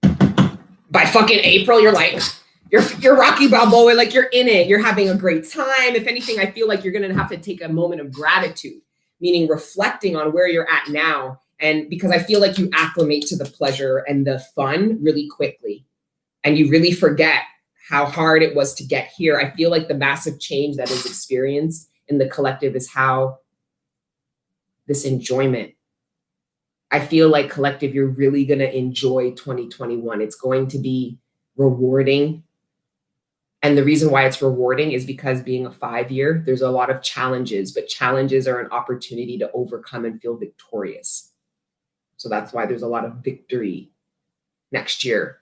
by fucking April, you're like, you're Rocky Balboa, like you're in it. You're having a great time. If anything, I feel like you're going to have to take a moment of gratitude, meaning reflecting on where you're at now. And because I feel like you acclimate to the pleasure and the fun really quickly. And you really forget how hard it was to get here. I feel like the massive change that is experienced in the collective is how this enjoyment. I feel like collective, you're really going to enjoy 2021. It's going to be rewarding. And the reason why it's rewarding is because being a 5-year, there's a lot of challenges, but challenges are an opportunity to overcome and feel victorious. So that's why there's a lot of victory next year,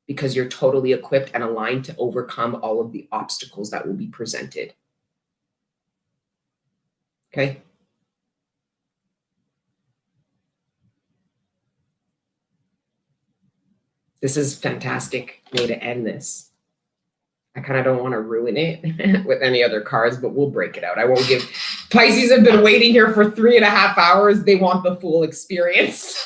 because you're totally equipped and aligned to overcome all of the obstacles that will be presented. Okay. This is a fantastic way to end this. I kind of don't want to ruin it with any other cards, but we'll break it out. I won't give. Pisces have been waiting here for 3.5 hours. They want the full experience.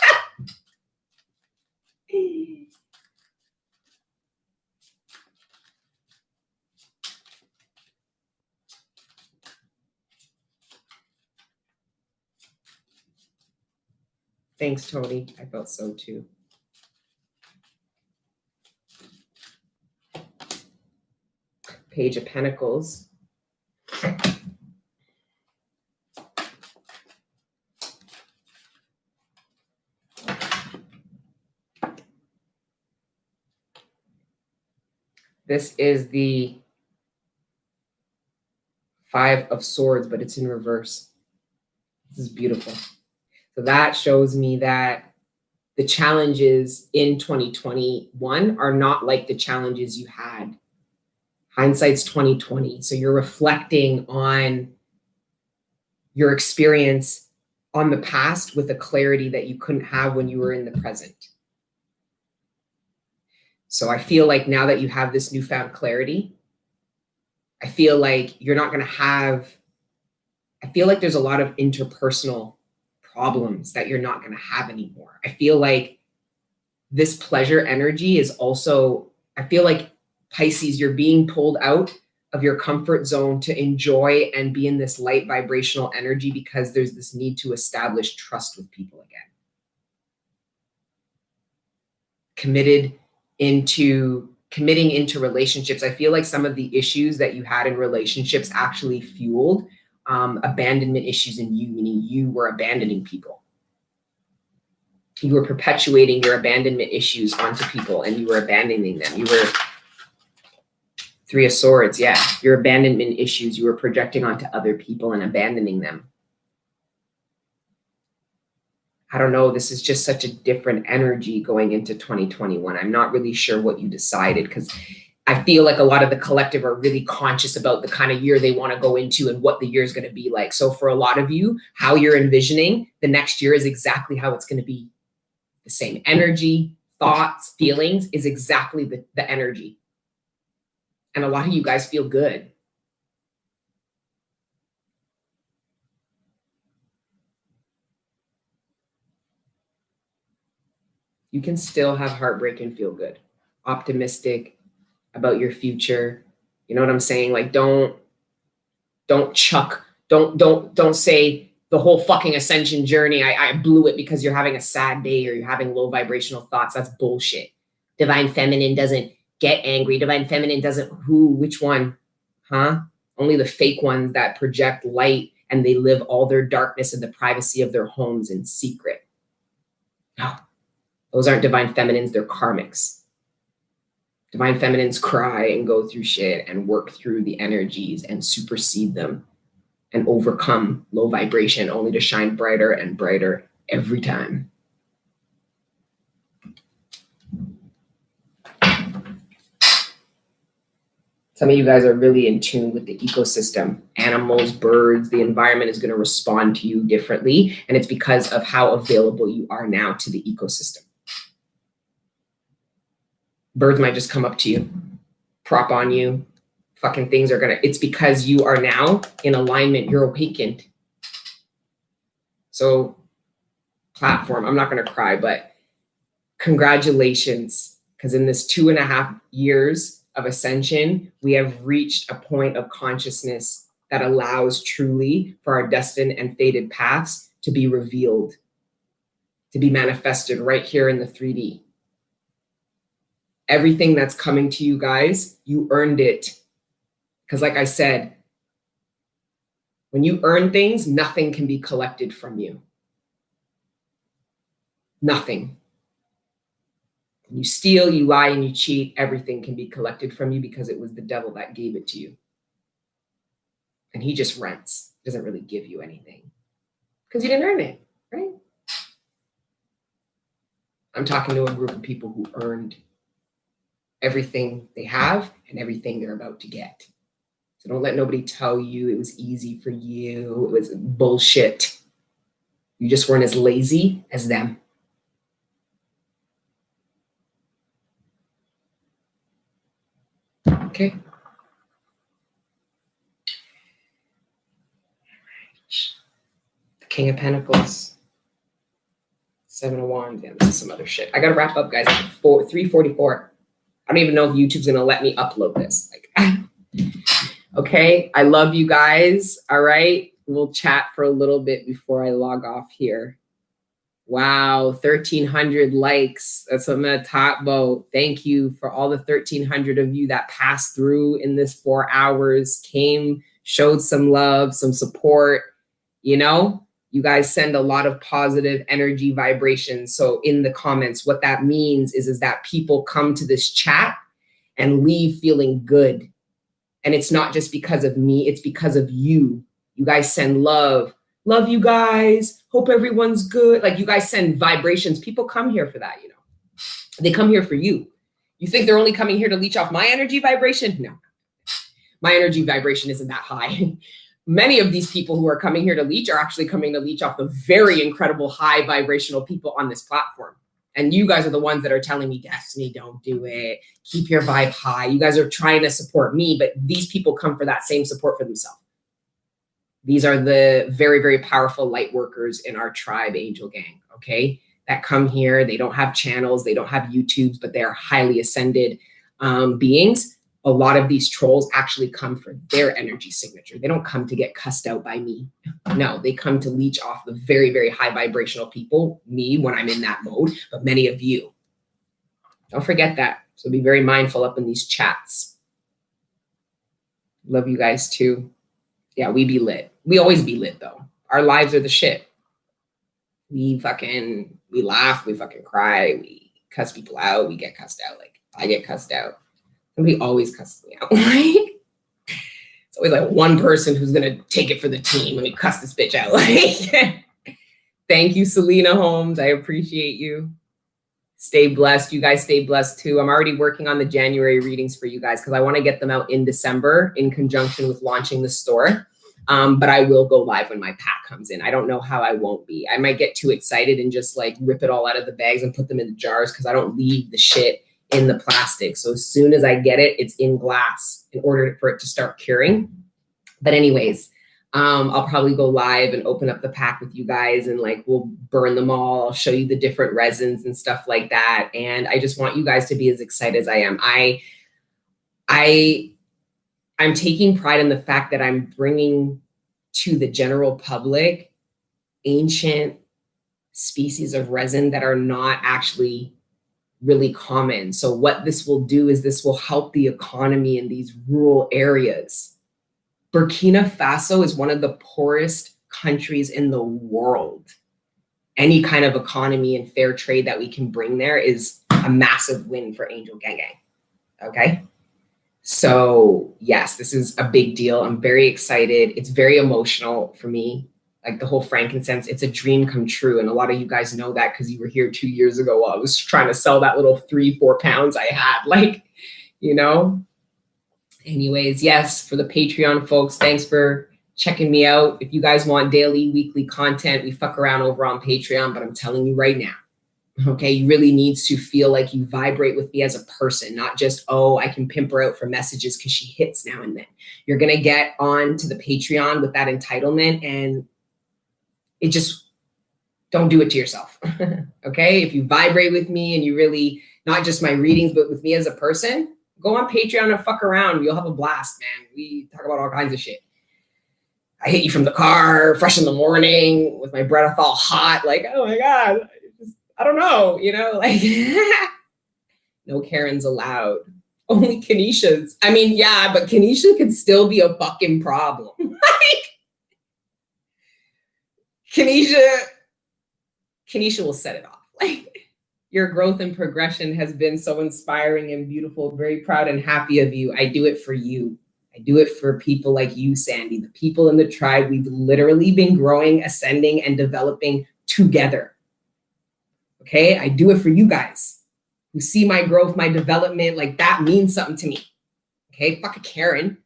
Thanks, Tony. I felt so too. Page of Pentacles. This is the 5 of Swords, but it's in reverse. This is beautiful. So that shows me that the challenges in 2021 are not like the challenges you had. Hindsight's 2020. So you're reflecting on your experience on the past with a clarity that you couldn't have when you were in the present. So I feel like now that you have this newfound clarity, I feel like you're not going to have, I feel like there's a lot of interpersonal problems that you're not going to have anymore. I feel like this pleasure energy is also, I feel like Pisces, you're being pulled out of your comfort zone to enjoy and be in this light vibrational energy because there's this need to establish trust with people again. Committing into relationships. I feel like some of the issues that you had in relationships actually fueled abandonment issues in you, meaning you were abandoning people. You were perpetuating your abandonment issues onto people and you were abandoning them. You were 3 of Swords, yeah. Your abandonment issues you were projecting onto other people and abandoning them. I don't know, this is just such a different energy going into 2021. I'm not really sure what you decided because I feel like a lot of the collective are really conscious about the kind of year they want to go into and what the year is going to be like. So for a lot of you, how you're envisioning the next year is exactly how it's going to be. The same energy, thoughts, feelings is exactly the energy. And a lot of you guys feel good. You can still have heartbreak and feel good. Optimistic about your future. You know what I'm saying? Like don't say the whole fucking ascension journey, I blew it because you're having a sad day or you're having low vibrational thoughts. That's bullshit. Divine Feminine doesn't get angry. Divine Feminine doesn't which one? Huh? Only the fake ones that project light and they live all their darkness in the privacy of their homes in secret. No, those aren't Divine Feminines, they're karmics. Divine Feminines cry and go through shit and work through the energies and supersede them and overcome low vibration only to shine brighter and brighter every time. Some of you guys are really in tune with the ecosystem. Animals, birds, the environment is going to respond to you differently. And it's because of how available you are now to the ecosystem. Birds might just come up to you, prop on you. Fucking things are it's because you are now in alignment. You're awakened. So platform, I'm not going to cry, but congratulations. Because in this 2.5 years of ascension, we have reached a point of consciousness that allows truly for our destined and fated paths to be revealed, to be manifested right here in the 3D. Everything that's coming to you guys, you earned it. Because like I said, when you earn things, nothing can be collected from you. Nothing. You steal, you lie, and you cheat, everything can be collected from you because it was the devil that gave it to you. And he just rents, doesn't really give you anything because you didn't earn it, right? I'm talking to a group of people who earned everything they have and everything they're about to get. So don't let nobody tell you it was easy for you. It was bullshit. You just weren't as lazy as them. Okay. The King of Pentacles. 7 of Wands. Yeah, this is some other shit. I gotta wrap up, guys. 3:44. I don't even know if YouTube's gonna let me upload this. Okay, I love you guys. All right, we'll chat for a little bit before I log off here. Wow, 1,300 likes. That's what I'm gonna talk about. Thank you for all the 1,300 of you that passed through in this 4 hours, came, showed some love, some support. You know, you guys send a lot of positive energy vibrations. So in the comments, what that means is that people come to this chat and leave feeling good. And it's not just because of me, it's because of you. You guys send love. Love you guys. Hope everyone's good. Like, you guys send vibrations. People come here for that, you know. They come here for you. You think they're only coming here to leech off my energy vibration? No. My energy vibration isn't that high. Many of these people who are coming here to leech are actually coming to leech off the very incredible high vibrational people on this platform. And you guys are the ones that are telling me, Destiny, don't do it. Keep your vibe high. You guys are trying to support me, but these people come for that same support for themselves. These are the very, very powerful light workers in our tribe, Angel Gang, okay? That come here. They don't have channels. They don't have YouTubes, but they are highly ascended beings. A lot of these trolls actually come for their energy signature. They don't come to get cussed out by me. No, they come to leech off the very, very high vibrational people, me when I'm in that mode, but many of you. Don't forget that. So be very mindful up in these chats. Love you guys too. Yeah, we be lit. We always be lit though. Our lives are the shit. We laugh, we fucking cry, we cuss people out, we get cussed out. Like, I get cussed out. Somebody always cusses me out, right? It's always like one person who's gonna take it for the team. Let me cuss this bitch out. Like, thank you, Selena Holmes. I appreciate you. Stay blessed. You guys stay blessed too. I'm already working on the January readings for you guys because I want to get them out in December in conjunction with launching the store. But I will go live when my pack comes in. I don't know how I won't be. I might get too excited and just like rip it all out of the bags and put them in the jars because I don't leave the shit in the plastic. So as soon as I get it, it's in glass in order for it to start curing. But anyways, I'll probably go live and open up the pack with you guys and like we'll burn them all. I'll show you the different resins and stuff like that. And I just want you guys to be as excited as I am. I'm taking pride in the fact that I'm bringing to the general public ancient species of resin that are not actually really common. So what this will do is this will help the economy in these rural areas. Burkina Faso is one of the poorest countries in the world. Any kind of economy and fair trade that we can bring there is a massive win for Angel Gang Gang. Okay? So yes, this is a big deal. I'm very excited. It's very emotional for me. Like the whole frankincense, it's a dream come true. And a lot of you guys know that because you were here 2 years ago while I was trying to sell that little 3-4 pounds I had. Like, you know? Anyways, yes, for the Patreon folks, thanks for checking me out. If you guys want daily, weekly content, we fuck around over on Patreon, but I'm telling you right now, okay, you really need to feel like you vibrate with me as a person, not just, oh, I can pimp her out for messages because she hits now and then. You're going to get on to the Patreon with that entitlement and it just, don't do it to yourself, okay? If you vibrate with me and you really, not just my readings, but with me as a person, go on Patreon and fuck around. You'll have a blast, man. We talk about all kinds of shit. I hit you from the car, fresh in the morning, with my breath all hot, like, oh my God, I don't know, you know, like, no Karens allowed. Only Kanishas. I mean, yeah, but Kanisha could still be a fucking problem. Like, Kanisha will set it off. Like, your growth and progression has been so inspiring and beautiful. Very proud and happy of you. I do it for you. I do it for people like you, Sandy, the people in the tribe. We've literally been growing, ascending, and developing together. Okay? I do it for you guys who see my growth, my development. Like, that means something to me. Okay? Fuck a Karen.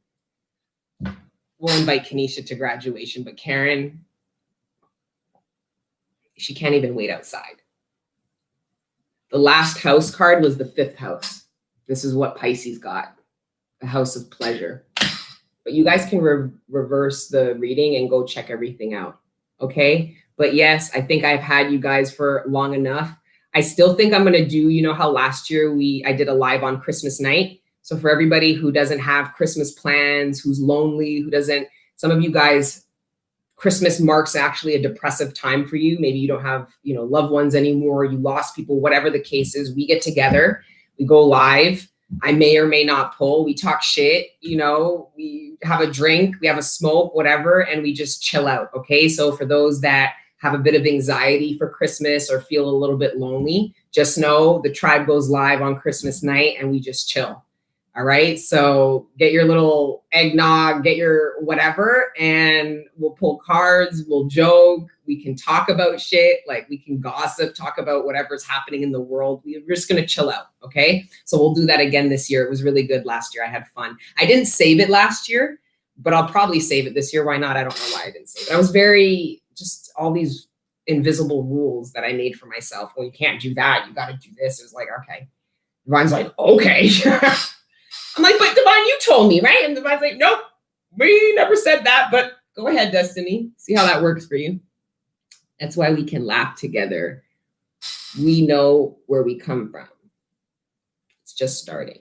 We'll invite Kenesha to graduation, but Karen, she can't even wait outside. The last house card was the 5th house. This is what Pisces got, the house of pleasure. But you guys can reverse the reading and go check everything out, okay? But yes, I think I've had you guys for long enough. I still think I'm gonna do, you know how last year I did a live on Christmas night? So for everybody who doesn't have Christmas plans, who's lonely, who doesn't, some of you guys, Christmas marks actually a depressive time for you. Maybe you don't have, you know, loved ones anymore, you lost people, whatever the case is. We get together, we go live. I may or may not pull. We talk shit, you know, we have a drink, we have a smoke, whatever, and we just chill out, okay? So for those that have a bit of anxiety for Christmas or feel a little bit lonely, just know the tribe goes live on Christmas night and we just chill. All right. So get your little eggnog, get your whatever, and we'll pull cards, we'll joke, we can talk about shit, like we can gossip, talk about whatever's happening in the world. We're just going to chill out. Okay. So we'll do that again this year. It was really good last year. I had fun. I didn't save it last year, but I'll probably save it this year. Why not? I don't know why I didn't save it. I was very, just all these invisible rules that I made for myself. Well, you can't do that. You got to do this. It was like, okay. Divine's like, okay. I'm like, but Divine, you told me, right? And Divine's like, nope, we never said that, but go ahead, Destiny. See how that works for you. That's why we can laugh together. We know where we come from. It's just starting.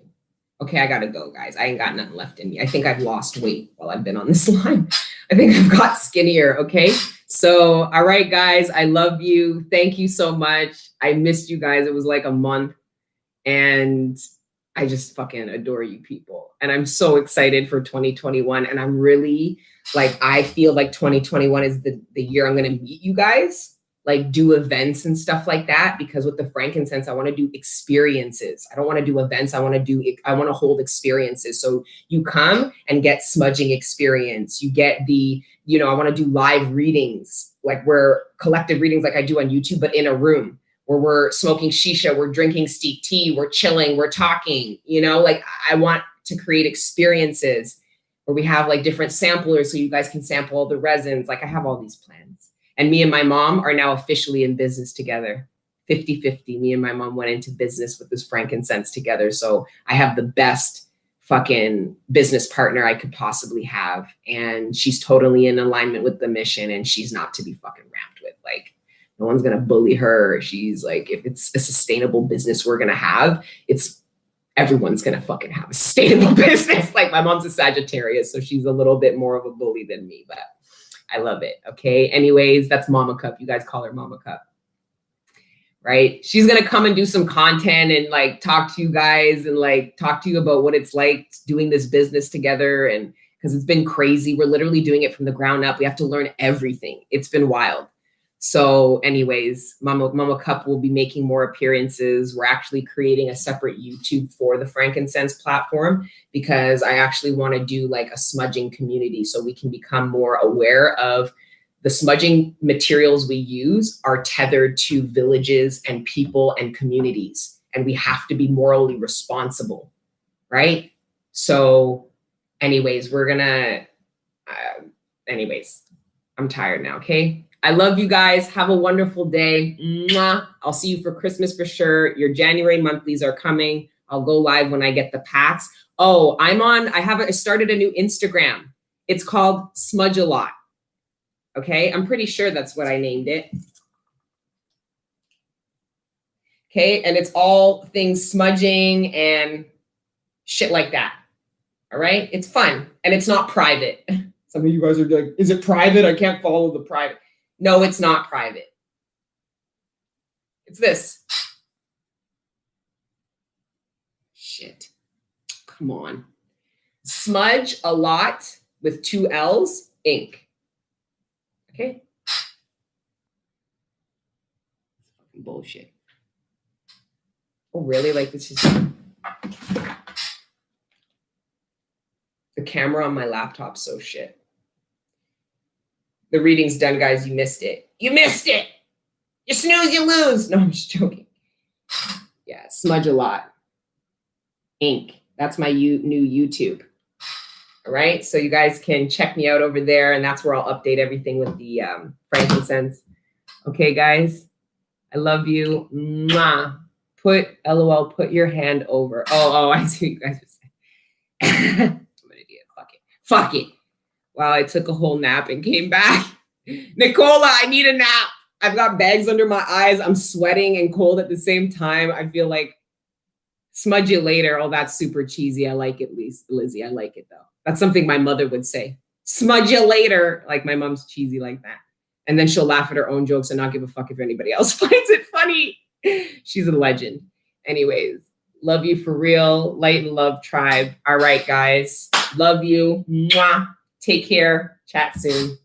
Okay, I gotta go, guys. I ain't got nothing left in me. I think I've lost weight while I've been on this line. I think I've got skinnier, okay? So, all right, guys, I love you. Thank you so much. I missed you guys. It was like a month. And I just fucking adore you people. And I'm so excited for 2021. And I'm really like, I feel like 2021 is the year I'm going to meet you guys, like do events and stuff like that. Because with the frankincense, I want to do experiences. I don't want to do events. I want to hold experiences. So you come and get smudging experience. You get the, you know, I want to do live readings, like where collective readings like I do on YouTube, but in a room. Where we're smoking shisha, we're drinking steep tea, we're chilling, we're talking, you know, like I want to create experiences where we have like different samplers so you guys can sample all the resins. Like I have all these plans. And me and my mom are now officially in business together. 50-50. Me and my mom went into business with this frankincense together. So I have the best fucking business partner I could possibly have. And she's totally in alignment with the mission and she's not to be fucking rammed with. Like, no one's going to bully her. She's like, if it's a sustainable business we're going to have, everyone's going to fucking have a sustainable business. Like my mom's a Sagittarius, so she's a little bit more of a bully than me, but I love it. Okay. Anyways, that's Mama Cup. You guys call her Mama Cup, right? She's going to come and do some content and like talk to you guys and like talk to you about what it's like doing this business together. And because it's been crazy. We're literally doing it from the ground up. We have to learn everything. It's been wild. So anyways, Mama Cup will be making more appearances. We're actually creating a separate YouTube for the frankincense platform because I actually want to do like a smudging community so we can become more aware of the smudging materials we use are tethered to villages and people and communities. And we have to be morally responsible, right? So anyways, I'm tired now, okay? I love you guys. Have a wonderful day. Mwah. I'll see you for Christmas for sure. Your January monthlies are coming. I'll go live when I get the packs. Oh, I started a new Instagram. It's called Smudge a Lot. Okay. I'm pretty sure that's what I named it. Okay. And it's all things smudging and shit like that. All right. It's fun and it's not private. Some of you guys are like, is it private? I can't follow the private. No, it's not private. It's this. Shit. Come on. Smudge a Lot with 2 L's, Inc. Okay? Bullshit. Oh, really? Like this is the camera on my laptop. So shit. The reading's done, guys. You missed it. You missed it. You snooze, you lose. No, I'm just joking. Yeah, smudge a lot. Ink. That's my new YouTube. All right. So you guys can check me out over there. And that's where I'll update everything with the frankincense. Okay, guys. I love you. Mwah. LOL, put your hand over. Oh, I see what you guys are saying. I'm an idiot. Fuck it. Wow, I took a whole nap and came back. Nicola, I need a nap. I've got bags under my eyes. I'm sweating and cold at the same time. I feel like smudge it later. Oh, that's super cheesy. I like it, Lizzie. I like it, though. That's something my mother would say. Smudge it later. Like my mom's cheesy like that. And then she'll laugh at her own jokes and not give a fuck if anybody else finds it funny. She's a legend. Anyways, love you for real. Light and love tribe. All right, guys. Love you. Mwah. Take care. Chat soon.